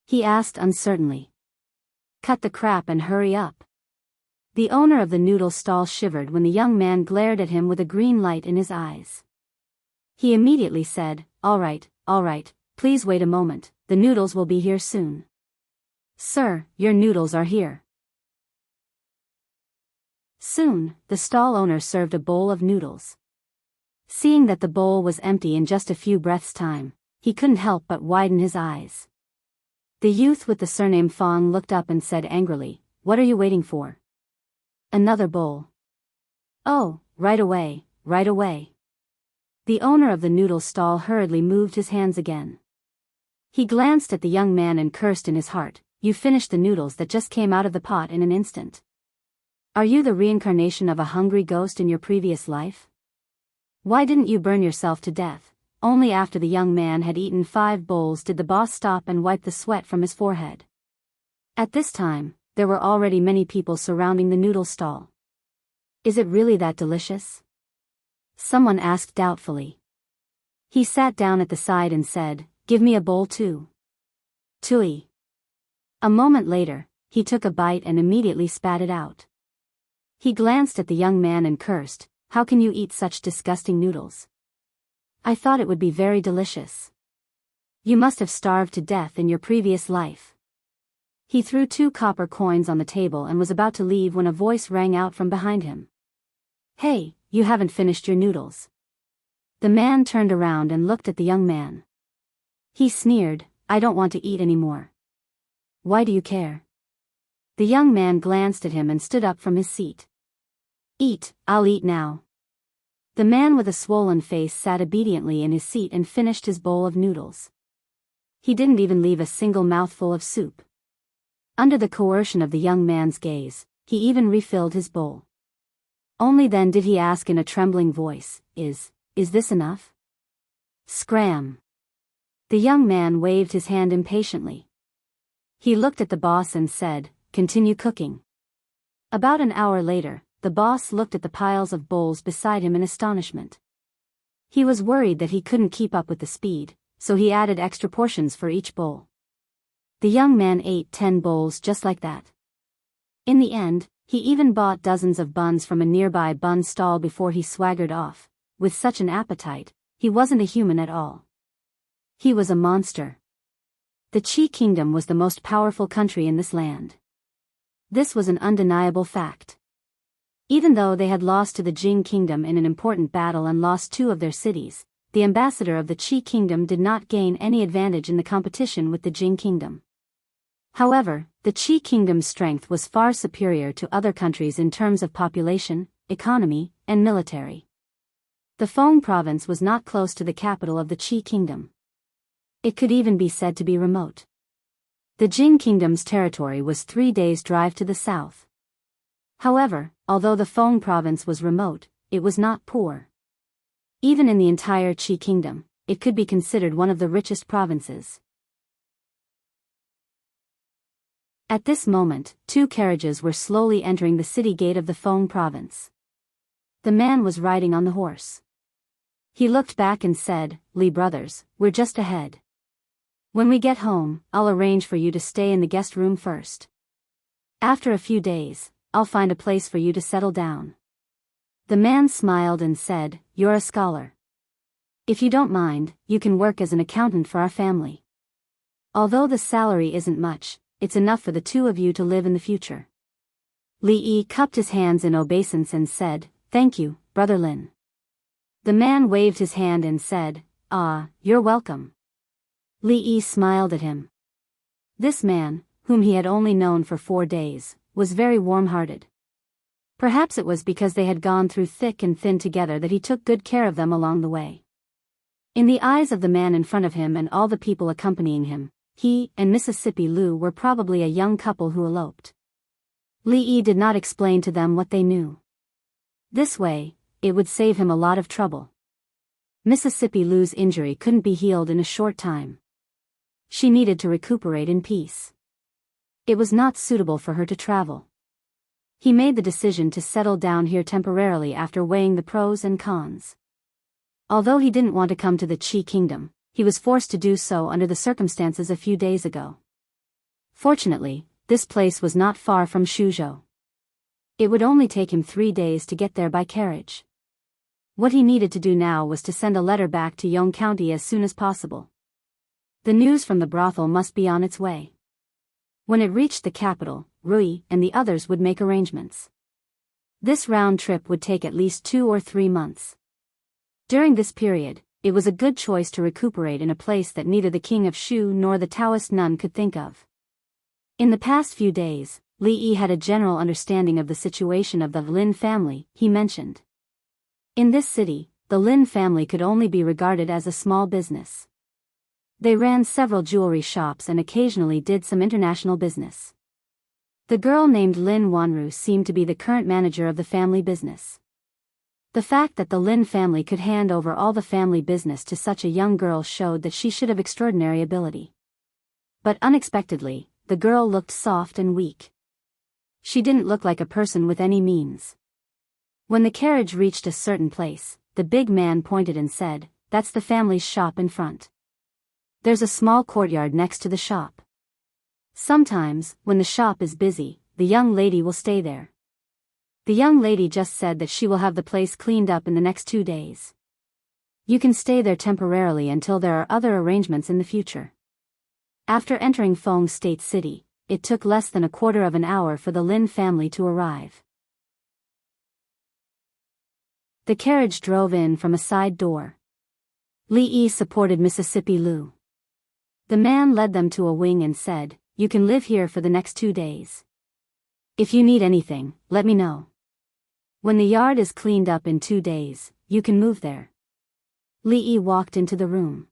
He asked uncertainly. "Cut the crap and hurry up." The owner of the noodle stall shivered when the young man glared at him with a green light in his eyes. He immediately said, all right, please wait a moment, the noodles will be here soon." "Sir, your noodles are here." Soon, the stall owner served a bowl of noodles. Seeing that the bowl was empty in just a few breaths' time, he couldn't help but widen his eyes. The youth with the surname Fang looked up and said angrily, "What are you waiting for?" "Another bowl." Oh, right away, right away. The owner of the noodle stall hurriedly moved his hands again. He glanced at the young man and cursed in his heart, "You finished the noodles that just came out of the pot in an instant. Are you the reincarnation of a hungry ghost in your previous life? Why didn't you burn yourself to death?" Only after the young man had eaten 5 bowls did the boss stop and wipe the sweat from his forehead. At this time, there were already many people surrounding the noodle stall. "Is it really that delicious?" someone asked doubtfully. He sat down at the side and said, "Give me a bowl too." Tui. A moment later, he took a bite and immediately spat it out. He glanced at the young man and cursed, "How can you eat such disgusting noodles? I thought it would be very delicious. You must have starved to death in your previous life." He threw 2 copper coins on the table and was about to leave when a voice rang out from behind him. "Hey, you haven't finished your noodles." The man turned around and looked at the young man. He sneered, "I don't want to eat anymore." "Why do you care?" The young man glanced at him and stood up from his seat. "Eat, I'll eat now." The man with a swollen face sat obediently in his seat and finished his bowl of noodles. He didn't even leave a single mouthful of soup. Under the coercion of the young man's gaze, he even refilled his bowl. Only then did he ask in a trembling voice, Is this enough?" Scram. The young man waved his hand impatiently. He looked at the boss and said, "Continue cooking." About an hour later, the boss looked at the piles of bowls beside him in astonishment. He was worried that he couldn't keep up with the speed, so he added extra portions for each bowl. The young man ate 10 bowls just like that. In the end, he even bought dozens of buns from a nearby bun stall before he swaggered off. With such an appetite, he wasn't a human at all. He was a monster. The Qi Kingdom was the most powerful country in this land. This was an undeniable fact. Even though they had lost to the Jing Kingdom in an important battle and lost 2 of their cities, the ambassador of the Qi Kingdom did not gain any advantage in the competition with the Jing Kingdom. However, the Qi Kingdom's strength was far superior to other countries in terms of population, economy, and military. The Feng province was not close to the capital of the Qi Kingdom. It could even be said to be remote. The Jing Kingdom's territory was 3 days' drive to the south. However, although the Feng province was remote, it was not poor. Even in the entire Qi Kingdom, it could be considered one of the richest provinces. At this moment, 2 carriages were slowly entering the city gate of the Feng province. The man was riding on the horse. He looked back and said, "Li brothers, we're just ahead. When we get home, I'll arrange for you to stay in the guest room first. After a few days, I'll find a place for you to settle down." The man smiled and said, "You're a scholar. If you don't mind, you can work as an accountant for our family. Although the salary isn't much, it's enough for the 2 of you to live in the future." Li Yi cupped his hands in obeisance and said, "Thank you, Brother Lin." The man waved his hand and said, "Ah, you're welcome." Li Yi smiled at him. This man, whom he had only known for 4 days, was very warm-hearted. Perhaps it was because they had gone through thick and thin together that he took good care of them along the way. In the eyes of the man in front of him and all the people accompanying him, he and Mississippi Lu were probably a young couple who eloped. Li Yi did not explain to them what they knew. This way, it would save him a lot of trouble. Mississippi Lu's injury couldn't be healed in a short time. She needed to recuperate in peace. It was not suitable for her to travel. He made the decision to settle down here temporarily after weighing the pros and cons. Although he didn't want to come to the Qi Kingdom, he was forced to do so under the circumstances a few days ago. Fortunately, this place was not far from Shuzhou. It would only take him 3 days to get there by carriage. What he needed to do now was to send a letter back to Yong County as soon as possible. The news from the brothel must be on its way. When it reached the capital, Rui and the others would make arrangements. This round trip would take at least 2 or 3 months. During this period, it was a good choice to recuperate in a place that neither the king of Shu nor the Taoist nun could think of. In the past few days, Li Yi had a general understanding of the situation of the Lin family, he mentioned. In this city, the Lin family could only be regarded as a small business. They ran several jewelry shops and occasionally did some international business. The girl named Lin Wanru seemed to be the current manager of the family business. The fact that the Lin family could hand over all the family business to such a young girl showed that she should have extraordinary ability. But unexpectedly, the girl looked soft and weak. She didn't look like a person with any means. When the carriage reached a certain place, the big man pointed and said, "That's the family's shop in front. There's a small courtyard next to the shop. Sometimes, when the shop is busy, the young lady will stay there. The young lady just said that she will have the place cleaned up in the next 2 days. You can stay there temporarily until there are other arrangements in the future." After entering Feng State City, it took less than a quarter of an hour for the Lin family to arrive. The carriage drove in from a side door. Li Yi supported Mississippi Lu. The man led them to a wing and said, "You can live here for the next 2 days. If you need anything, let me know. When the yard is cleaned up in 2 days, you can move there." Li Yi walked into the room.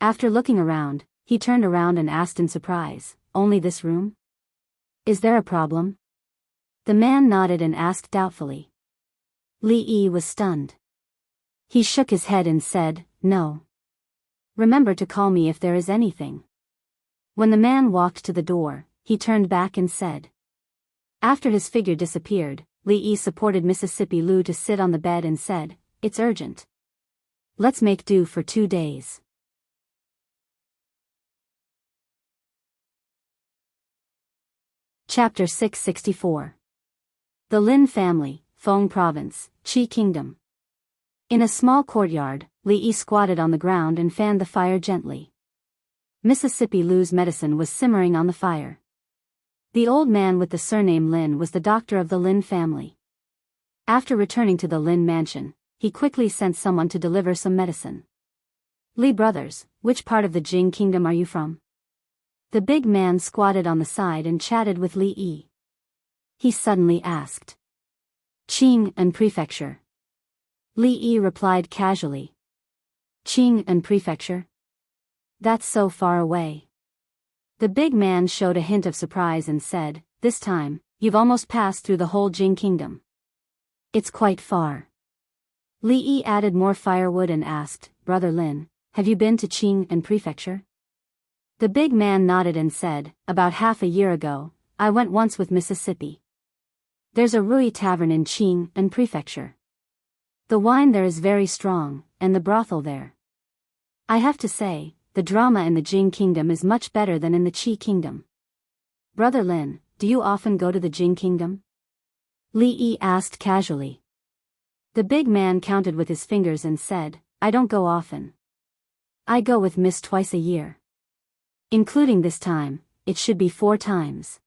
After looking around, he turned around and asked in surprise, "Only this room? Is there a problem?" The man nodded and asked doubtfully. Li Yi was stunned. He shook his head and said, "No. Remember to call me if there is anything." When the man walked to the door, he turned back and said. After his figure disappeared, Li Yi supported Mississippi Lu to sit on the bed and said, "It's urgent. Let's make do for 2 days." Chapter 664. The Lin family, Feng Province, Qi Kingdom. In a small courtyard, Li Yi squatted on the ground and fanned the fire gently. Mississippi Lu's medicine was simmering on the fire. The old man with the surname Lin was the doctor of the Lin family. After returning to the Lin mansion, he quickly sent someone to deliver some medicine. "Li brothers, which part of the Jing kingdom are you from?" The big man squatted on the side and chatted with Li Yi. He suddenly asked. "Qing and Prefecture." Li Yi replied casually. "Qing and Prefecture? That's so far away." The big man showed a hint of surprise and said, "This time, you've almost passed through the whole Jing kingdom. It's quite far." Li Yi added more firewood and asked, "Brother Lin, have you been to Qing and Prefecture?" The big man nodded and said, "About half a year ago, I went once with Mississippi. There's a Rui tavern in Qing and Prefecture. The wine there is very strong, and the brothel there. I have to say, the drama in the Jing kingdom is much better than in the Qi kingdom." "Brother Lin, do you often go to the Jing kingdom?" Li Yi asked casually. The big man counted with his fingers and said, "I don't go often. I go with Miss twice a year. Including this time, it should be 4 times.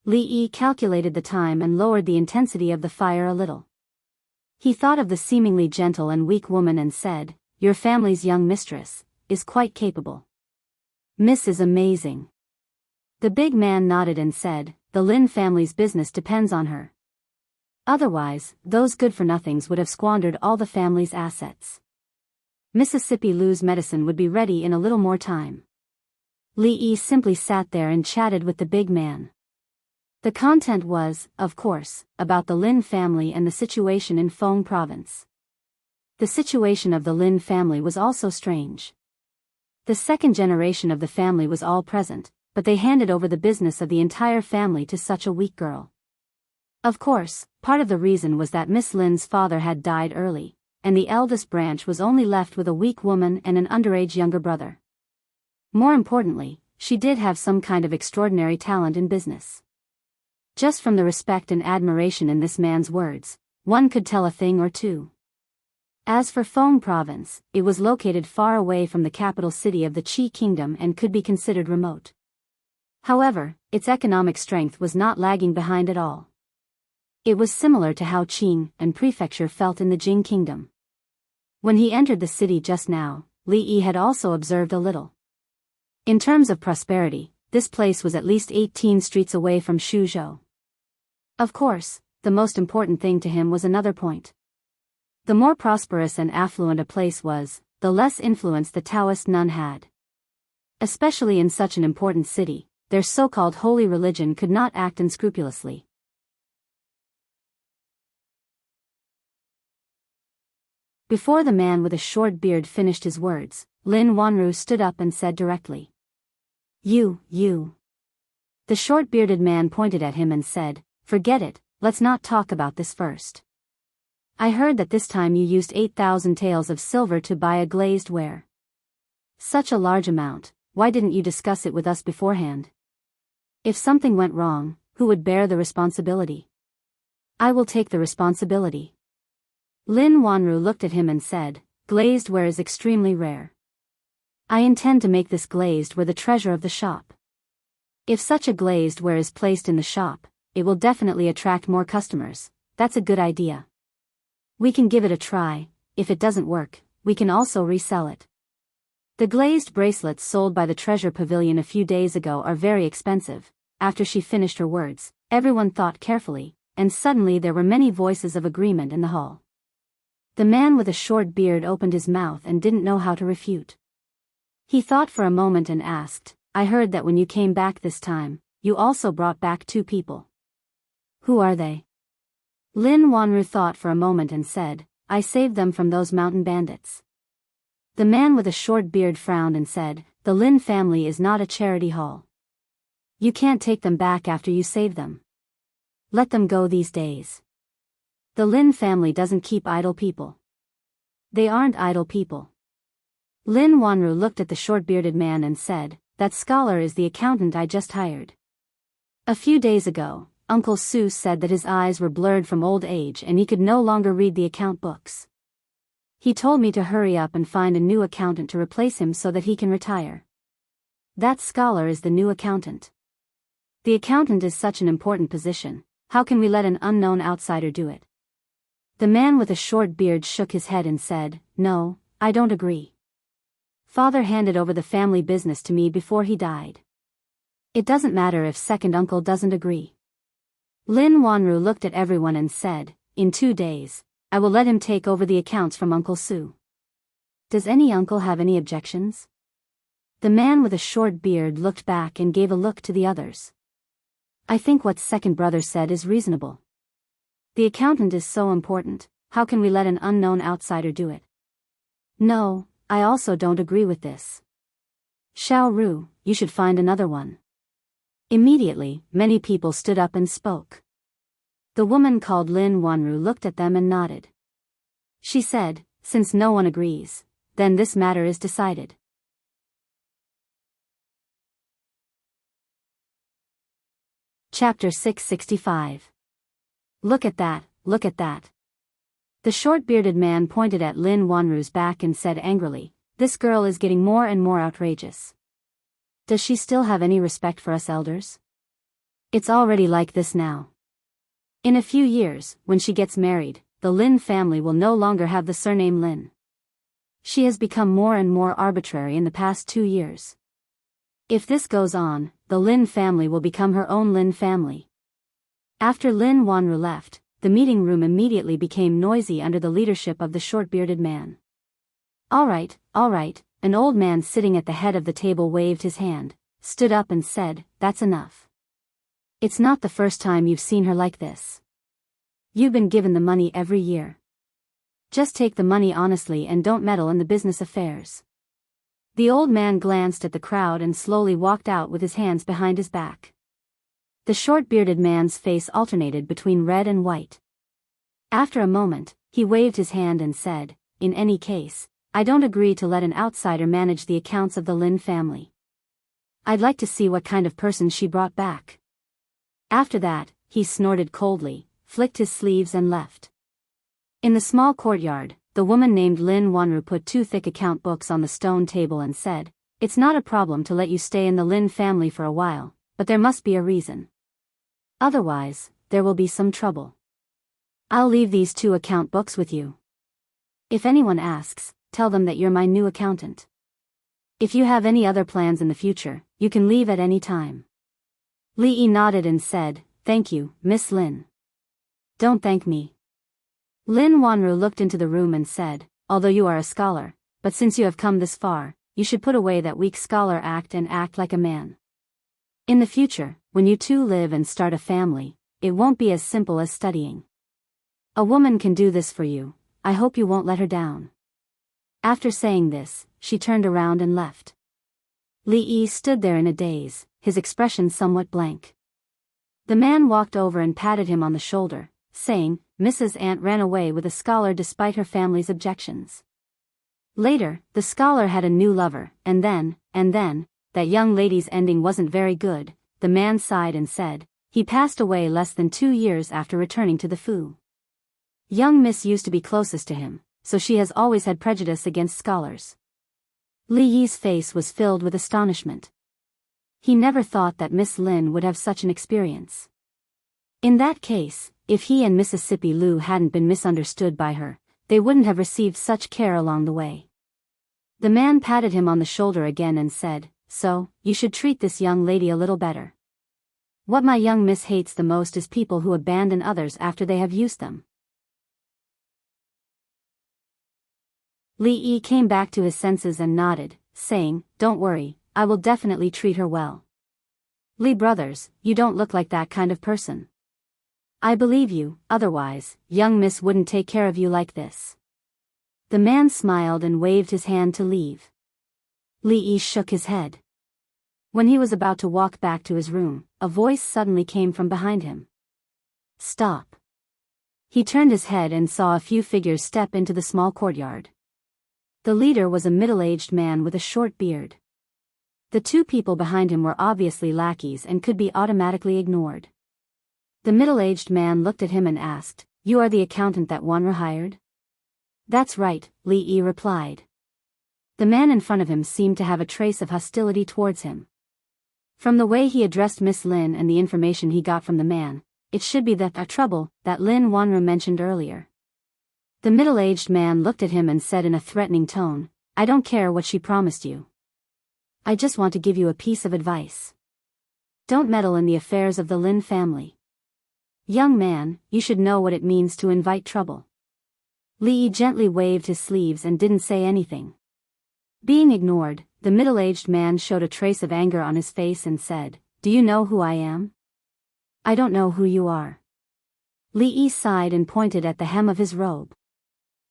Li Yi calculated the time and lowered the intensity of the fire a little. He thought of the seemingly gentle and weak woman and said, "Your family's young mistress is quite capable. Miss is amazing." The big man nodded and said, "The Lin family's business depends on her. Otherwise, those good-for-nothings would have squandered all the family's assets. Mississippi Lu's medicine would be ready in a little more time." Li Yi simply sat there and chatted with the big man. The content was, of course, about the Lin family and the situation in Feng Province. The situation of the Lin family was also strange. The second generation of the family was all present, but they handed over the business of the entire family to such a weak girl. Of course, part of the reason was that Miss Lin's father had died early, and the eldest branch was only left with a weak woman and an underage younger brother. More importantly, she did have some kind of extraordinary talent in business. Just from the respect and admiration in this man's words, one could tell a thing or two. As for Feng Province, it was located far away from the capital city of the Qi Kingdom and could be considered remote. However, its economic strength was not lagging behind at all. It was similar to how Qing and Prefecture felt in the Jing Kingdom. When he entered the city just now, Li Yi had also observed a little. In terms of prosperity, this place was at least 18 streets away from Shuzhou. Of course, the most important thing to him was another point. The more prosperous and affluent a place was, the less influence the Taoist nun had. Especially in such an important city, their so-called holy religion could not act unscrupulously. Before the man with a short beard finished his words, Lin Wanru stood up and said directly. You. The short-bearded man pointed at him and said, forget it, let's not talk about this first. I heard that this time you used 8,000 taels of silver to buy a glazed ware. Such a large amount, why didn't you discuss it with us beforehand? If something went wrong, who would bear the responsibility? I will take the responsibility. Lin Wanru looked at him and said, glazed ware is extremely rare. I intend to make this glazed ware the treasure of the shop. If such a glazed ware is placed in the shop, it will definitely attract more customers. That's a good idea. We can give it a try. If it doesn't work, we can also resell it. The glazed bracelets sold by the Treasure Pavilion a few days ago are very expensive. After she finished her words, everyone thought carefully, and suddenly there were many voices of agreement in the hall. The man with a short beard opened his mouth and didn't know how to refute. He thought for a moment and asked, I heard that when you came back this time, you also brought back 2 people. Who are they? Lin Wanru thought for a moment and said, I saved them from those mountain bandits. The man with a short beard frowned and said, the Lin family is not a charity hall. You can't take them back after you save them. Let them go these days. The Lin family doesn't keep idle people. They aren't idle people. Lin Wanru looked at the short-bearded man and said, that scholar is the accountant I just hired. A few days ago, Uncle Su said that his eyes were blurred from old age and he could no longer read the account books. He told me to hurry up and find a new accountant to replace him so that he can retire. That scholar is the new accountant. The accountant is such an important position, how can we let an unknown outsider do it? The man with a short beard shook his head and said, no, I don't agree. Father handed over the family business to me before he died. It doesn't matter if second uncle doesn't agree. Lin Wanru looked at everyone and said, in 2 days, I will let him take over the accounts from Uncle Su. Does any uncle have any objections? The man with a short beard looked back and gave a look to the others. I think what second brother said is reasonable. The accountant is so important, how can we let an unknown outsider do it? No, I also don't agree with this. Xiao Ru, you should find another one. Immediately, many people stood up and spoke. The woman called Lin Wanru looked at them and nodded. She said, since no one agrees, then this matter is decided. Chapter 665. Look at that, look at that. The short-bearded man pointed at Lin Wanru's back and said angrily, this girl is getting more and more outrageous. Does she still have any respect for us elders? It's already like this now. In a few years, when she gets married, the Lin family will no longer have the surname Lin. She has become more and more arbitrary in the past 2 years. If this goes on, the Lin family will become her own Lin family. After Lin Wanru left, the meeting room immediately became noisy under the leadership of the short-bearded man. All right, an old man sitting at the head of the table waved his hand, stood up and said, that's enough. It's not the first time you've seen her like this. You've been given the money every year. Just take the money honestly and don't meddle in the business affairs. The old man glanced at the crowd and slowly walked out with his hands behind his back. The short-bearded man's face alternated between red and white. After a moment, he waved his hand and said, in any case, I don't agree to let an outsider manage the accounts of the Lin family. I'd like to see what kind of person she brought back. After that, he snorted coldly, flicked his sleeves and left. In the small courtyard, the woman named Lin Wanru put 2 thick account books on the stone table and said, it's not a problem to let you stay in the Lin family for a while, but there must be a reason. Otherwise, there will be some trouble. I'll leave these 2 account books with you. If anyone asks, tell them that you're my new accountant. If you have any other plans in the future, you can leave at any time. Lee nodded and said, "Thank you, Miss Lin." "Don't thank me." Lin Wanru looked into the room and said, "Although you are a scholar, but since you have come this far, you should put away that weak scholar act and act like a man. In the future, when you two live and start a family, it won't be as simple as studying. A woman can do this for you, I hope you won't let her down." After saying this, she turned around and left. Lee stood there in a daze, his expression somewhat blank. The man walked over and patted him on the shoulder, saying, "Mrs. Ant ran away with a scholar despite her family's objections. Later, the scholar had a new lover, and then, that young lady's ending wasn't very good," the man sighed and said. "He passed away less than 2 years after returning to the Fu. Young Miss used to be closest to him, so she has always had prejudice against scholars." Li Yi's face was filled with astonishment. He never thought that Miss Lin would have such an experience. In that case, if he and Mississippi Lu hadn't been misunderstood by her, they wouldn't have received such care along the way. The man patted him on the shoulder again and said, "So, you should treat this young lady a little better. What my young miss hates the most is people who abandon others after they have used them." Li Yi came back to his senses and nodded, saying, "Don't worry, I will definitely treat her well." "Li brothers, you don't look like that kind of person. I believe you, otherwise, young miss wouldn't take care of you like this." The man smiled and waved his hand to leave. Li Yi shook his head. When he was about to walk back to his room, a voice suddenly came from behind him. "Stop." He turned his head and saw a few figures step into the small courtyard. The leader was a middle-aged man with a short beard. The two people behind him were obviously lackeys and could be automatically ignored. The middle-aged man looked at him and asked, "You are the accountant that Wanra hired?" "That's right," Li Yi replied. The man in front of him seemed to have a trace of hostility towards him. From the way he addressed Miss Lin and the information he got from the man, it should be the trouble that Lin Wanra mentioned earlier. The middle-aged man looked at him and said in a threatening tone, "I don't care what she promised you. I just want to give you a piece of advice. Don't meddle in the affairs of the Lin family. Young man, you should know what it means to invite trouble." Li Yi gently waved his sleeves and didn't say anything. Being ignored, the middle-aged man showed a trace of anger on his face and said, "Do you know who I am?" "I don't know who you are." Li Yi sighed and pointed at the hem of his robe.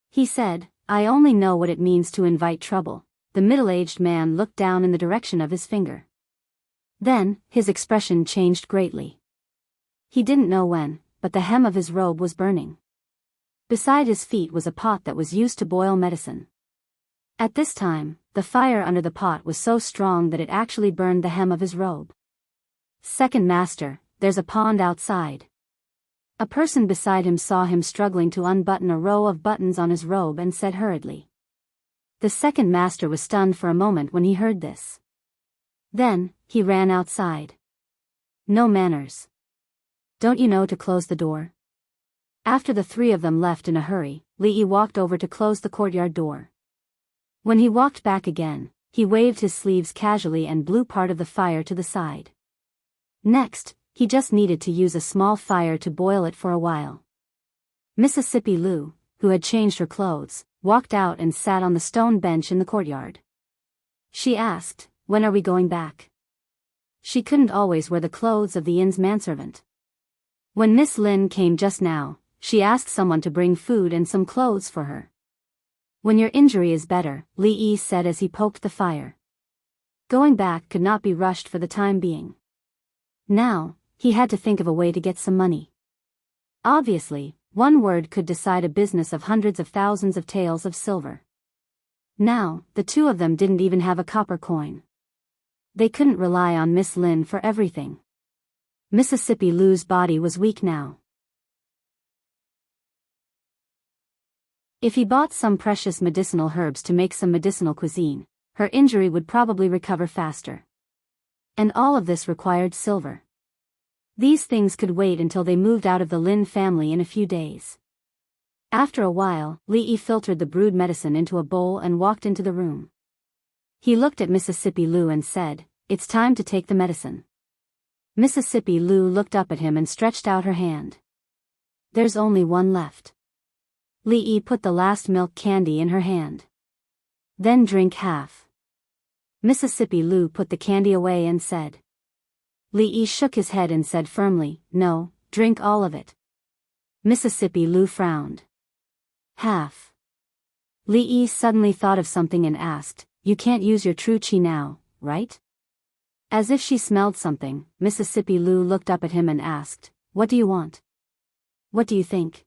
He said, "I only know what it means to invite trouble." The middle-aged man looked down in the direction of his finger. Then, his expression changed greatly. He didn't know when, but the hem of his robe was burning. Beside his feet was a pot that was used to boil medicine. At this time, the fire under the pot was so strong that it actually burned the hem of his robe. "Second master, there's a pond outside." A person beside him saw him struggling to unbutton a row of buttons on his robe and said hurriedly. The second master was stunned for a moment when he heard this. Then, he ran outside. "No manners. Don't you know to close the door?" After the three of them left in a hurry, Li Yi walked over to close the courtyard door. When he walked back again, he waved his sleeves casually and blew part of the fire to the side. Next, he just needed to use a small fire to boil it for a while. Mississippi Lu, who had changed her clothes, walked out and sat on the stone bench in the courtyard. She asked, "When are we going back?" She couldn't always wear the clothes of the inn's manservant. When Miss Lin came just now, she asked someone to bring food and some clothes for her. "When your injury is better," Li Yi said as he poked the fire. Going back could not be rushed for the time being. Now, he had to think of a way to get some money. Obviously, one word could decide a business of hundreds of thousands of taels of silver. Now, the two of them didn't even have a copper coin. They couldn't rely on Miss Lin for everything. Mississippi Lu's body was weak now. If he bought some precious medicinal herbs to make some medicinal cuisine, her injury would probably recover faster. And all of this required silver. These things could wait until they moved out of the Lin family in a few days. After a while, Li Yi filtered the brewed medicine into a bowl and walked into the room. He looked at Mississippi Lu and said, it's time to take the medicine. Mississippi Lou looked up at him and stretched out her hand. There's only one left. Lee put the last milk candy in her hand. Then drink half. Mississippi Lou put the candy away and said. Lee shook his head and said firmly, no, drink all of it. Mississippi Lou frowned. Half. Lee suddenly thought of something and asked, you can't use your true chi now, right? As if she smelled something, Mississippi Lou looked up at him and asked, what do you want? What do you think?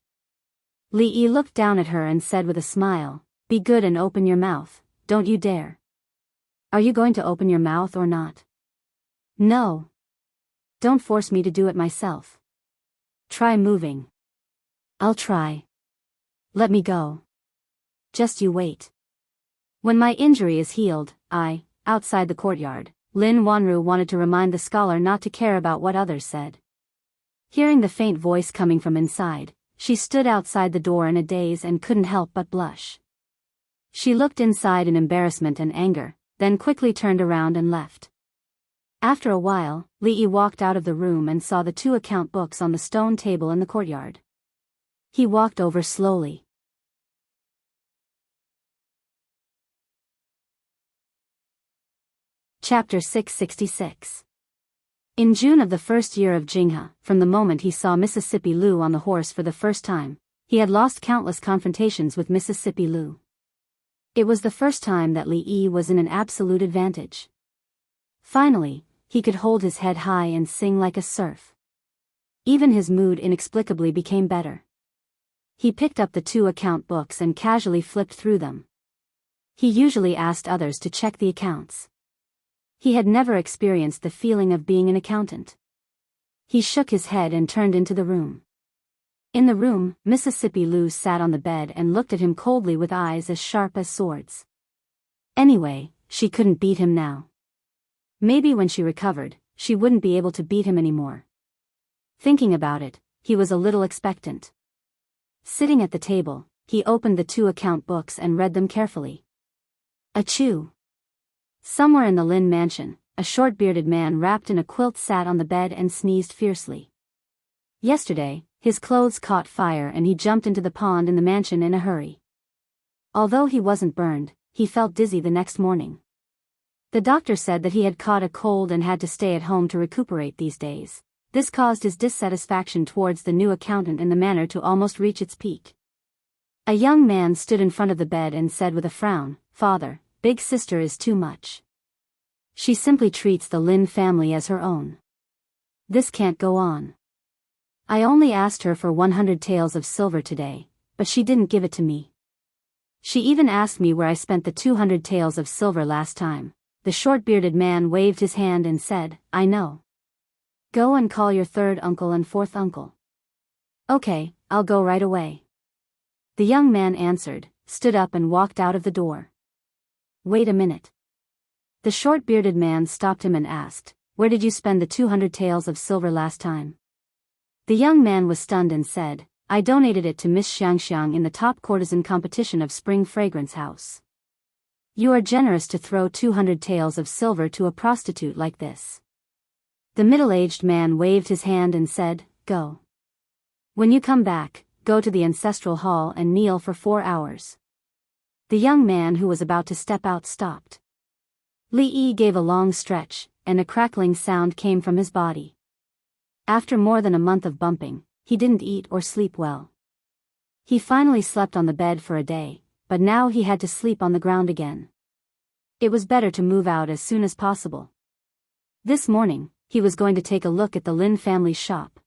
Lee looked down at her and said with a smile, be good and open your mouth, don't you dare. Are you going to open your mouth or not? No. Don't force me to do it myself. Try moving. I'll try. Let me go. Just you wait. When my injury is healed, outside the courtyard, Lin Wanru wanted to remind the scholar not to care about what others said. Hearing the faint voice coming from inside, she stood outside the door in a daze and couldn't help but blush. She looked inside in embarrassment and anger, then quickly turned around and left. After a while, Lee walked out of the room and saw the 2 account books on the stone table in the courtyard. He walked over slowly. Chapter 666. In June of the first year of Jinghe, from the moment he saw Mississippi Lou on the horse for the first time, he had lost countless confrontations with Mississippi Lou. It was the first time that Lee was in an absolute advantage. Finally, he could hold his head high and sing like a surf. Even his mood inexplicably became better. He picked up the 2 account books and casually flipped through them. He usually asked others to check the accounts. He had never experienced the feeling of being an accountant. He shook his head and turned into the room. In the room, Mississippi Lou sat on the bed and looked at him coldly with eyes as sharp as swords. Anyway, she couldn't beat him now. Maybe when she recovered, she wouldn't be able to beat him anymore. Thinking about it, he was a little expectant. Sitting at the table, he opened the 2 account books and read them carefully. Achoo! Somewhere in the Lin mansion, a short-bearded man wrapped in a quilt sat on the bed and sneezed fiercely. Yesterday, his clothes caught fire and he jumped into the pond in the mansion in a hurry. Although he wasn't burned, he felt dizzy the next morning. The doctor said that he had caught a cold and had to stay at home to recuperate these days. This caused his dissatisfaction towards the new accountant in the manor to almost reach its peak. A young man stood in front of the bed and said with a frown, Father, Big Sister is too much. She simply treats the Lin family as her own. This can't go on. I only asked her for 100 taels of silver today, but she didn't give it to me. She even asked me where I spent the 200 taels of silver last time. The short-bearded man waved his hand and said, I know. Go and call your 3rd uncle and 4th uncle. Okay, I'll go right away. The young man answered, stood up and walked out of the door. Wait a minute. The short-bearded man stopped him and asked, where did you spend the 200 taels of silver last time? The young man was stunned and said, I donated it to Miss Xiangxiang in the top courtesan competition of Spring Fragrance House. You are generous to throw 200 taels of silver to a prostitute like this. The middle-aged man waved his hand and said, Go. When you come back, go to the ancestral hall and kneel for 4 hours. The young man who was about to step out stopped. Lee gave a long stretch, and a crackling sound came from his body. After more than a month of bumping, he didn't eat or sleep well. He finally slept on the bed for a day, but now he had to sleep on the ground again. It was better to move out as soon as possible. This morning, he was going to take a look at the Lin family shop.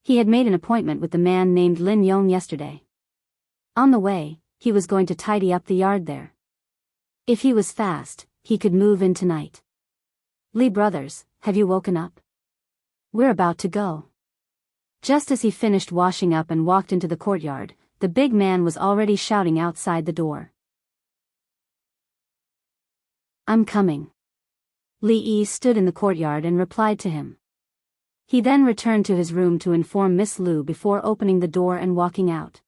He had made an appointment with the man named Lin Yong yesterday. On the way, he was going to tidy up the yard there. If he was fast, he could move in tonight. Lee brothers, have you woken up? We're about to go. Just as he finished washing up and walked into the courtyard, the big man was already shouting outside the door. I'm coming. Lee stood in the courtyard and replied to him. He then returned to his room to inform Miss Lu before opening the door and walking out.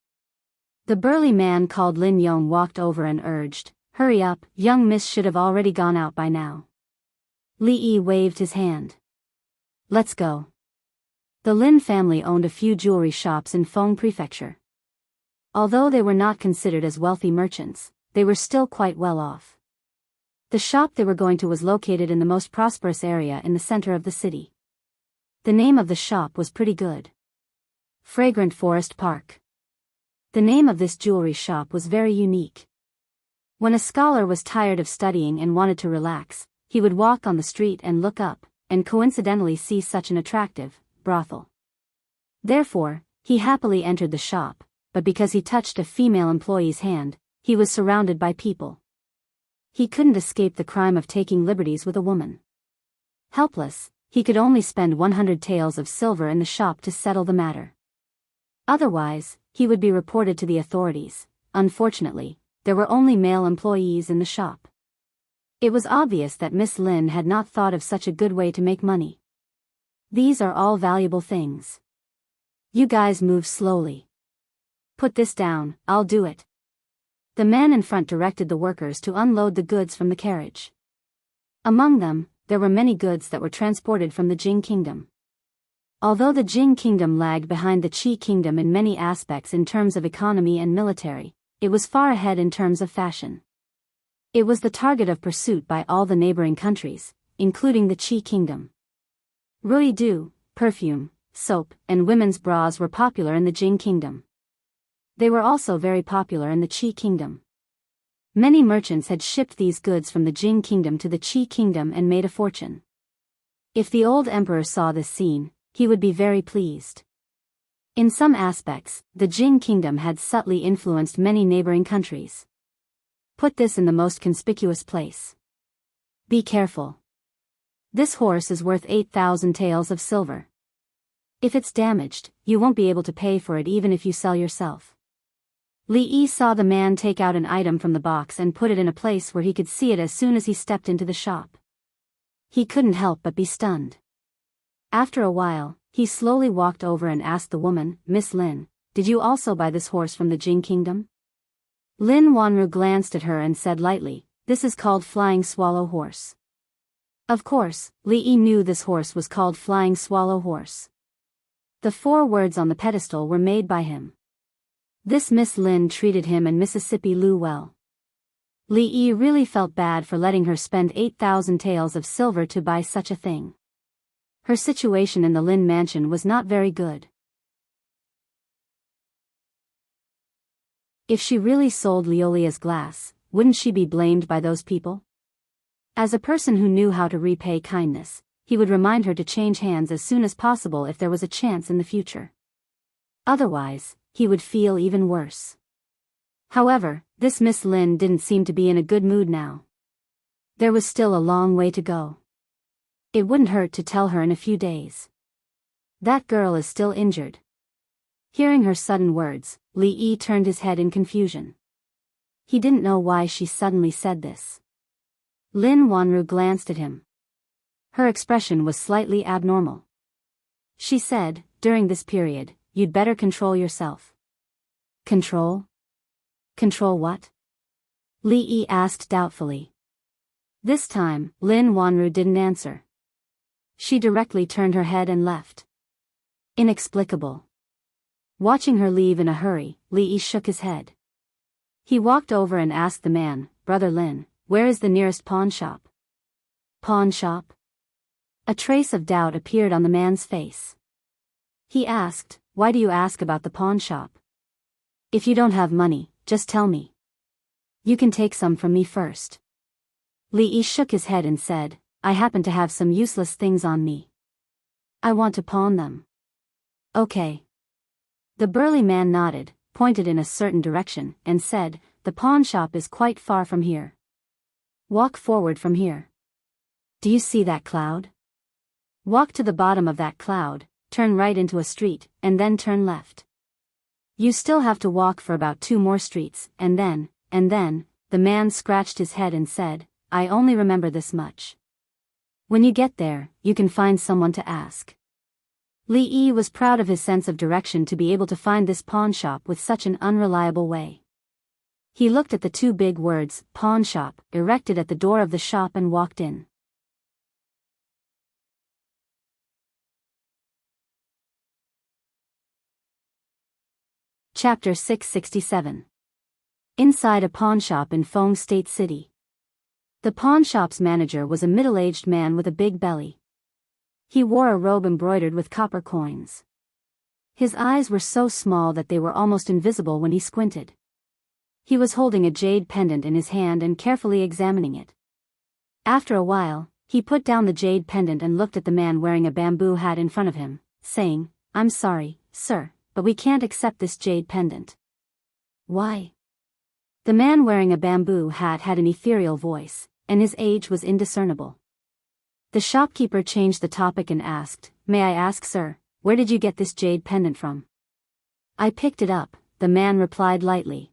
The burly man called Lin Yong walked over and urged, Hurry up, young miss should have already gone out by now. Li Yi waved his hand. Let's go. The Lin family owned a few jewelry shops in Feng Prefecture. Although they were not considered as wealthy merchants, they were still quite well off. The shop they were going to was located in the most prosperous area in the center of the city. The name of the shop was pretty good. Fragrant Forest Park. The name of this jewelry shop was very unique. When a scholar was tired of studying and wanted to relax, he would walk on the street and look up, and coincidentally see such an attractive brothel. Therefore, he happily entered the shop, but because he touched a female employee's hand, he was surrounded by people. He couldn't escape the crime of taking liberties with a woman. Helpless, he could only spend 100 taels of silver in the shop to settle the matter. Otherwise, he would be reported to the authorities. Unfortunately, there were only male employees in the shop. It was obvious that Miss Lin had not thought of such a good way to make money. These are all valuable things. You guys move slowly. Put this down, I'll do it. The man in front directed the workers to unload the goods from the carriage. Among them, there were many goods that were transported from the Jing Kingdom. Although the Jing Kingdom lagged behind the Qi Kingdom in many aspects in terms of economy and military, it was far ahead in terms of fashion. It was the target of pursuit by all the neighboring countries, including the Qi Kingdom. Ruidu, perfume, soap, and women's bras were popular in the Jing Kingdom. They were also very popular in the Qi Kingdom. Many merchants had shipped these goods from the Jing Kingdom to the Qi Kingdom and made a fortune. If the old emperor saw this scene, he would be very pleased. In some aspects, the Jing Kingdom had subtly influenced many neighboring countries. Put this in the most conspicuous place. Be careful. This horse is worth 8,000 taels of silver. If it's damaged, you won't be able to pay for it even if you sell yourself. Li Yi saw the man take out an item from the box and put it in a place where he could see it as soon as he stepped into the shop. He couldn't help but be stunned. After a while, he slowly walked over and asked the woman, Miss Lin, did you also buy this horse from the Jing Kingdom? Lin Wanru glanced at her and said lightly, this is called Flying Swallow Horse. Of course, Li Yi knew this horse was called Flying Swallow Horse. The 4 words on the pedestal were made by him. This Miss Lin treated him and Mississippi Lu well. Li Yi really felt bad for letting her spend 8,000 taels of silver to buy such a thing. Her situation in the Lin mansion was not very good. If she really sold Liolia's glass, wouldn't she be blamed by those people? As a person who knew how to repay kindness, he would remind her to change hands as soon as possible if there was a chance in the future. Otherwise, he would feel even worse. However, this Miss Lin didn't seem to be in a good mood now. There was still a long way to go. It wouldn't hurt to tell her in a few days. That girl is still injured. Hearing her sudden words, Li Yi turned his head in confusion. He didn't know why she suddenly said this. Lin Wanru glanced at him. Her expression was slightly abnormal. She said, during this period, you'd better control yourself. Control? Control what? Li Yi asked doubtfully. This time, Lin Wanru didn't answer. She directly turned her head and left. Inexplicable. Watching her leave in a hurry, Li Yi shook his head. He walked over and asked the man, Brother Lin, where is the nearest pawn shop? Pawn shop? A trace of doubt appeared on the man's face. He asked, why do you ask about the pawn shop? If you don't have money, just tell me. You can take some from me first. Li Yi shook his head and said, I happen to have some useless things on me. I want to pawn them. Okay. The burly man nodded, pointed in a certain direction, and said, the pawn shop is quite far from here. Walk forward from here. Do you see that cloud? Walk to the bottom of that cloud, turn right into a street, and then turn left. You still have to walk for about 2 more streets, and then, the man scratched his head and said, I only remember this much. When you get there, you can find someone to ask. Li Yi was proud of his sense of direction to be able to find this pawn shop with such an unreliable way. He looked at the 2 big words, pawn shop, erected at the door of the shop and walked in. Chapter 667. Inside a pawnshop in Feng State City. The pawnshop's manager was a middle-aged man with a big belly. He wore a robe embroidered with copper coins. His eyes were so small that they were almost invisible when he squinted. He was holding a jade pendant in his hand and carefully examining it. After a while, he put down the jade pendant and looked at the man wearing a bamboo hat in front of him, saying, "I'm sorry, sir, but we can't accept this jade pendant." "Why?" The man wearing a bamboo hat had an ethereal voice, and his age was indiscernible. The shopkeeper changed the topic and asked, "May I ask, sir, where did you get this jade pendant from?" "I picked it up," the man replied lightly.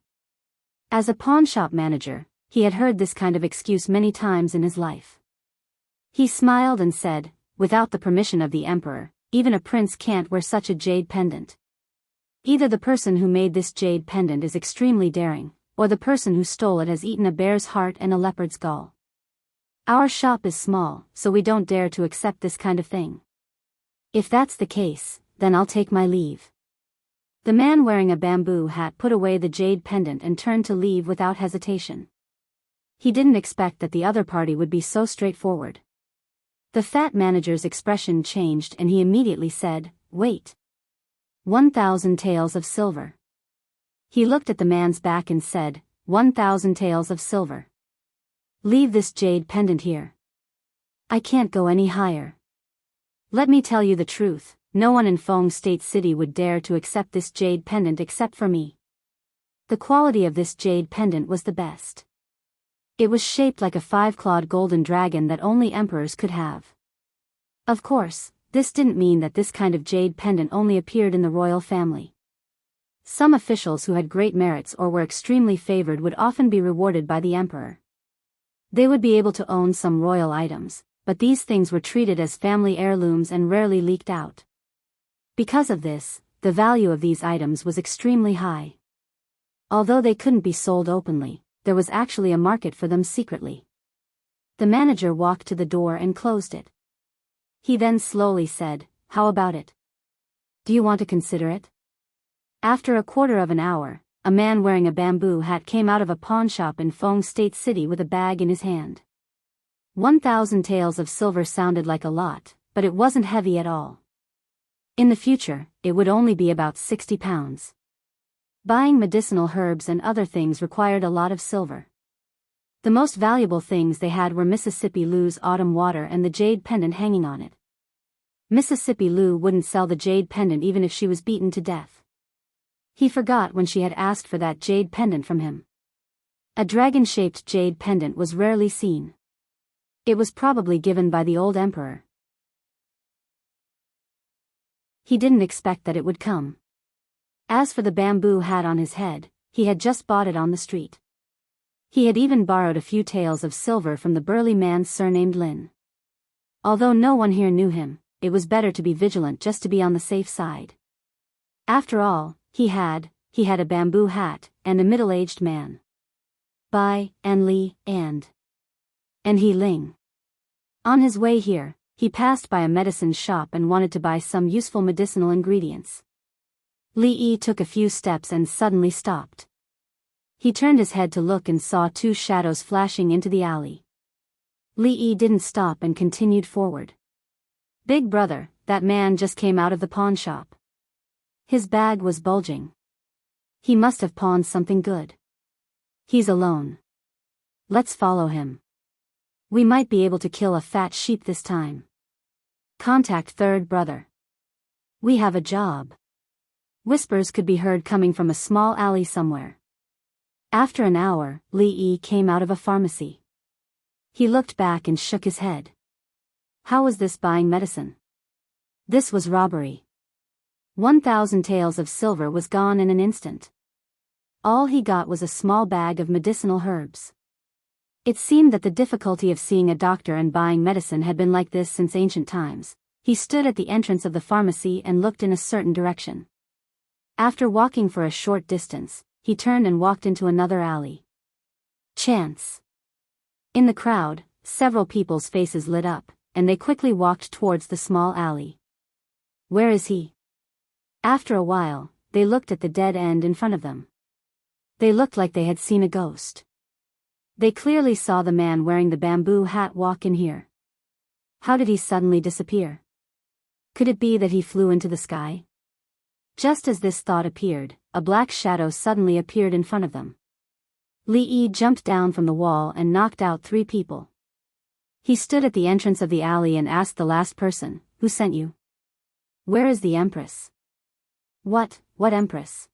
As a pawnshop manager, he had heard this kind of excuse many times in his life. He smiled and said, "Without the permission of the emperor, even a prince can't wear such a jade pendant. Either the person who made this jade pendant is extremely daring, or the person who stole it has eaten a bear's heart and a leopard's gall. Our shop is small, so we don't dare to accept this kind of thing. If that's the case, then I'll take my leave." The man wearing a bamboo hat put away the jade pendant and turned to leave without hesitation. He didn't expect that the other party would be so straightforward. The fat manager's expression changed and he immediately said, "Wait. 1,000 taels of silver." He looked at the man's back and said, 1,000 taels of silver. "Leave this jade pendant here. I can't go any higher. Let me tell you the truth, no one in Feng State City would dare to accept this jade pendant except for me. The quality of this jade pendant was the best. It was shaped like a 5-clawed golden dragon that only emperors could have. Of course, this didn't mean that this kind of jade pendant only appeared in the royal family. Some officials who had great merits or were extremely favored would often be rewarded by the emperor. They would be able to own some royal items, but these things were treated as family heirlooms and rarely leaked out. Because of this, the value of these items was extremely high. Although they couldn't be sold openly, there was actually a market for them secretly. The manager walked to the door and closed it. He then slowly said, "How about it? Do you want to consider it?" After a quarter of an hour, a man wearing a bamboo hat came out of a pawnshop in Feng State City with a bag in his hand. 1,000 taels of silver sounded like a lot, but it wasn't heavy at all. In the future, it would only be about 60 pounds. Buying medicinal herbs and other things required a lot of silver. The most valuable things they had were Mississippi Lou's autumn water and the jade pendant hanging on it. Mississippi Lou wouldn't sell the jade pendant even if she was beaten to death. He forgot when she had asked for that jade pendant from him. A dragon-shaped jade pendant was rarely seen. It was probably given by the old emperor. He didn't expect that it would come. As for the bamboo hat on his head, he had just bought it on the street. He had even borrowed a few taels of silver from the burly man surnamed Lin. Although no one here knew him, it was better to be vigilant just to be on the safe side. After all, he had a bamboo hat, and a middle-aged man. Bai, and Li, and He Ling. On his way here, he passed by a medicine shop and wanted to buy some useful medicinal ingredients. Li Yi took a few steps and suddenly stopped. He turned his head to look and saw 2 shadows flashing into the alley. Li Yi didn't stop and continued forward. "Big brother, that man just came out of the pawn shop. His bag was bulging. He must have pawned something good. He's alone. Let's follow him. We might be able to kill a fat sheep this time. Contact third brother. We have a job." Whispers could be heard coming from a small alley somewhere. After an hour, Li Yi came out of a pharmacy. He looked back and shook his head. How was this buying medicine? This was robbery. 1,000 taels of silver was gone in an instant. All he got was a small bag of medicinal herbs. It seemed that the difficulty of seeing a doctor and buying medicine had been like this since ancient times. He stood at the entrance of the pharmacy and looked in a certain direction. After walking for a short distance, he turned and walked into another alley. Chance. In the crowd, several people's faces lit up, and they quickly walked towards the small alley. Where is he? After a while, they looked at the dead end in front of them. They looked like they had seen a ghost. They clearly saw the man wearing the bamboo hat walk in here. How did he suddenly disappear? Could it be that he flew into the sky? Just as this thought appeared, a black shadow suddenly appeared in front of them. Li Yi jumped down from the wall and knocked out 3 people. He stood at the entrance of the alley and asked the last person, "Who sent you? Where is the Empress?" What Empress?"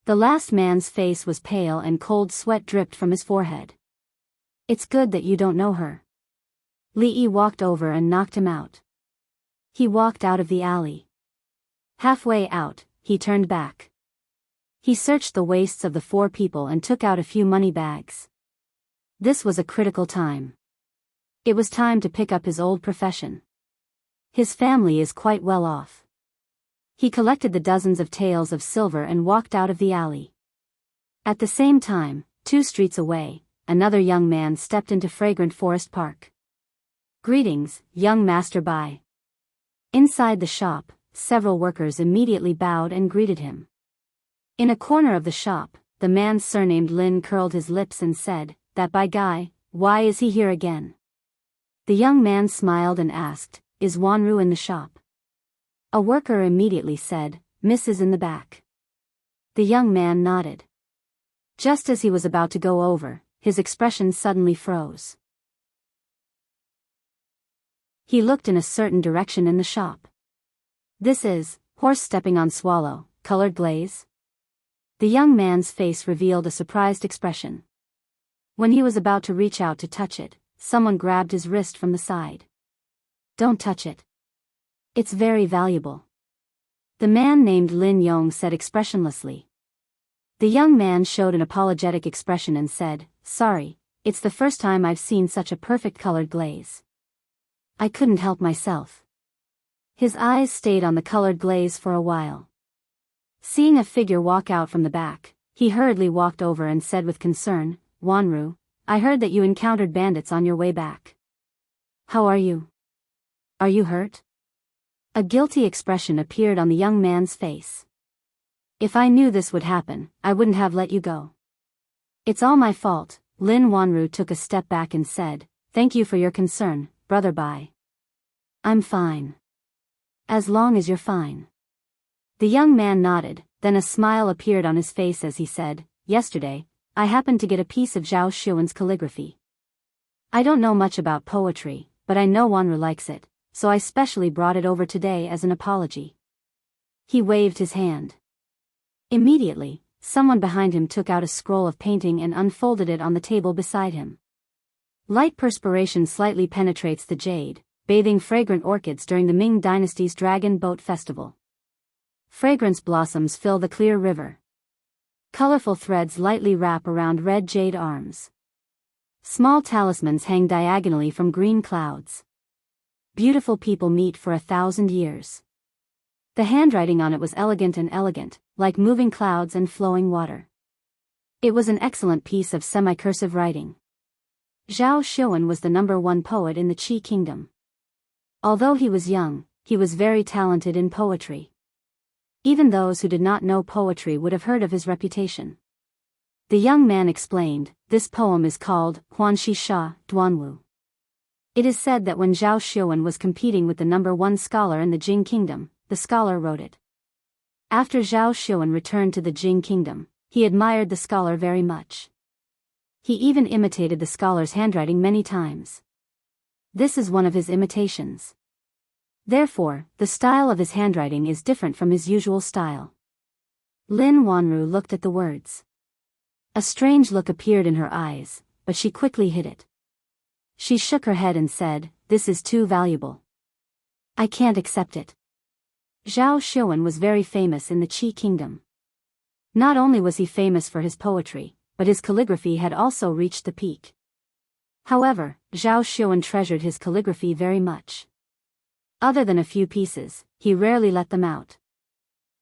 The last man's face was pale and cold sweat dripped from his forehead. "It's good that you don't know her." Li Yi walked over and knocked him out. He walked out of the alley. Halfway out, he turned back. He searched the waists of the 4 people and took out a few money bags. This was a critical time. It was time to pick up his old profession. His family is quite well off. He collected the dozens of taels of silver and walked out of the alley. At the same time, 2 streets away, another young man stepped into Fragrant Forest Park. "Greetings, young Master Bai." Inside the shop, several workers immediately bowed and greeted him. In a corner of the shop, the man surnamed Lin curled his lips and said, "That Bai guy, why is he here again?" The young man smiled and asked, "Is Wanru in the shop?" A worker immediately said, "Miss is in the back." The young man nodded. Just as he was about to go over, his expression suddenly froze. He looked in a certain direction in the shop. "This is, horse stepping on swallow, colored glaze?" The young man's face revealed a surprised expression. When he was about to reach out to touch it, someone grabbed his wrist from the side. "Don't touch it. It's very valuable," the man named Lin Yong said expressionlessly. The young man showed an apologetic expression and said, "Sorry, it's the first time I've seen such a perfect colored glaze. I couldn't help myself." His eyes stayed on the colored glaze for a while. Seeing a figure walk out from the back, he hurriedly walked over and said with concern, "Wanru, I heard that you encountered bandits on your way back. How are you? Are you hurt?" A guilty expression appeared on the young man's face. "If I knew this would happen, I wouldn't have let you go. It's all my fault." Lin Wanru took a step back and said, "Thank you for your concern, Brother Bai. I'm fine. As long as you're fine." The young man nodded, then a smile appeared on his face as he said, "Yesterday, I happened to get a piece of Zhao Xuan's calligraphy. I don't know much about poetry, but I know Wanru likes it, so I specially brought it over today as an apology." He waved his hand. Immediately, someone behind him took out a scroll of painting and unfolded it on the table beside him. Light perspiration slightly penetrates the jade, bathing fragrant orchids during the Ming Dynasty's Dragon Boat Festival. Fragrance blossoms fill the clear river. Colorful threads lightly wrap around red jade arms. Small talismans hang diagonally from green clouds. Beautiful people meet for 1,000 years. The handwriting on it was elegant, like moving clouds and flowing water. It was an excellent piece of semi-cursive writing. Zhao Xuan was the #1 poet in the Qi kingdom. Although he was young, he was very talented in poetry. Even those who did not know poetry would have heard of his reputation. The young man explained, "This poem is called Huanxi Sha Duanwu. It is said that when Zhao Xuan was competing with the #1 scholar in the Jing kingdom, the scholar wrote it. After Zhao Xuan returned to the Jing kingdom, he admired the scholar very much. He even imitated the scholar's handwriting many times. This is one of his imitations. Therefore, the style of his handwriting is different from his usual style." Lin Wanru looked at the words. A strange look appeared in her eyes, but she quickly hid it. She shook her head and said, "This is too valuable. I can't accept it." Zhao Xuan was very famous in the Qi kingdom. Not only was he famous for his poetry, but his calligraphy had also reached the peak. However, Zhao Xuan treasured his calligraphy very much. Other than a few pieces, he rarely let them out.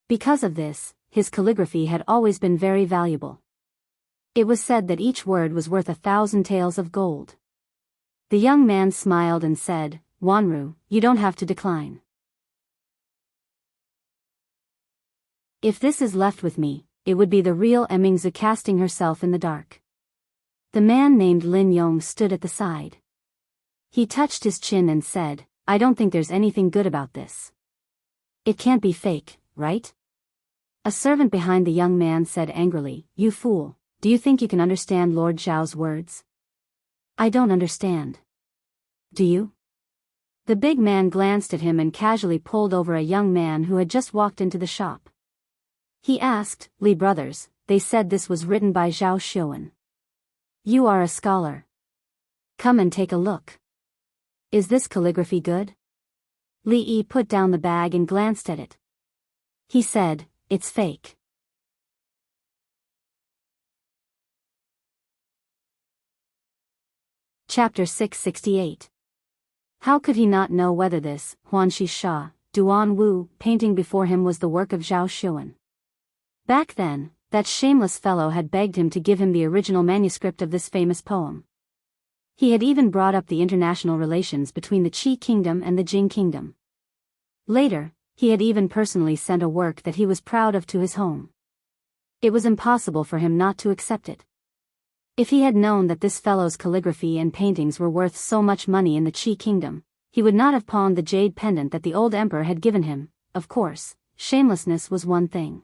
Because of this, his calligraphy had always been very valuable. It was said that each word was worth 1,000 taels of gold. The young man smiled and said, "Wanru, you don't have to decline." If this is left with me, it would be the real Emmingsu casting herself in the dark. The man named Lin Yong stood at the side. He touched his chin and said, I don't think there's anything good about this. It can't be fake, right? A servant behind the young man said angrily, You fool, do you think you can understand Lord Zhao's words? I don't understand. Do you? The big man glanced at him and casually pulled over a young man who had just walked into the shop. He asked, Li brothers, they said this was written by Zhao Xuan. You are a scholar. Come and take a look. Is this calligraphy good? Li Yi put down the bag and glanced at it. He said, It's fake. Chapter 668. How could he not know whether this, Huanxi Sha, Duan Wu, painting before him was the work of Zhao Xuan? Back then, that shameless fellow had begged him to give him the original manuscript of this famous poem. He had even brought up the international relations between the Qi kingdom and the Jing kingdom. Later, he had even personally sent a work that he was proud of to his home. It was impossible for him not to accept it. If he had known that this fellow's calligraphy and paintings were worth so much money in the Qi kingdom, he would not have pawned the jade pendant that the old emperor had given him. Of course, shamelessness was one thing.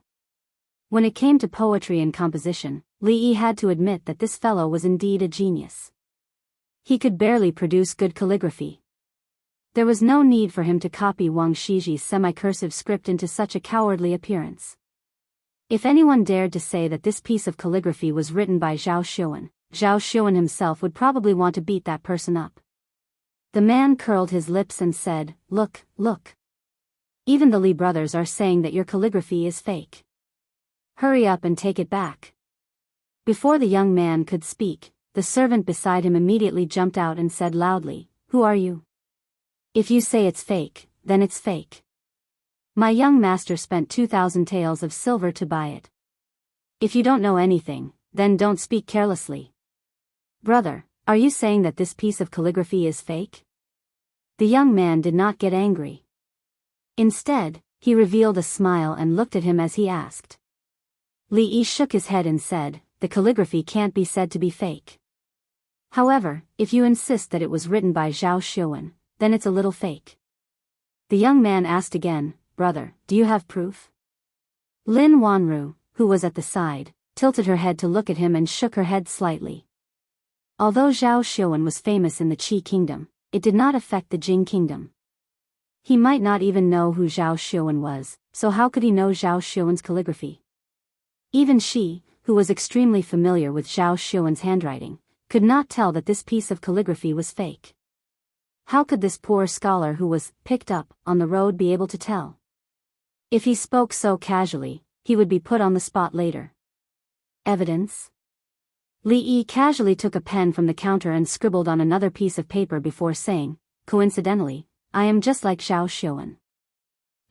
When it came to poetry and composition, Li Yi had to admit that this fellow was indeed a genius. He could barely produce good calligraphy. There was no need for him to copy Wang Shiji's semi-cursive script into such a cowardly appearance. If anyone dared to say that this piece of calligraphy was written by Zhao Xuan himself would probably want to beat that person up. The man curled his lips and said, Look, look. Even the Li brothers are saying that your calligraphy is fake. Hurry up and take it back. Before the young man could speak, the servant beside him immediately jumped out and said loudly, Who are you? If you say it's fake, then it's fake. My young master spent 2,000 taels of silver to buy it. If you don't know anything, then don't speak carelessly. Brother, are you saying that this piece of calligraphy is fake? The young man did not get angry. Instead, he revealed a smile and looked at him as he asked. Li Yi shook his head and said, The calligraphy can't be said to be fake. However, if you insist that it was written by Zhao Xuan, then it's a little fake. The young man asked again, Brother, do you have proof? Lin Wanru, who was at the side, tilted her head to look at him and shook her head slightly. Although Zhao Xuan was famous in the Qi kingdom, it did not affect the Jing kingdom. He might not even know who Zhao Xuan was, so how could he know Zhao Xuan's calligraphy? Even she, who was extremely familiar with Zhao Xuan's handwriting, could not tell that this piece of calligraphy was fake. How could this poor scholar who was picked up on the road be able to tell? If he spoke so casually, he would be put on the spot later. Evidence? Li Yi casually took a pen from the counter and scribbled on another piece of paper before saying, Coincidentally, I am just like Zhao Xuan.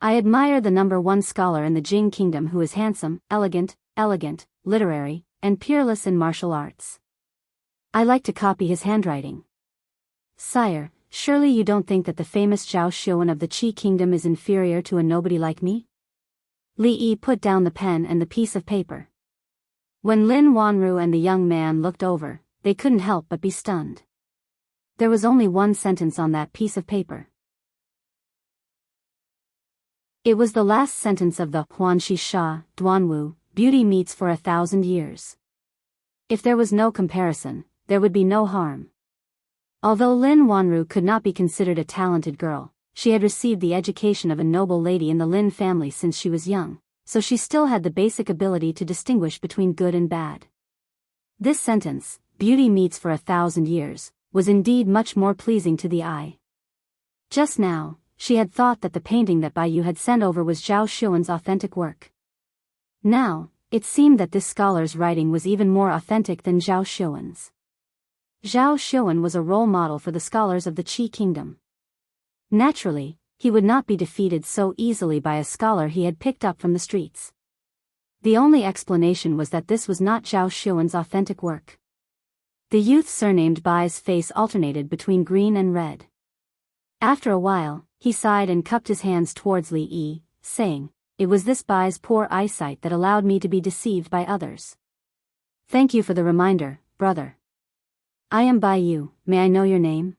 I admire the #1 scholar in the Jing kingdom who is handsome, elegant, literary, and peerless in martial arts. I like to copy his handwriting. Sire, surely you don't think that the famous Zhao Xuan of the Qi kingdom is inferior to a nobody like me? Li Yi put down the pen and the piece of paper. When Lin Wanru and the young man looked over, they couldn't help but be stunned. There was only one sentence on that piece of paper. It was the last sentence of the Huanxi Sha, Duanwu, Beauty Meets for 1,000 Years. If there was no comparison, there would be no harm. Although Lin Wanru could not be considered a talented girl, she had received the education of a noble lady in the Lin family since she was young, so she still had the basic ability to distinguish between good and bad. This sentence, Beauty Meets for 1,000 Years, was indeed much more pleasing to the eye. Just now, she had thought that the painting that Bai Yu had sent over was Zhao Xuan's authentic work. Now, it seemed that this scholar's writing was even more authentic than Zhao Xuan's. Zhao Xuan was a role model for the scholars of the Qi kingdom. Naturally, he would not be defeated so easily by a scholar he had picked up from the streets. The only explanation was that this was not Zhao Xuan's authentic work. The youth surnamed Bai's face alternated between green and red. After a while, he sighed and cupped his hands towards Li Yi, saying, it was this Bai's poor eyesight that allowed me to be deceived by others. Thank you for the reminder, brother. I am Bai Yu, may I know your name?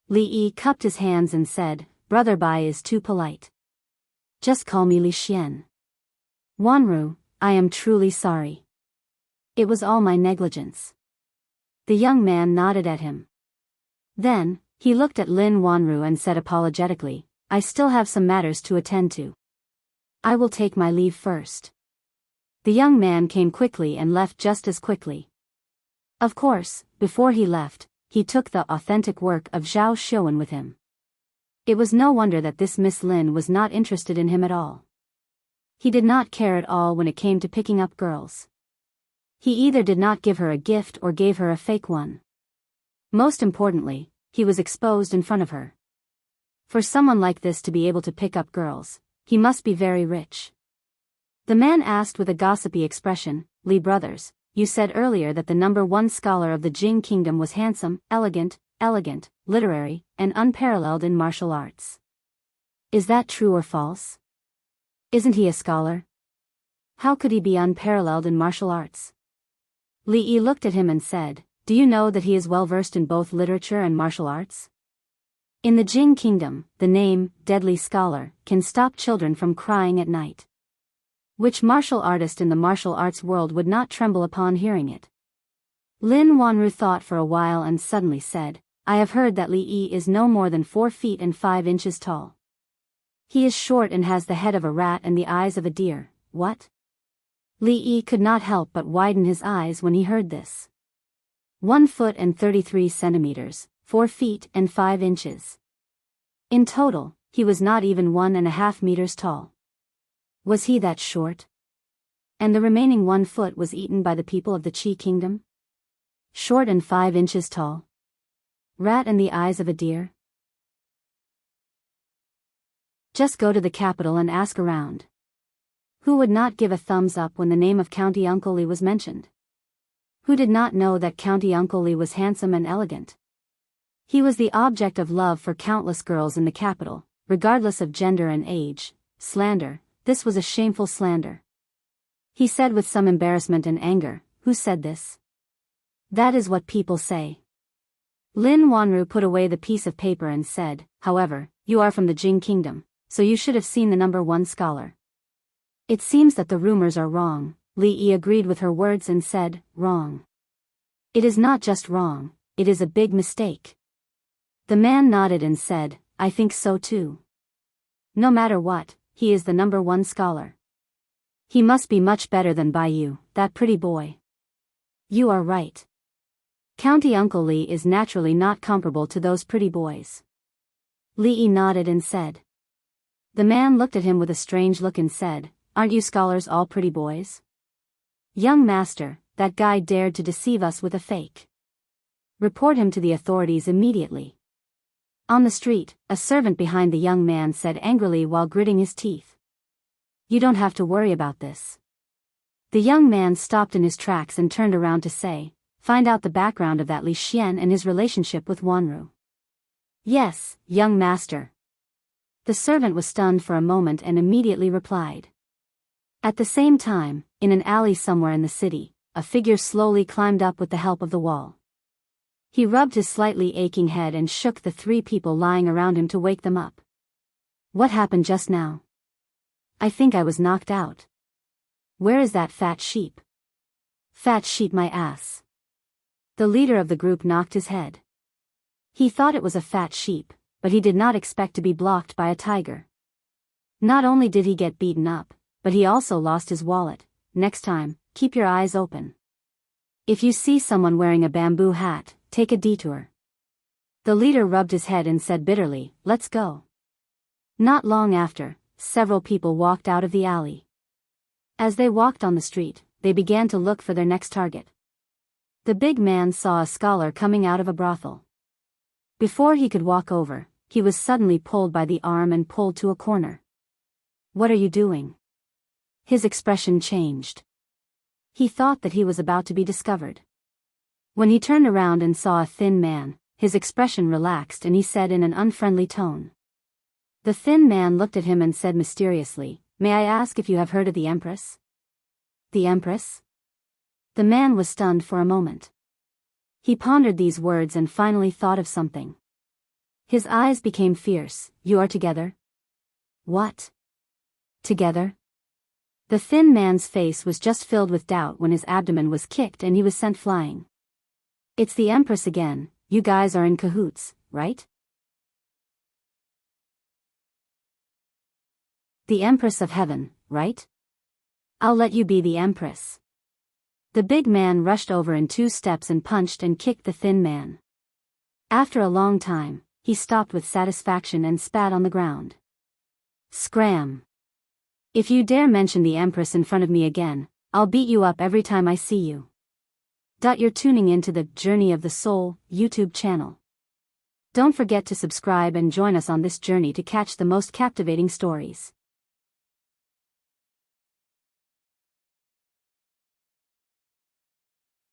Li Yi cupped his hands and said, Brother Bai is too polite. Just call me Li Xian. Wanru, I am truly sorry. It was all my negligence. The young man nodded at him. Then, he looked at Lin Wanru and said apologetically, I still have some matters to attend to. I will take my leave first. The young man came quickly and left just as quickly. Of course, before he left, he took the authentic work of Zhao Xiuwen with him. It was no wonder that this Miss Lin was not interested in him at all. He did not care at all when it came to picking up girls. He either did not give her a gift or gave her a fake one. Most importantly, he was exposed in front of her. For someone like this to be able to pick up girls, he must be very rich. The man asked with a gossipy expression, Li brothers, you said earlier that the number one scholar of the Jing kingdom was handsome, elegant, literary, and unparalleled in martial arts. Is that true or false? Isn't he a scholar? How could he be unparalleled in martial arts? Li Yi looked at him and said, do you know that he is well versed in both literature and martial arts? In the Jing kingdom, the name, deadly scholar, can stop children from crying at night. Which martial artist in the martial arts world would not tremble upon hearing it? Lin Wanru thought for a while and suddenly said, I have heard that Li Yi is no more than 4 feet and 5 inches tall. He is short and has the head of a rat and the eyes of a deer. What? Li Yi could not help but widen his eyes when he heard this. 1 foot and 33 centimeters, 4 feet and 5 inches. In total, he was not even 1.5 meters tall. Was he that short? And the remaining 1 foot was eaten by the people of the Qi kingdom? Short and 5 inches tall. Rat and the eyes of a deer? Just go to the capital and ask around. Who would not give a thumbs up when the name of County Uncle Li was mentioned? Who did not know that County Uncle Li was handsome and elegant? He was the object of love for countless girls in the capital, regardless of gender and age. Slander, this was a shameful slander. He said with some embarrassment and anger, who said this? That is what people say. Lin Wanru put away the piece of paper and said, however, you are from the Jing kingdom, so you should have seen the number one scholar. It seems that the rumors are wrong. Li Yi agreed with her words and said, wrong. It is not just wrong, it is a big mistake. The man nodded and said, I think so too. No matter what, he is the number one scholar. He must be much better than Bai Yu, that pretty boy. You are right. County Uncle Li is naturally not comparable to those pretty boys. Li Yi nodded and said. The man looked at him with a strange look and said, aren't you scholars all pretty boys? Young master, that guy dared to deceive us with a fake. Report him to the authorities immediately. On the street, a servant behind the young man said angrily while gritting his teeth. You don't have to worry about this. The young man stopped in his tracks and turned around to say, find out the background of that Li Xian and his relationship with Wanru. Yes, young master. The servant was stunned for a moment and immediately replied. At the same time, in an alley somewhere in the city, a figure slowly climbed up with the help of the wall. He rubbed his slightly aching head and shook the 3 people lying around him to wake them up. What happened just now? I think I was knocked out. Where is that fat sheep? Fat sheep my ass. The leader of the group knocked his head. He thought it was a fat sheep, but he did not expect to be blocked by a tiger. Not only did he get beaten up, but he also lost his wallet. Next time, keep your eyes open. If you see someone wearing a bamboo hat, take a detour. The leader rubbed his head and said bitterly, let's go. Not long after, several people walked out of the alley. As they walked on the street, they began to look for their next target. The big man saw a scholar coming out of a brothel. Before he could walk over, he was suddenly pulled by the arm and pulled to a corner. What are you doing? His expression changed. He thought that he was about to be discovered. When he turned around and saw a thin man, his expression relaxed and he said in an unfriendly tone. The thin man looked at him and said mysteriously, May I ask if you have heard of the Empress? The Empress? The man was stunned for a moment. He pondered these words and finally thought of something. His eyes became fierce. You are together? What? Together? The thin man's face was just filled with doubt when his abdomen was kicked and he was sent flying. It's the Empress again. You guys are in cahoots, right? The Empress of Heaven, right? I'll let you be the Empress. The big man rushed over in 2 steps and punched and kicked the thin man. After a long time, he stopped with satisfaction and spat on the ground. Scram! If you dare mention the Empress in front of me again, I'll beat you up every time I see you. You're tuning into the Journey of the Soul YouTube channel. Don't forget to subscribe and join us on this journey to catch the most captivating stories.